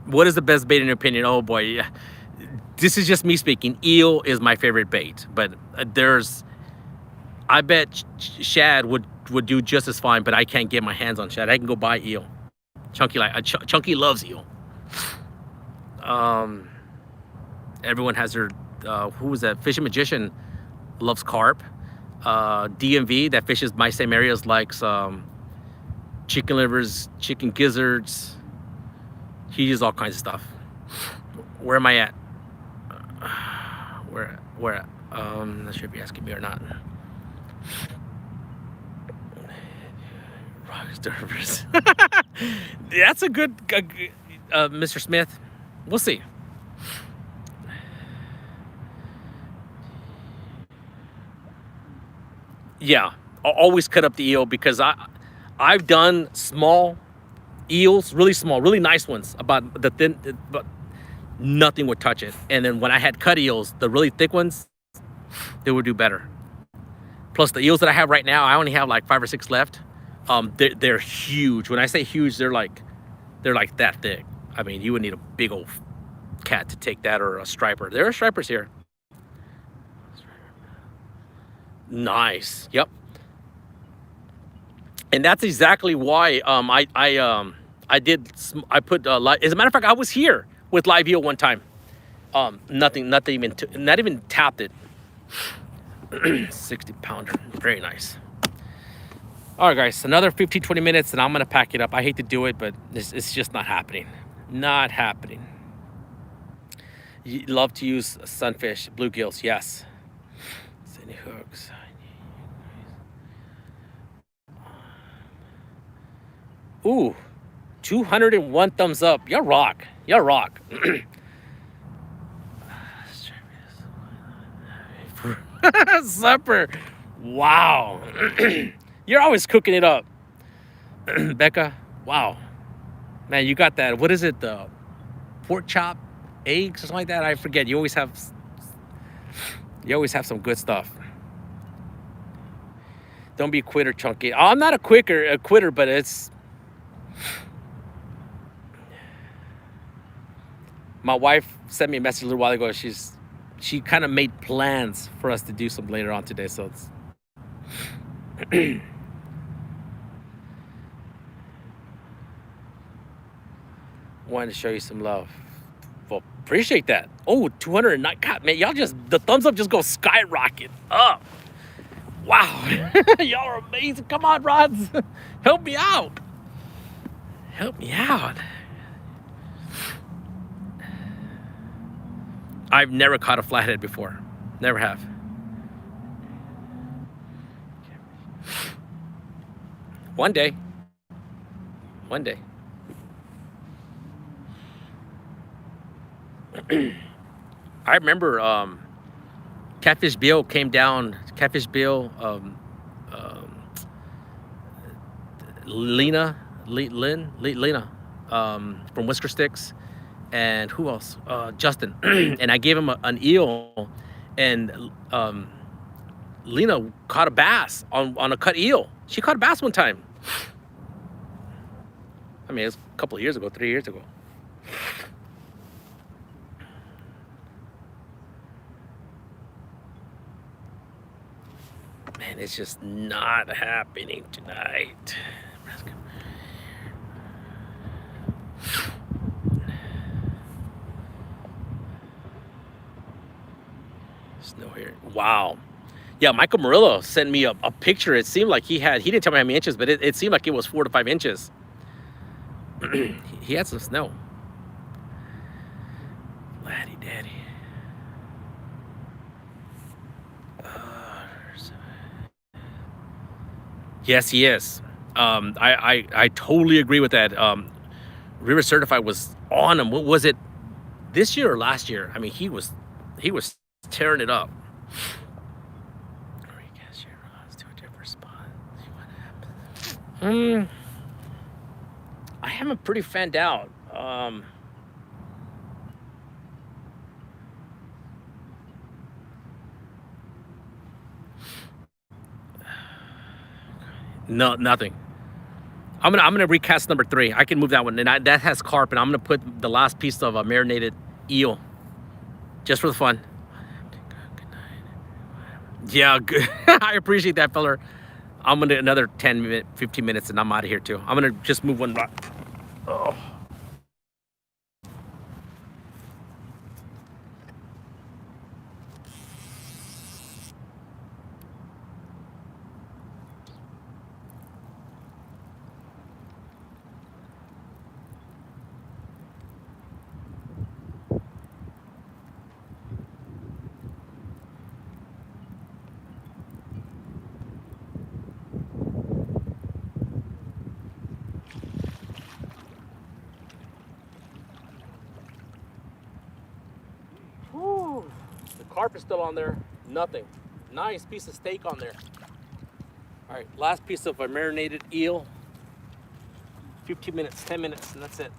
What is the best bait in your opinion? Oh boy, yeah. This is just me speaking. Eel is my favorite bait, but I bet shad would do just as fine, but I can't get my hands on shad. I can go buy eel. Chunky loves eel. Everyone has their who was that? Fishing Magician loves carp. DMV that fishes my same areas, likes chicken livers, chicken gizzards. He uses all kinds of stuff. Where am I at? Where? Not sure if you're asking me or not. Rock disturbers. That's a good, Mr. Smith. We'll see. Yeah, I'll always cut up the eel because I've done small eels, really small, really nice ones, about the thin, but nothing would touch it. And then when I had cut eels, the really thick ones, they would do better. Plus the eels that I have right now, I only have like 5 or 6 left. They're huge. When I say huge, they're like that thick. I mean, you would need a big old cat to take that, or a striper. There are stripers here. Nice. Yep. And that's exactly why I put live. As a matter of fact, I was here with live eel one time. Not even tapped it. 60 pounder. Very nice. All right, guys, another 15-20 minutes and I'm gonna pack it up. I hate to do it, but it's just not happening. Not happening. You love to use sunfish, bluegills. Yes. Any hooks? Ooh, 201 thumbs up. Y'all rock. Y'all rock. Supper. Wow. You're always cooking it up. Becca. Wow. Man, you got that. What is it? The pork chop, eggs, or something like that? I forget. You always have some good stuff. Don't be a quitter, Chunky. Oh, I'm not a quitter, but it's... My wife sent me a message a little while ago. She kind of made plans for us to do some later on today, so it's... Wanted to show you some love. Well, appreciate that. Oh, 209. God, man, y'all just... The thumbs up just go skyrocket up. Wow. Y'all are amazing. Come on, Rods. Help me out. Help me out. I've never caught a flathead before. Never have. One day. One day. I remember Catfish Bill came down. Catfish Bill, Lena from Whisker Sticks, and who else? Justin. And I gave him an eel, and Lena caught a bass on a cut eel. She caught a bass one time. I mean, it was a couple of years ago, 3 years ago. Man, it's just not happening tonight. Snow here. Wow. Yeah, Michael Murillo sent me a picture. It seemed like he didn't tell me how many inches, but it seemed like it was 4 to 5 inches. He had some snow. Laddie daddy. Yes, he is. I totally agree with that. River Certified was on him. What was it, this year or last year? I mean, he was tearing it up. I haven't pretty fanned out. No, nothing. I'm gonna recast number 3. I can move that one, and that has carp, and I'm gonna put the last piece of a marinated eel, just for the fun. Yeah, good. I appreciate that, feller. I'm gonna another 15 minutes, and I'm out of here too. I'm gonna just move one rock. Oh. Carp is still on there. Nothing. Nice piece of steak on there. All right, last piece of a marinated eel. 15 minutes, 10 minutes, and that's it.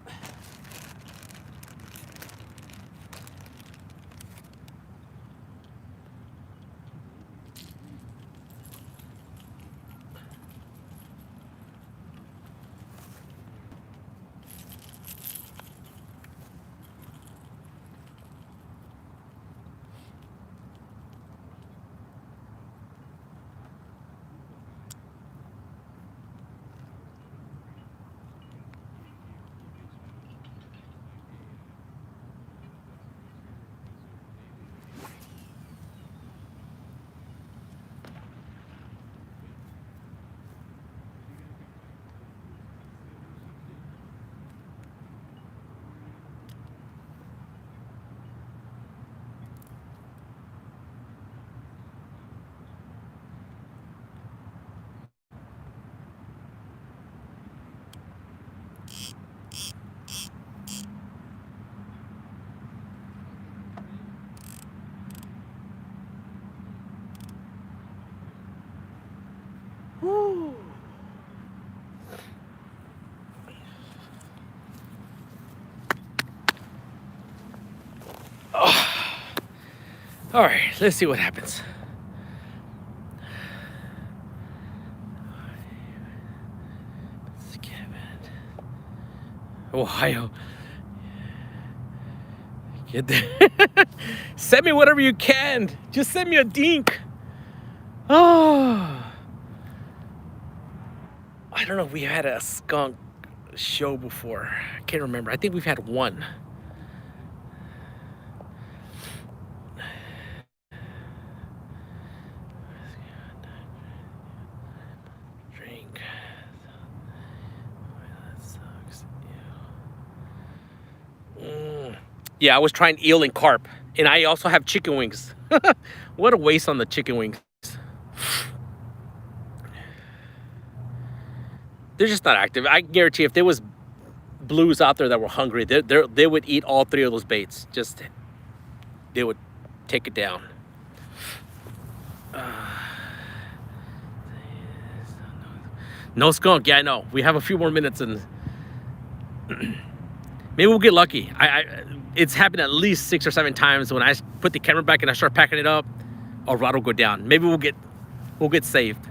Woo. Oh. All right, let's see what happens. Ohio. Get there. Send me whatever you can. Just send me a dink. Oh. I don't know if we had a skunk show before. I can't remember. I think we've had one. Drink. That sucks. Yeah, I was trying eel and carp. And I also have chicken wings. What a waste on the chicken wings. They're just not active. I guarantee if there was blues out there that were hungry, they would eat all 3 of those baits. Just, they would take it down. No skunk. Yeah, I know. We have a few more minutes and maybe we'll get lucky. It's happened at least 6 or 7 times. When I put the camera back and I start packing it up, a rod will go down. Maybe we'll get saved.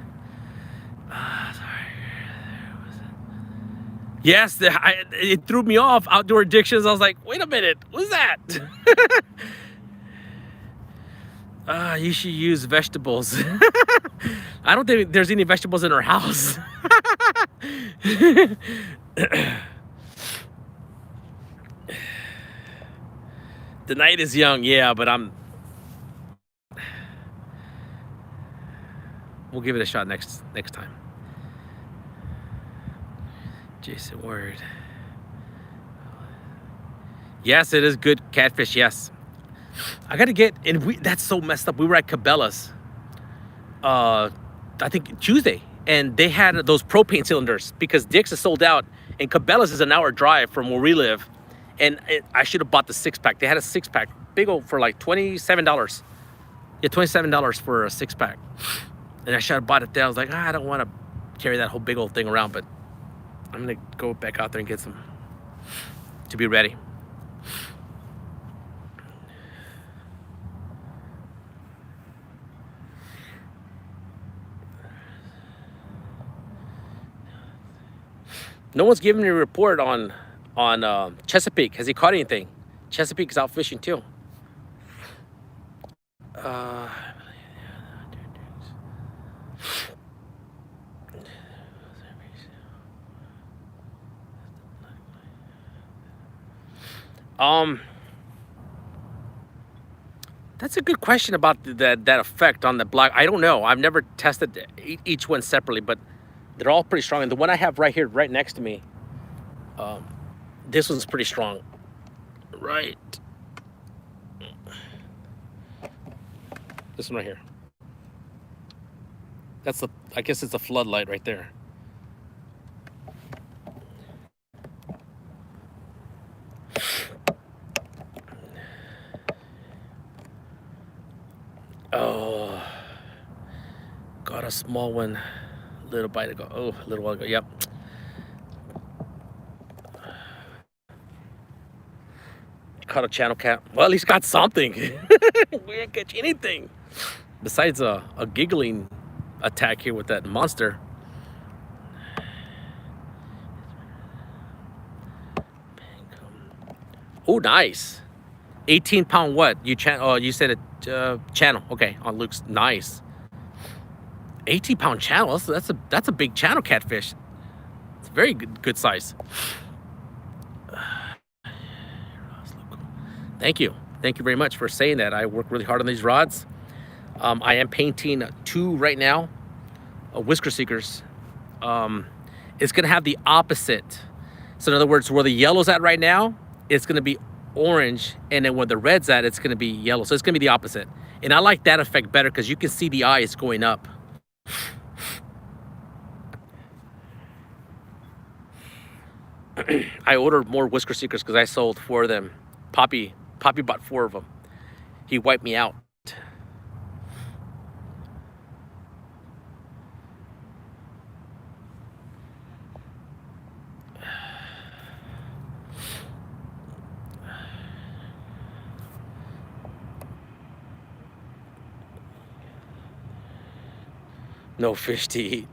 Yes, it threw me off. Outdoor addictions. I was like, wait a minute, what's that? You should use vegetables. I don't think there's any vegetables in our house. The night is young, yeah, but we'll give it a shot next time. Jason Word. Yes, it is good catfish. Yes, I gotta get. And that's so messed up. We were at Cabela's, I think Tuesday, and they had those propane cylinders because Dick's is sold out, and Cabela's is an hour drive from where we live. And I should have bought the 6-pack. They had a 6-pack, big old, for like $27. Yeah, $27 for a 6-pack. And I should have bought it there. I was like, I don't want to carry that whole big old thing around, but I'm gonna go back out there and get some to be ready. No one's giving me a report on Chesapeake. Has he caught anything? Chesapeake is out fishing too. That's a good question about that effect on the black. I don't know. I've never tested each one separately, but they're all pretty strong. And the one I have right here, right next to me, this one's pretty strong. Right. This one right here. That's I guess it's a floodlight right there. Oh, got a small one, little bite ago. Oh, a little while ago. Yep. Caught a channel cat. Well, at least got something. We didn't catch anything besides a giggling attack here with that monster. Oh, nice. 18-pound what? You said a channel. Okay, on Luke's. Nice. 18-pound channel. That's a big channel catfish. It's very good size. Thank you very much for saying that. I work really hard on these rods. I am painting 2 right now, Whisker Seekers. It's gonna have the opposite. So in other words, where the yellow's at right now, it's gonna be orange, and then where the red's at, it's gonna be yellow. So it's gonna be the opposite. And I like that effect better because you can see the eyes going up. I ordered more Whisker Seekers because I sold 4 of them. Poppy bought 4 of them. He wiped me out. No fish to eat.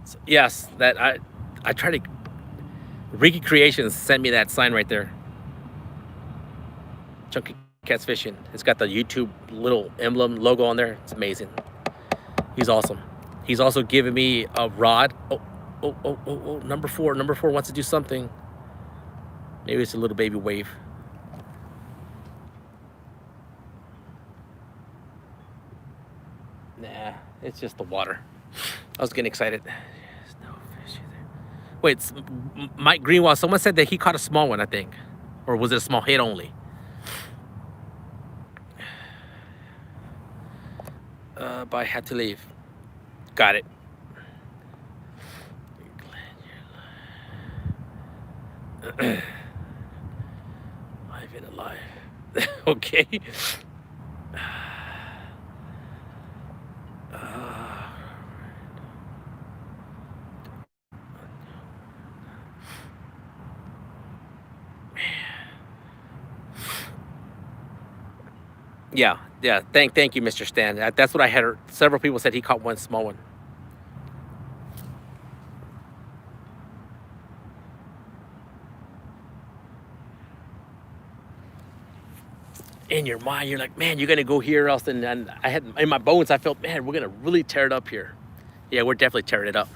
So, yes, that I try to. Ricky Creations sent me that sign right there. Chunky Cats Fishing. It's got the YouTube little emblem logo on there. It's amazing. He's awesome. He's also giving me a rod. Oh, number 4. Number 4 wants to do something. Maybe it's a little baby wave. Nah, it's just the water. I was getting excited. There's no fish there. Wait, Mike Greenwald, someone said that he caught a small one, I think. Or was it a small hit only? But I had to leave. Got it. Live and alive. Okay. Yeah. Thank you, Mr. Stan. That's what I had heard. Several people said he caught one small one. In your mind, you're like, man, you're gonna go here else. And I had in my bones, I felt, man, we're gonna really tear it up here. Yeah, we're definitely tearing it up.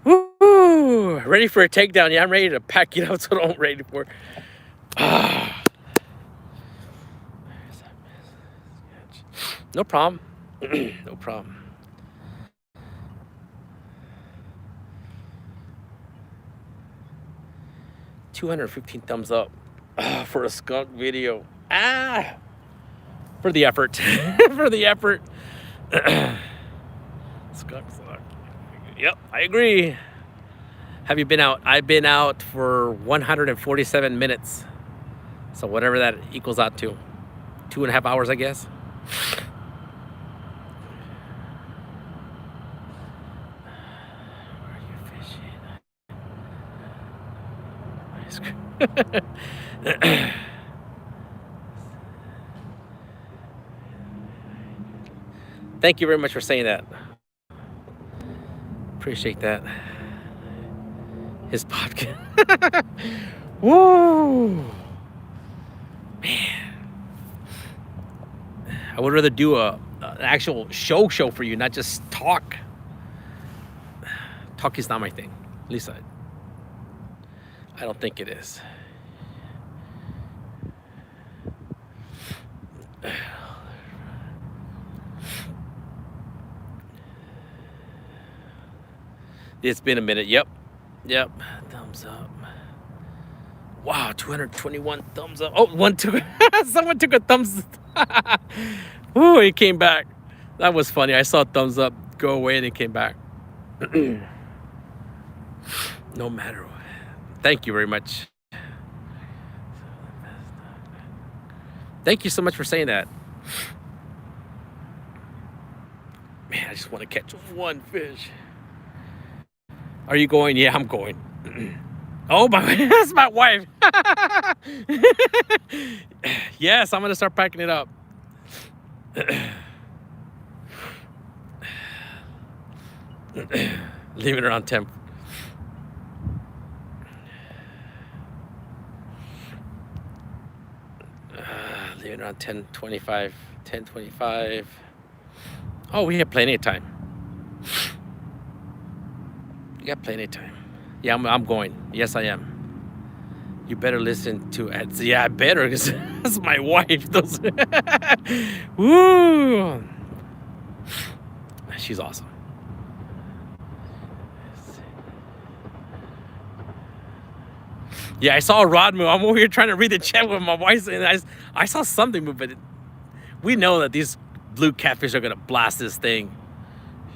Woo! Ready for a takedown? Yeah, I'm ready to pack it up. That's what I'm ready for. No problem. No problem. $215 thumbs up for a skunk video. For the effort. For the effort. Skunk suck. Yep, I agree. Have you been out? I've been out for 147 minutes. So whatever that equals out to. 2.5 hours, I guess. Thank you very much for saying that. Appreciate that. His podcast. Woo! Man. I would rather do an actual show for you, not just talk. Talk is not my thing. At least I don't think it is. It's been a minute. Yep. Thumbs up. Wow, 221 thumbs up. Oh, someone took a thumbs. Ooh, it came back. That was funny. I saw thumbs up go away and it came back. No matter what. Thank you very much. Thank you so much for saying that. Man, I just want to catch one fish. Are you going? Yeah, I'm going. Oh, that's my wife. Yes, I'm going to start packing it up. Leaving around 10. Leaving around 10:25. 10:25. Oh, we have plenty of time. You got plenty of time. Yeah, I'm going. Yes, I am. You better listen to ads. Yeah, I better, because that's my wife. Woo! She's awesome. Yeah, I saw a rod move. I'm over here trying to read the chat with my wife, and I saw something move, but we know that these blue catfish are gonna blast this thing.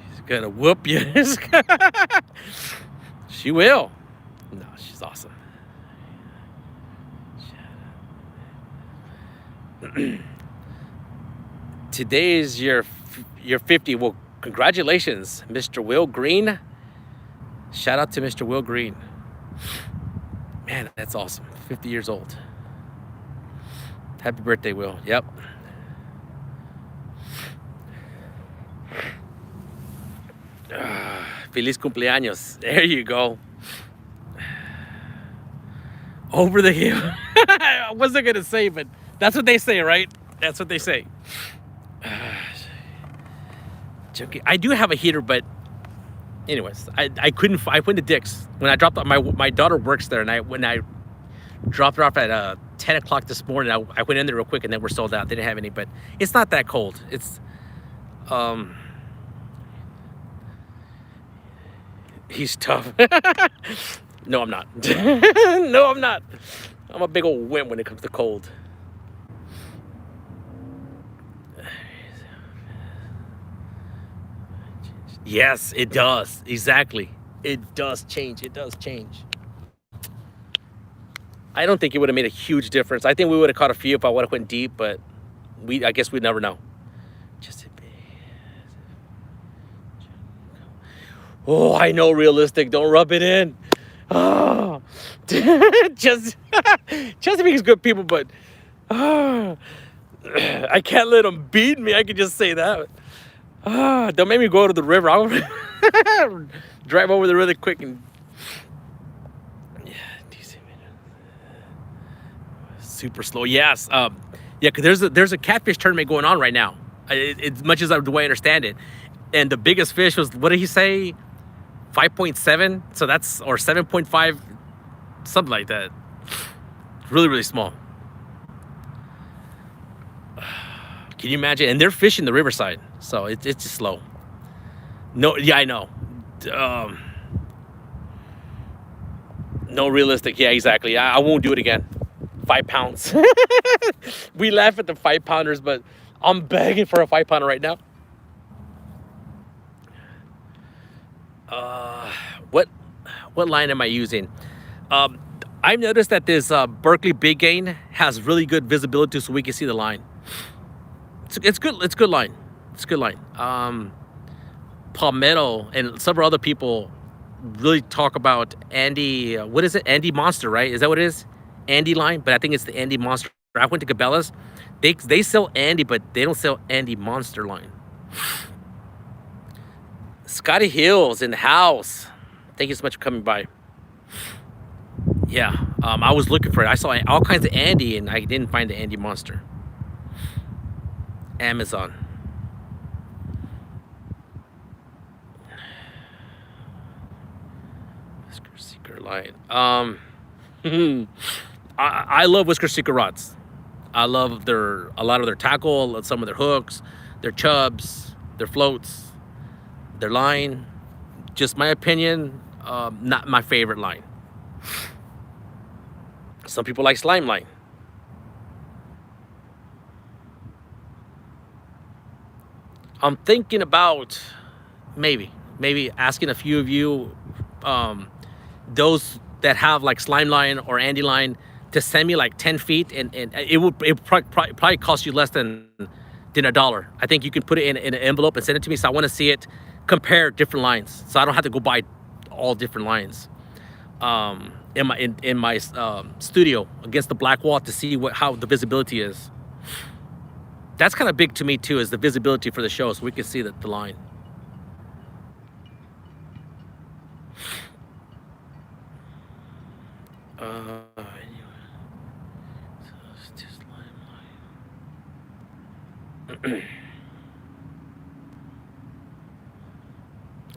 She's gonna whoop you. She will. No, she's awesome. Today is your 50. Well, congratulations, Mr. Will Green. Shout out to Mr. Will Green. Man, that's awesome. 50 years old. Happy birthday, Will. Yep. Feliz cumpleaños. There you go. Over the hill. I wasn't going to say, but that's what they say, right? That's what they say. Junkie. I do have a heater, but anyways, I went to Dick's. When I dropped off, my daughter works there, and when I dropped her off at 10 o'clock this morning, I went in there real quick, and they were sold out. They didn't have any, but it's not that cold. It's He's tough. No, I'm not. No, I'm not. I'm a big old wimp when it comes to cold. Yes, it does. Exactly. It does change. It does change. I don't think it would have made a huge difference. I think we would have caught a few if I would have went deep, but I guess we'd never know. Just a bit. Oh, I know, realistic. Don't rub it in. Oh, just because good people, but I can't let them beat me. I can just say that. Don't make me go to the river. I'll drive over there really quick and super slow. Yes. Yeah, because there's a catfish tournament going on right now. As much as the way I understand it, and the biggest fish was, what did he say? 5.7. So that's, or 7.5, something like that. Really, really small. Can you imagine? And they're fishing the riverside, so it's just slow. No, yeah, I know. No, realistic. Yeah, exactly. I won't do it again. 5 pounds. We laugh at the 5-pounders, but I'm begging for a 5-pounder right now. What line am I using? I've noticed that this Berkley Big Gain has really good visibility, so we can see the line. It's good. It's good line. It's a good line. Palmetto and several other people really talk about Andy. What is it? Andy Monster, right? Is that what it is? Andy line, but I think it's the Andy Monster. I went to Cabela's. They sell Andy, but they don't sell Andy Monster line. Scotty Hill's in the house. Thank you so much for coming by. Yeah, I was looking for it. I saw all kinds of Andy, and I didn't find the Andy Monster. Amazon. Whisker Seeker line. I love Whisker Seeker rods. I love a lot of their tackle, some of their hooks, their chubs, their floats, their line. Just my opinion, not my favorite line. Some people like slime line. I'm thinking about maybe asking a few of you, those that have like slime line or Andy line, to send me like 10 feet, and it would probably cost you less than $1. I think you can put it in an envelope and send it to me. So I want to see it, compare different lines, so I don't have to go buy all different lines in my studio against the black wall to see how the visibility is. That's kind of big to me too, is the visibility for the show, so we can see the line.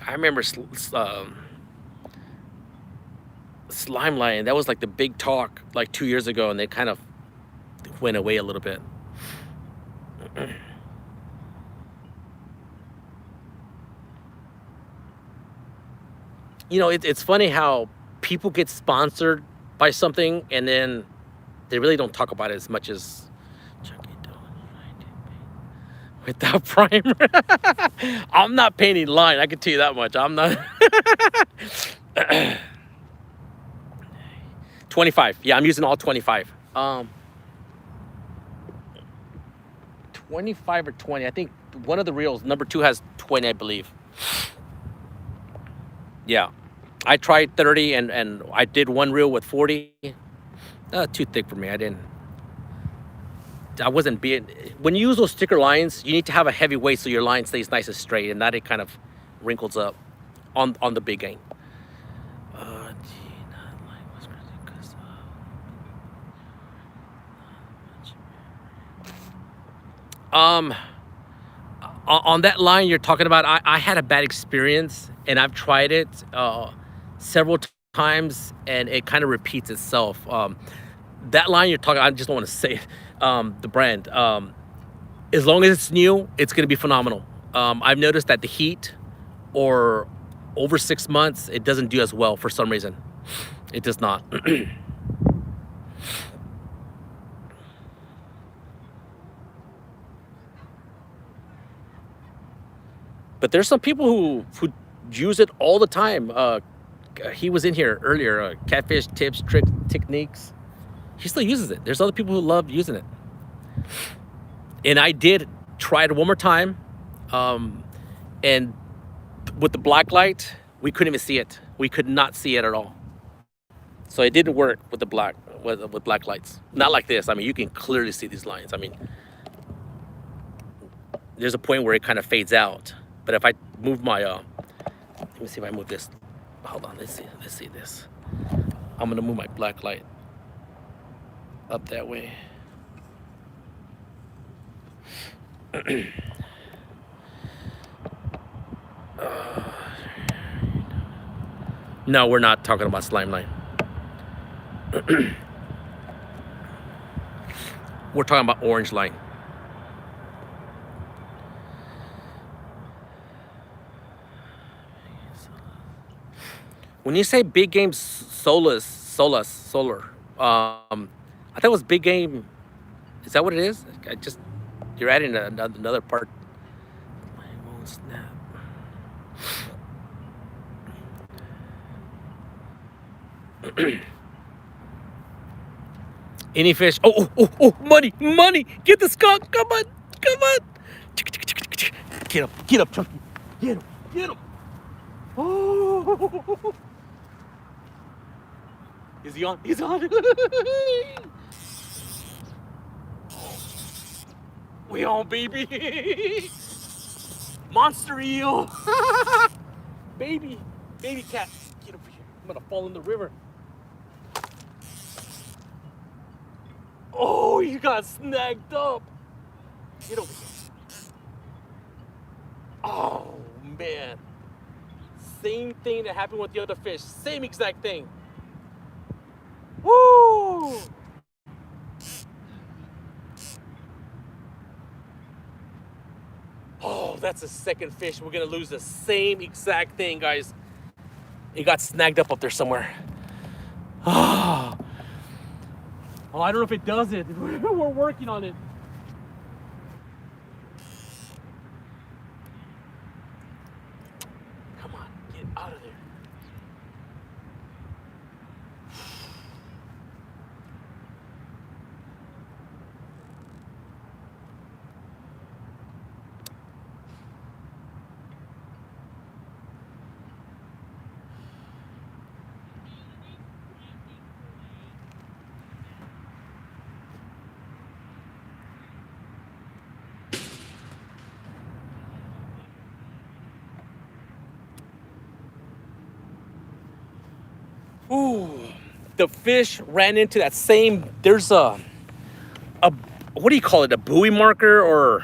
I remember slime line. That was like the big talk like 2 years ago, and they kind of went away a little bit. You know, it's funny how people get sponsored by something and then they really don't talk about it as much as without primer. I'm not painting line, I can tell you that much. I'm not. 25. Yeah, I'm using all 25. 25 or 20. I think one of the reels, number 2, has 20, I believe. Yeah, I tried 30 and I did one reel with 40. Too thick for me. I wasn't being, when you use those sticker lines, you need to have a heavy weight so your line stays nice and straight, and that it kind of wrinkles up on the big game. On that line you're talking about, I had a bad experience, and I've tried it several times, and it kind of repeats itself. That line you're talking, I just don't want to say it, the brand. As long as it's new, it's going to be phenomenal. I've noticed that the heat or over 6 months, it doesn't do as well for some reason. It does not. But there's some people who use it all the time. He was in here earlier. Catfish tips, tricks, techniques. He still uses it. There's other people who love using it. And I did try it one more time. And with the black light, we couldn't even see it. We could not see it at all. So it didn't work with the black lights. Not like this. I mean, you can clearly see these lines. I mean, there's a point where it kind of fades out. But if I move my, let me see if I move this. Hold on, let's see this. I'm gonna move my black light up that way. No, we're not talking about slime line. We're talking about orange line. When you say big game solar, I thought it was big game. Is that what it is? You're adding another part. My won't snap. Any fish? Oh, money! Get the skunk! Come on! Get up, Chunky! Get him! Oh! Is he on? He's on! We on, baby! Monster eel! baby cat! Get over here! I'm gonna fall in the river. Oh, you got snagged up! Get over here! Oh man! Same thing that happened with the other fish. Same exact thing. Woo! Oh, that's the second fish. We're gonna lose the same exact thing, guys. It got snagged up there somewhere. Oh, I don't know if it does it. We're working on it. Come on, get out of there. Ooh, the fish ran into that same, there's a what do you call it? A buoy marker, or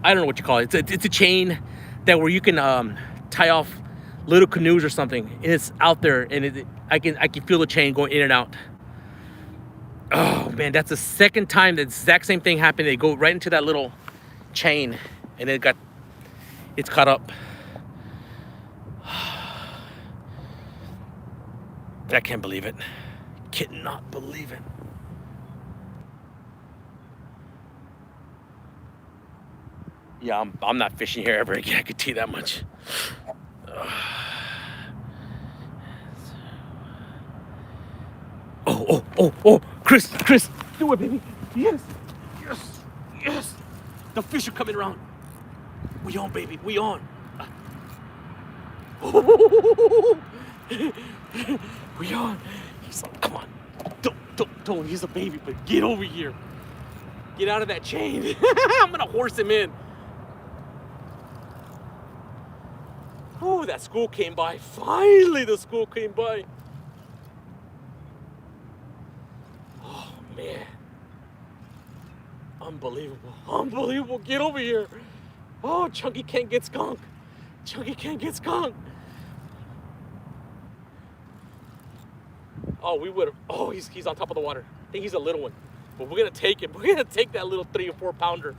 I don't know what you call it. It's a chain that where you can tie off little canoes or something, and it's out there, and I can feel the chain going in and out. Oh man, that's the second time the exact same thing happened. They go right into that little chain, and it's caught up. I can't believe it. Cannot believe it. Yeah, I'm not fishing here ever again. I could tell you that much. Oh, Chris, do it, baby. Yes. The fish are coming around. We on, baby. We on. We on. He's like, come on. Don't. He's a baby, but get over here. Get out of that chain. I'm gonna horse him in. Oh, that school came by. Finally, the school came by. Oh, man. Unbelievable. Get over here. Oh, Chunky can't get skunked. Oh, we would have. Oh, he's on top of the water. I think he's a little one. But we're going to take him. We're going to take that little 3 or 4 pounder.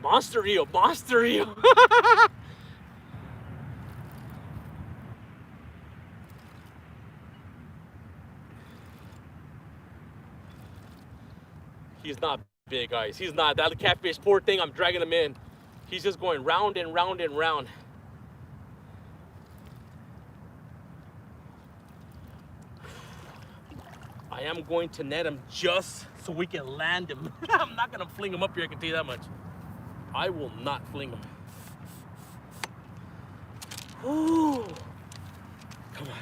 Monster eel, monster eel. He's not big, guys. He's not. That catfish, poor thing, I'm dragging him in. He's just going round and round and round. I am going to net him just so we can land him. I'm not gonna fling him up here, I can tell you that much. I will not fling him. Ooh. Come on.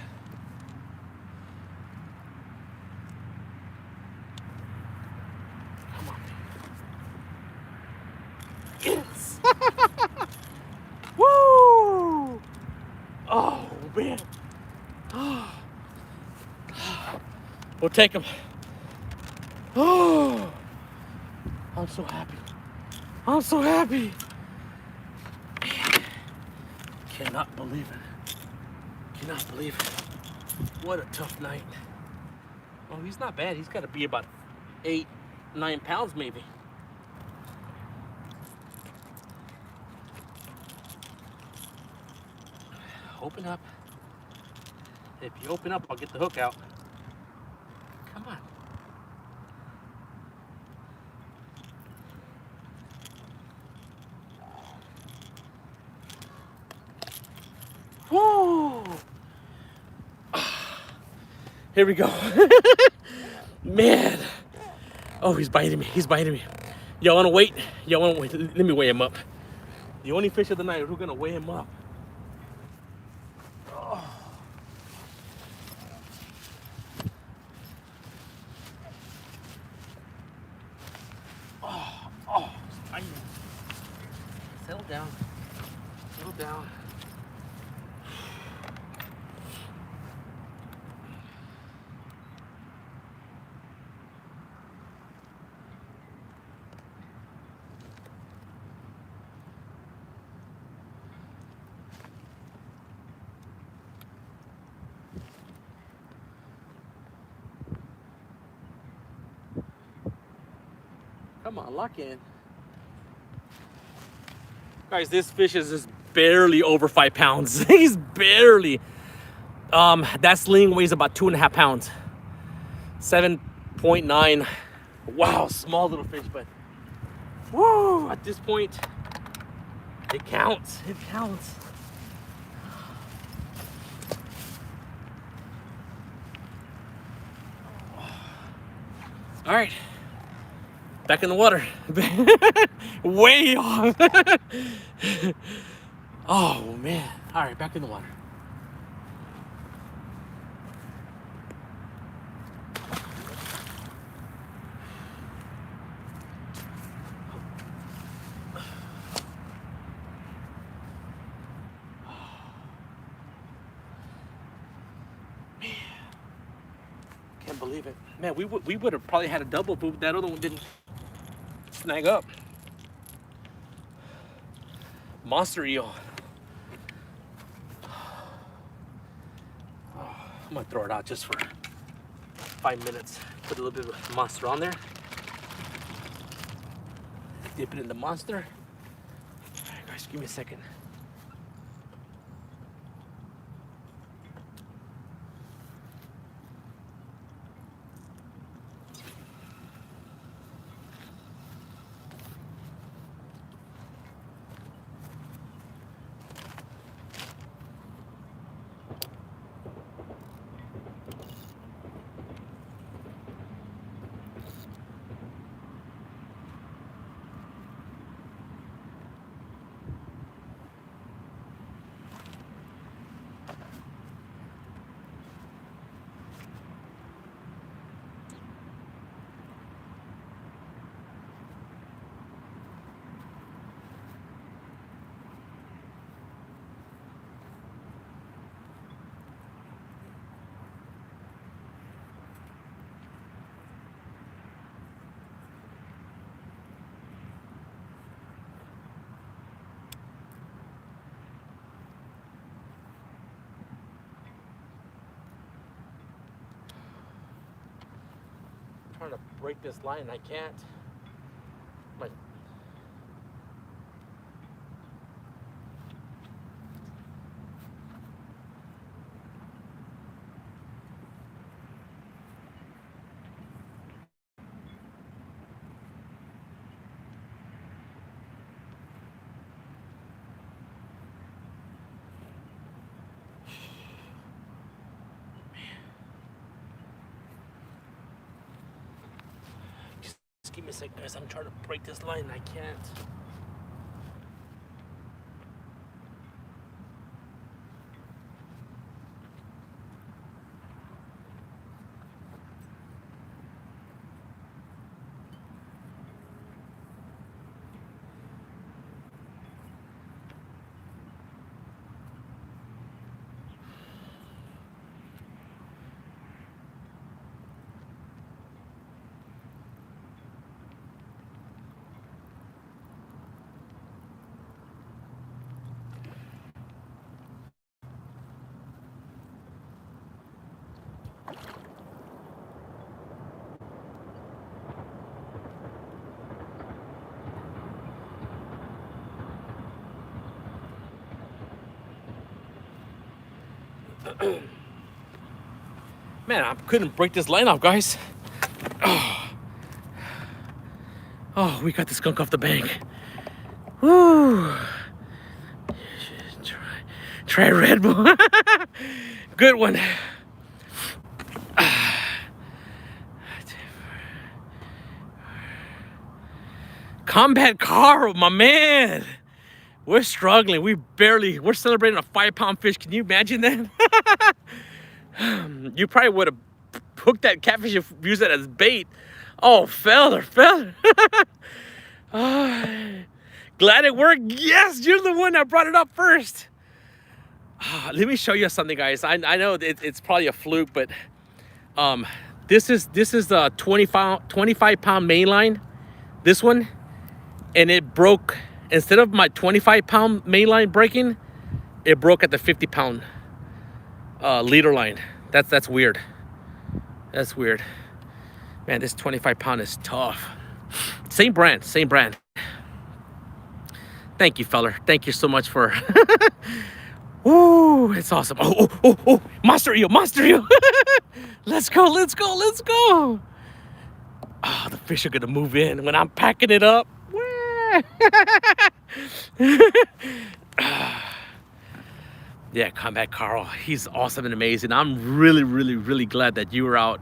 Come on. Yes. Woo! Oh, man. We'll take him. Oh, I'm so happy. I'm so happy. Cannot believe it. Cannot believe it. What a tough night. Oh, he's not bad. He's got to be about 8, 9 pounds maybe. Open up. If you open up, I'll get the hook out. Come on. Woo! Here we go. Man. Oh, he's biting me. He's biting me. Y'all want to wait? Y'all want to wait? Let me weigh him up. The only fish of the night. We're going to weigh him up. Settle down. Settle down. Come on, lock in. Guys, this fish is just barely over 5 pounds. He's barely. That sling weighs about 2.5 pounds. 7.9. Wow, small little fish, but woo, at this point, it counts. It counts. All right. Back in the water. Way off. Oh, man. All right, back in the water. Man. Can't believe it. Man, we would have probably had a double if that other one didn't snag up. Monster eel. Oh, I'm gonna throw it out just for 5 minutes. Put a little bit of monster on there. Dip it in the monster. All right, guys, give me a second. Trying to break this line, I can't. a sec, guys. I'm trying to break this line and I can't. Man, I couldn't break this line off, guys. Oh, we got the skunk off the bank. Woo. Try Red Bull. Good one. Combat Carl, my man. We're struggling. We're celebrating a 5-pound fish. Can you imagine that? You probably would have hooked that catfish and used it as bait. Oh, feller. Glad it worked. Yes, you're the one that brought it up first. Let me show you something, guys. I know it's probably a fluke, but this is a 25-pound main line. This one, and it broke. Instead of my 25-pound main line breaking, it broke at the 50-pound leader line. That's weird. That's weird. Man, this 25-pound is tough. Same brand. Thank you, feller. Thank you so much for. Ooh, it's awesome. Oh, monster eel. Let's go. Oh, the fish are gonna move in when I'm packing it up. Yeah, Combat Carl. He's awesome and amazing. I'm really glad that you were out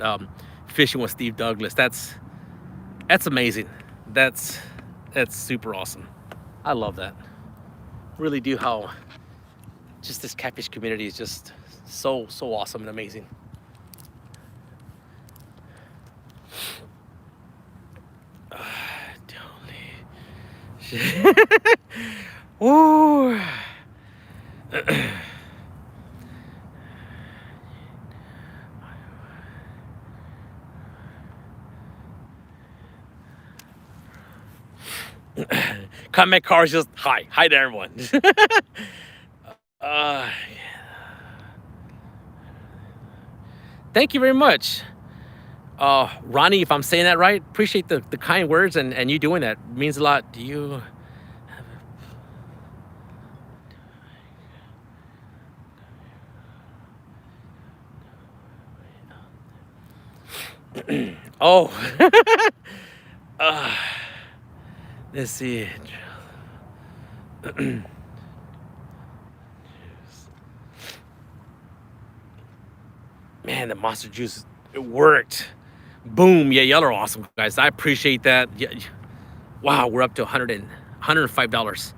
fishing with Steve Douglas. That's amazing. That's super awesome. I love that. Really do. How just this catfish community is just so awesome and amazing. Ooh. Comment cars just hi to everyone. Thank you very much, Ronnie, if I'm saying that right. Appreciate the kind words and you doing that means a lot. Do you oh. Let's see. Man, the monster juice, it worked. Boom. Yeah, y'all are awesome, guys. I appreciate that. Yeah. Wow, we're up to $105.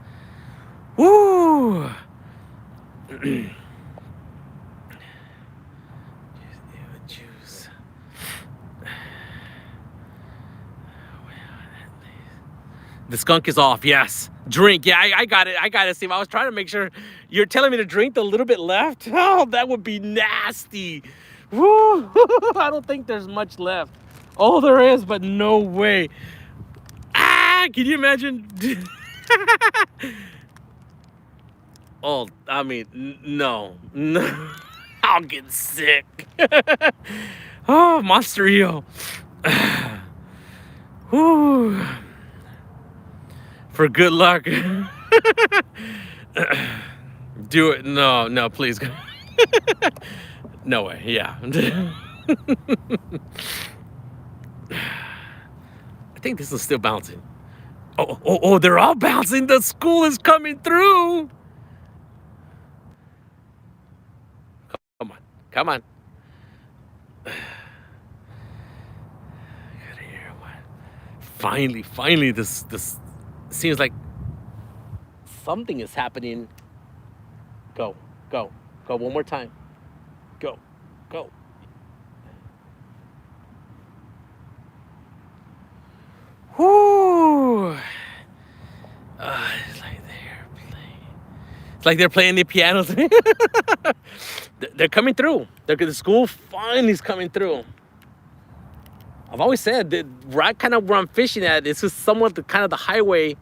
Woo. Juice. The skunk is off. Yes. Drink. Yeah, I got it. I got it, Steve. I was trying to make sure. You're telling me to drink the little bit left? Oh, that would be nasty. Woo. I don't think there's much left. Oh, there is, but no way. Ah, can you imagine? Oh, I mean, no. I'll get sick. Oh, monster eel. Woo. For good luck. Do it. No, please. No way. Yeah. I think this is still bouncing. Oh, they're all bouncing. The school is coming through. Come on. Finally, this seems like something is happening. Go, go, go one more time. Go, go. Whoo! It's like they're playing the pianos. They're coming through. The school finally is coming through. I've always said that right kind of where I'm fishing at, this is somewhat the kind of the highway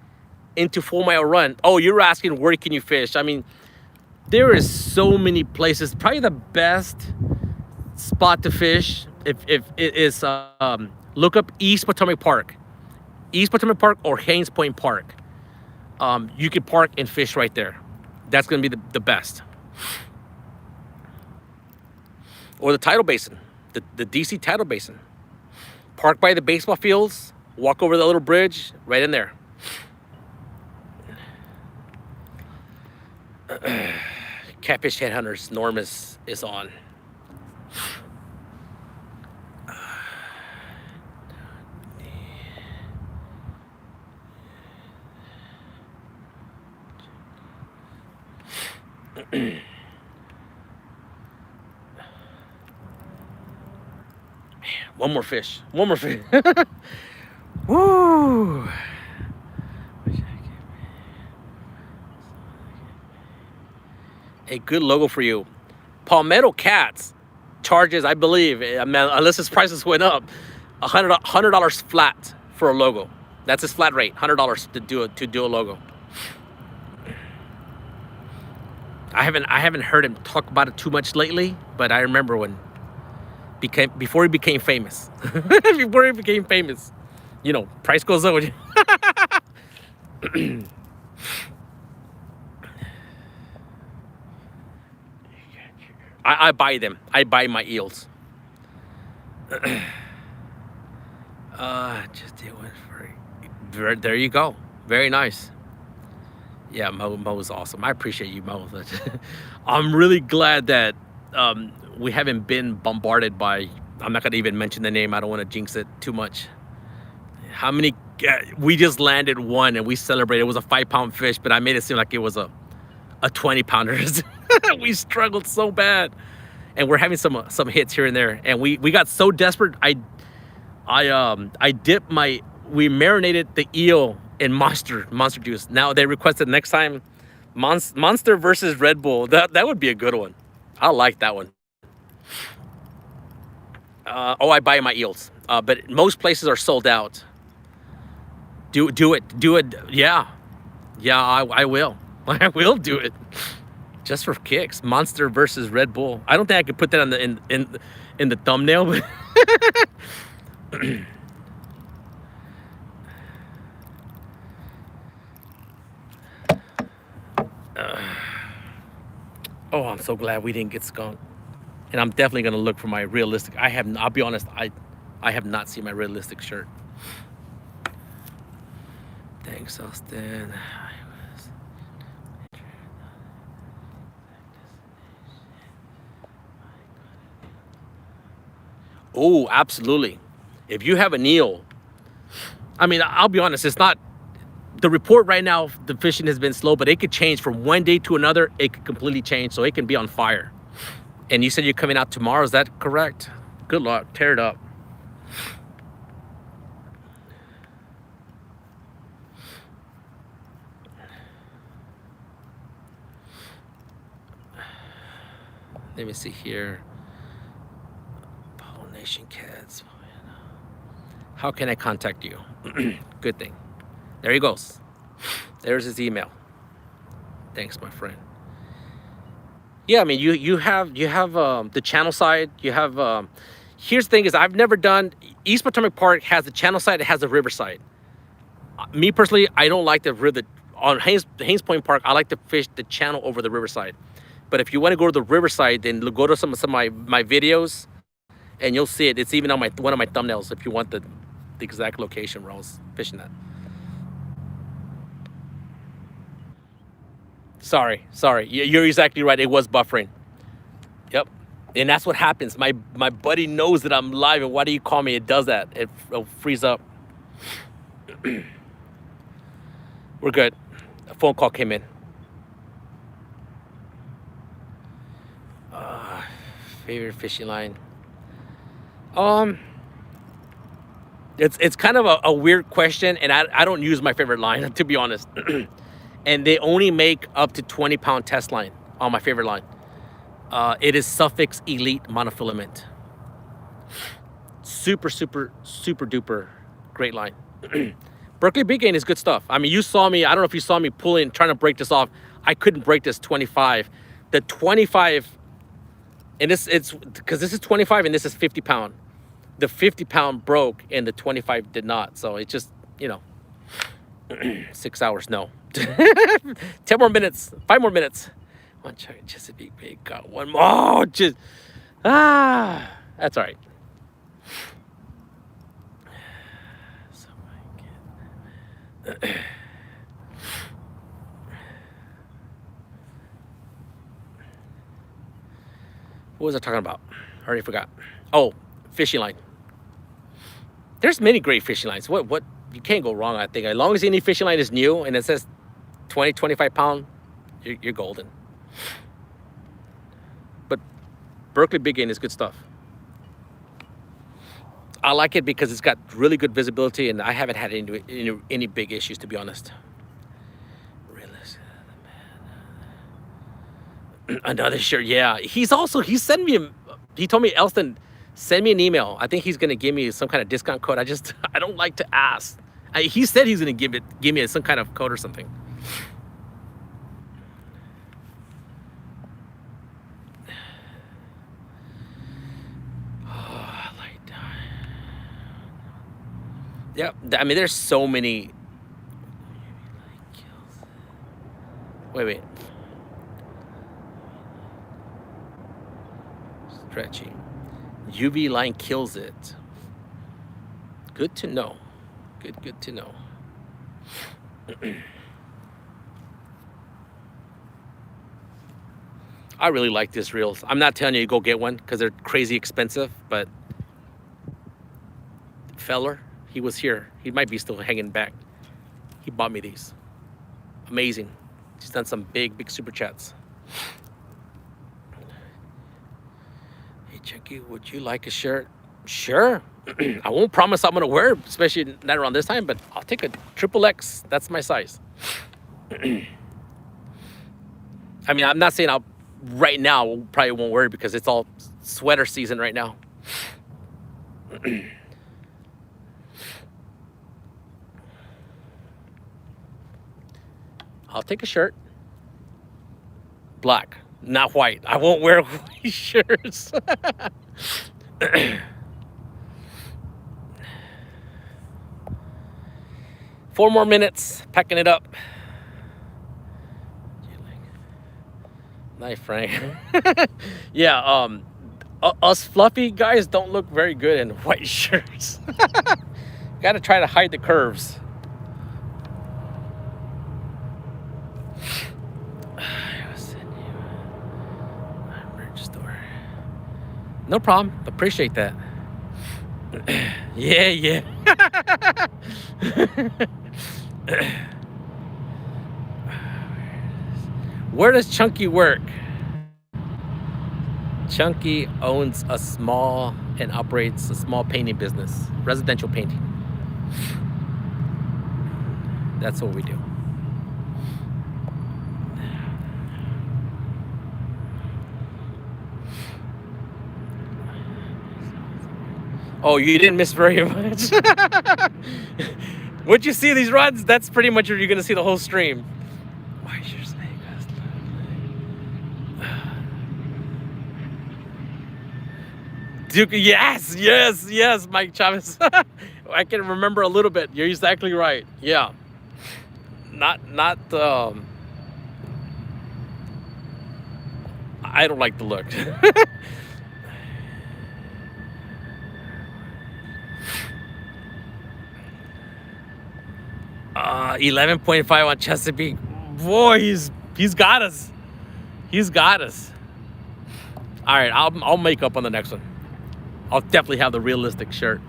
into 4 Mile Run. Oh, you're asking where can you fish? I mean, there is so many places. Probably the best spot to fish if it is look up East Potomac Park. East Potomac Park or Haynes Point Park. You can park and fish right there. That's going to be the best. Or the tidal basin, the DC tidal basin. Park by the baseball fields, walk over the little bridge, right in there. Catfish Headhunters, Norm is on. One more fish. Woo! A good logo for you. Palmetto Cats charges, I believe, unless his prices went up, $100 flat for a logo. That's his flat rate, $100 to do a logo. I haven't heard him talk about it too much lately, but I remember when before he became famous. Before he became famous, you know, price goes up. I buy them. I buy my eels. Just do it for. There you go. Very nice. Yeah, Mo's awesome. I appreciate you, Mo. I'm really glad that we haven't been bombarded by. I'm not gonna even mention the name. I don't want to jinx it too much. How many? We just landed one and we celebrated. It was a 5-pound fish, but I made it seem like it was a 20-pounder. We struggled so bad, and we're having some hits here and there. And we got so desperate. I dipped my. We marinated the eel in monster juice. Now they requested next time Monster versus Red Bull. That would be a good one. I like that one. I buy my eels, but most places are sold out. Do it. Yeah, I will. I will do it just for kicks. Monster versus Red Bull. I don't think I could put that on in the thumbnail. But oh, I'm so glad we didn't get skunked. And I'm definitely gonna look for my realistic. I'll be honest. I have not seen my realistic shirt. Thanks, Austin. Oh, absolutely. If you have an eel, I mean, I'll be honest, it's not, the report right now, the fishing has been slow, but it could change from one day to another. It could completely change, so it can be on fire. And you said you're coming out tomorrow, is that correct? Good luck, tear it up. Let me see here. Pollination cats. How can I contact you? Good thing. There he goes. There's his email. Thanks, my friend. Yeah, I mean, you have the channel side. You have. Here's the thing: is I've never done. East Potomac Park has the channel side. It has the river side. Me personally, I don't like the river. On Haynes Point Park, I like to fish the channel over the riverside. But if you want to go to the riverside, then go to some of my videos, and you'll see it. It's even on one of my thumbnails if you want the exact location where I was fishing that. Sorry. You're exactly right. It was buffering. Yep. And that's what happens. My buddy knows that I'm live, and why do you call me? It does that. It'll freeze up. We're good. A phone call came in. Favorite fishing line. It's kind of a weird question, and I don't use my favorite line, to be honest. And they only make up to 20-pound test line on my favorite line. It is Suffix Elite monofilament. Super, super, super duper great line. Berkley Big Game is good stuff. I mean, you saw me, I don't know if you saw me pulling, trying to break this off. I couldn't break this 25. The 25, and it's because this is 25 and this is 50 pound. The 50 pound broke and the 25 did not. So it just, 6 hours, no. 10 more minutes, 5 more minutes. One check, Chesapeake Bay, got one more. Oh, just, that's all right. What was I talking about? I already forgot. Oh, fishing line. There's many great fishing lines. What you can't go wrong, I think. As long as any fishing line is new and it says 20, 25 pound, you're golden. But Berkley Big Game is good stuff. I like it because it's got really good visibility, and I haven't had any big issues, to be honest. Another shirt, yeah. He sent me, he told me, Elston, send me an email. I think he's gonna give me some kind of discount code. I don't like to ask. He said he's gonna give me some kind of code or something. Yeah, I mean, there's so many. Wait. Stretchy. UV line kills it. Good to know. Good to know. I really like this reels. I'm not telling you to go get one because they're crazy expensive, but feller, he was here. He might be still hanging back. He bought me these. Amazing. He's done some big super chats. Hey, Chucky, would you like a shirt? Sure. I won't promise I'm going to wear it, especially not around this time, but I'll take a XXX. That's my size. I mean, I'm not saying right now, probably won't wear it because it's all sweater season right now. I'll take a shirt. Black, not white. I won't wear white shirts. 4 more minutes, packing it up. Nice, Frank. Yeah, us fluffy guys don't look very good in white shirts. Gotta try to hide the curves. No problem. Appreciate that. Yeah. Where does Chunky work? Chunky owns a small and operates a small painting business, residential painting. That's what we do. Oh, you didn't miss very much. Once you see these rods, that's pretty much you're gonna see the whole stream. Why is your snake? Duke, yes, Mike Chavez. I can remember a little bit. You're exactly right. Yeah. Not. I don't like the look. 11.5 on Chesapeake. Boy, he's got us. He's got us. All right, I'll make up on the next one. I'll definitely have the realistic shirt.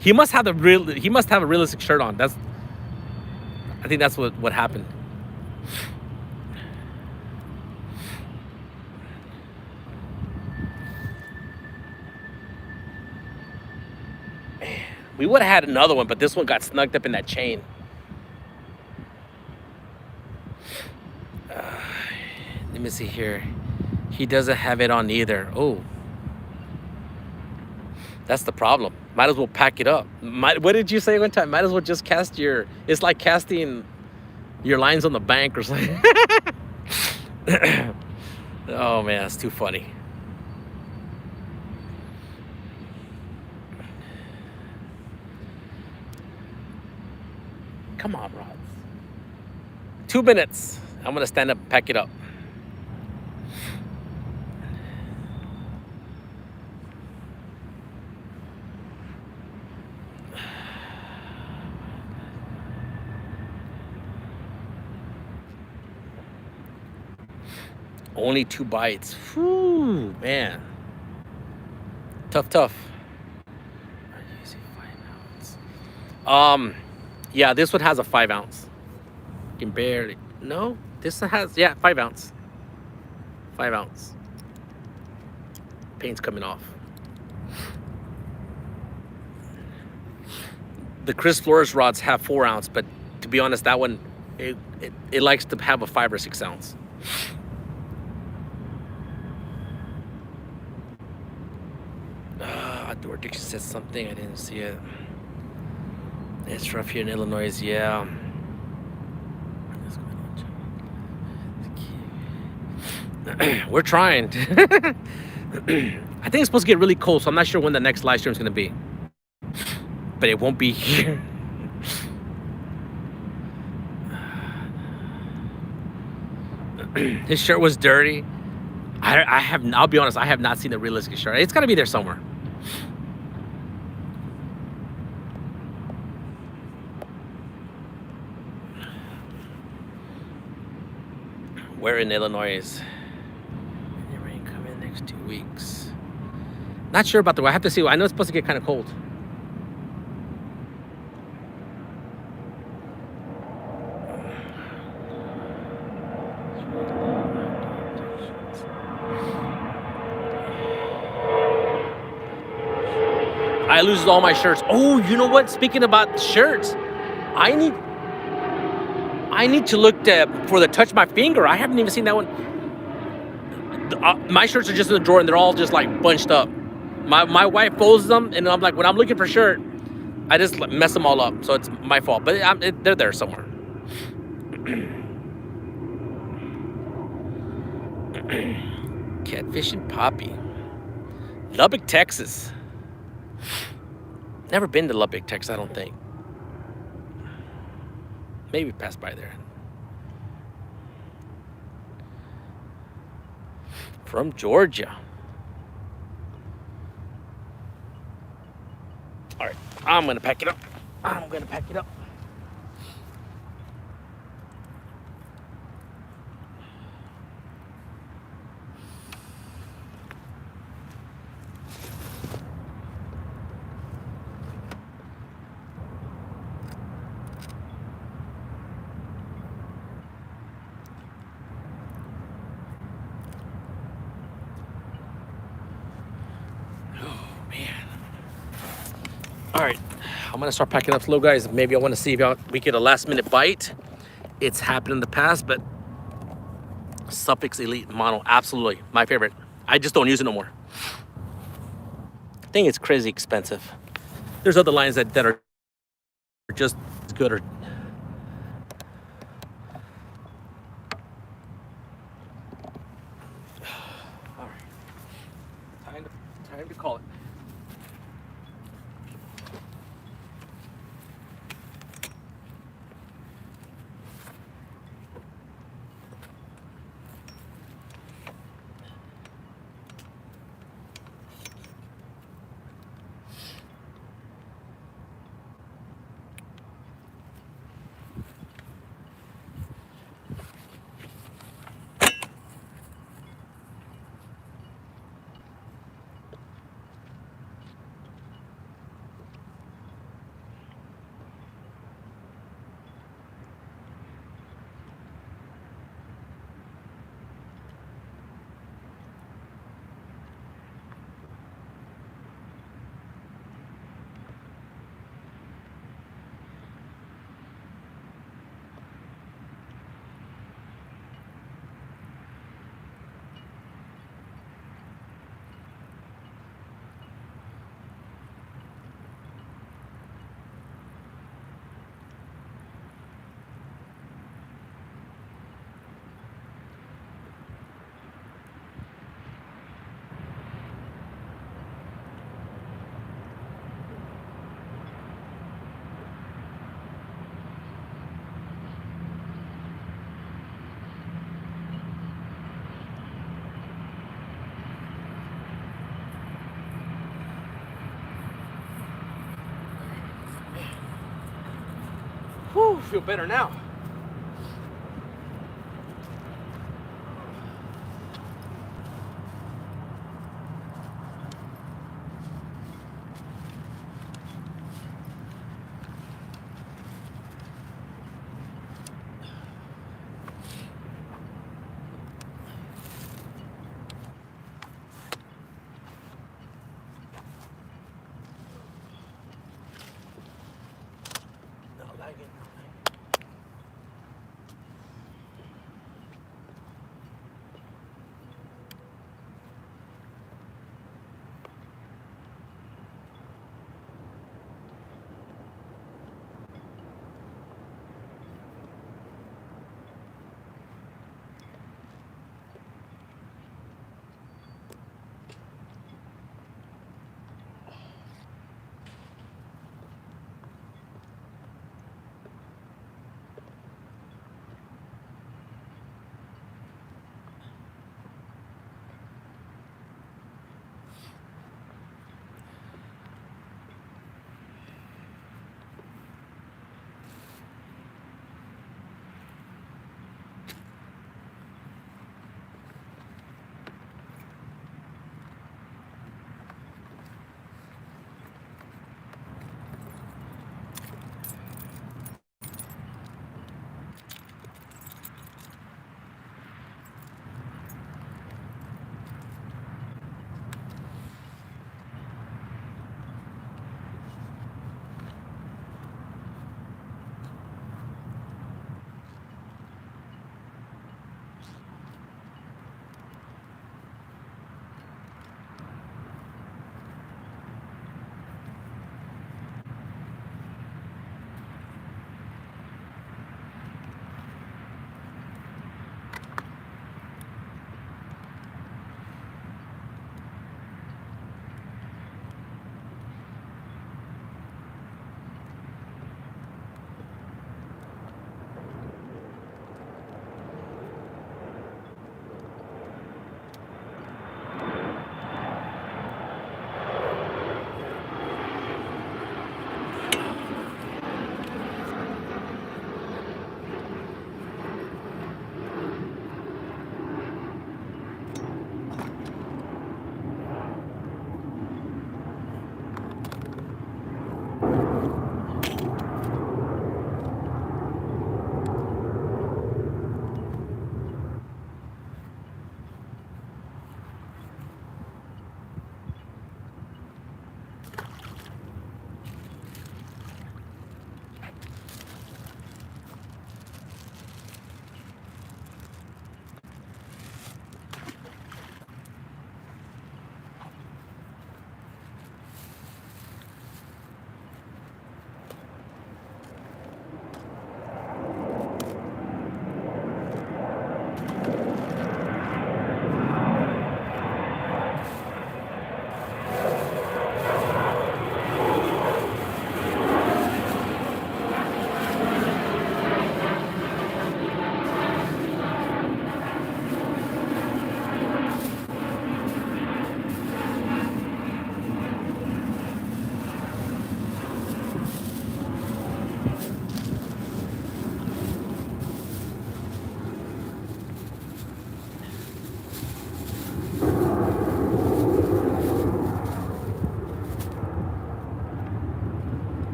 He must have a realistic shirt on. I think that's what happened. Man, we would have had another one, but this one got snugged up in that chain. Let me see here. He doesn't have it on either. Oh, that's the problem. Might as well pack it up. What did you say one time? Might as well just cast your... It's like casting your lines on the bank or something. Oh, man, that's too funny. Come on, rods. 2 minutes. I'm going to stand up and pack it up. Only 2 bites. Whew, man. Tough. I'm using 5 ounce. Yeah, this one has a 5 ounce. You can barely. No, this one has, yeah, 5 ounce. 5 ounce. Paint's coming off. The Chris Flores rods have 4 ounce, but to be honest, that one, it likes to have a 5 or 6 ounce. Outdoor Addiction said something, I didn't see it. It's rough here in Illinois, yeah. We're trying. I think it's supposed to get really cold, so I'm not sure when the next live stream is going to be. But it won't be here. His shirt was dirty. I'll be honest, I have not seen the realistic shirt. It's got to be there somewhere. Where in Illinois is the rain coming next 2 weeks? Not sure about the way. I have to see. I know it's supposed to get kind of cold. I lose all my shirts. Oh, you know what? Speaking about shirts, I need to look for the Touch My Finger. I haven't even seen that one. My shirts are just in the drawer and they're all just like bunched up. My wife folds them, and I'm like, when I'm looking for a shirt, I just mess them all up. So it's my fault, but they're there somewhere. Catfish and Poppy. Lubbock, Texas. Never been to Lubbock, Texas, I don't think. Maybe passed by there. From Georgia. All right, I'm gonna pack it up. All right, I'm gonna start packing up slow, guys. Maybe I want to see if we get a last-minute bite. It's happened in the past, but Suffix Elite Mono, absolutely my favorite. I just don't use it no more. I think it's crazy expensive. There's other lines that are just as good. Or all right, time to call it. Whew, feel better now.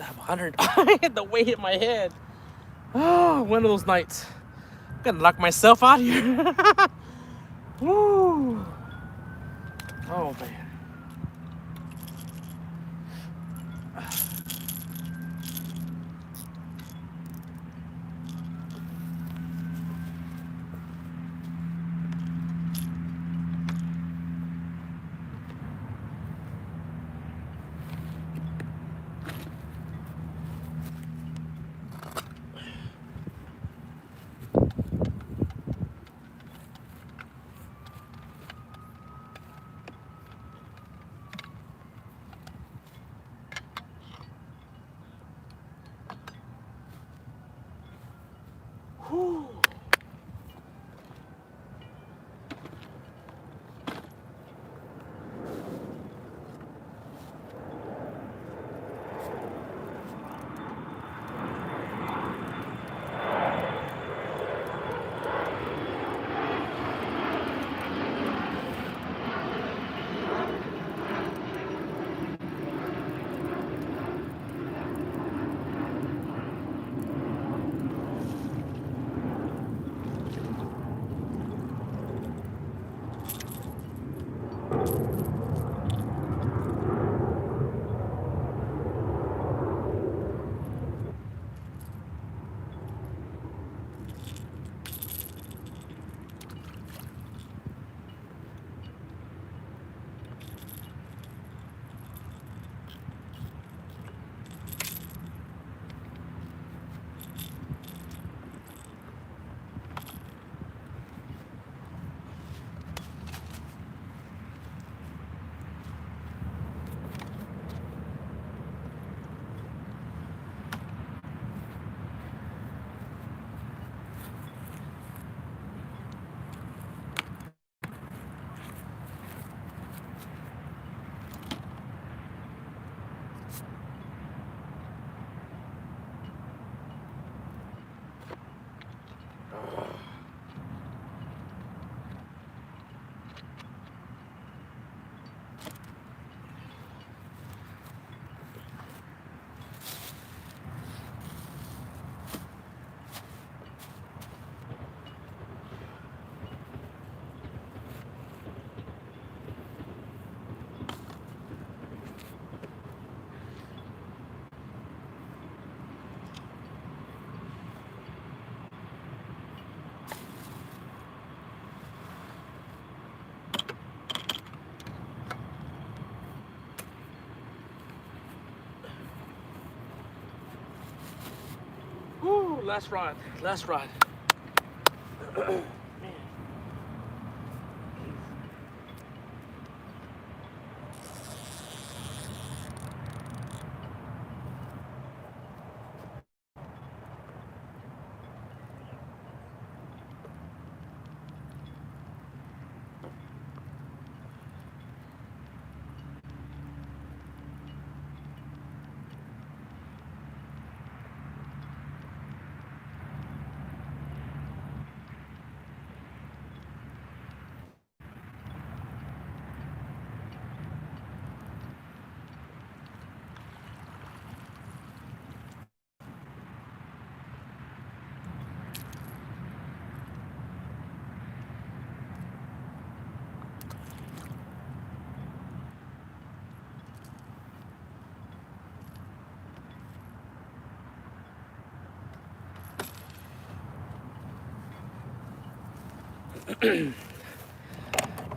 I have 100. The weight hit my head. Oh, one of those nights. I'm gonna knock myself out here. Woo. Oh, man. last rod. Last rod. Man.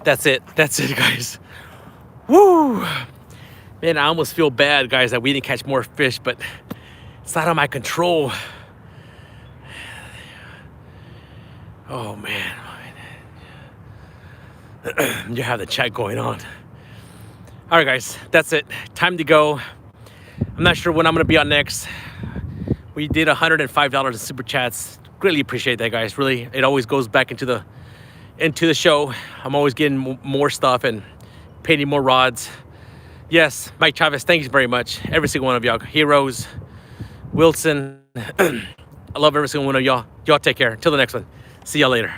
That's it, guys. Woo! Man, I almost feel bad, guys, that we didn't catch more fish, but it's not on my control. Oh man. You have the chat going on. All right, guys, that's it. Time to go. I'm not sure when I'm gonna be on next. We did $105 in super chats. Really appreciate that, guys. Really, it always goes back into the show. I'm always getting more stuff and painting more rods. Yes, Mike Chavez, thank you very much. Every single one of y'all. Heroes, Wilson. I love every single one of y'all. Y'all take care. Until the next one. See y'all later.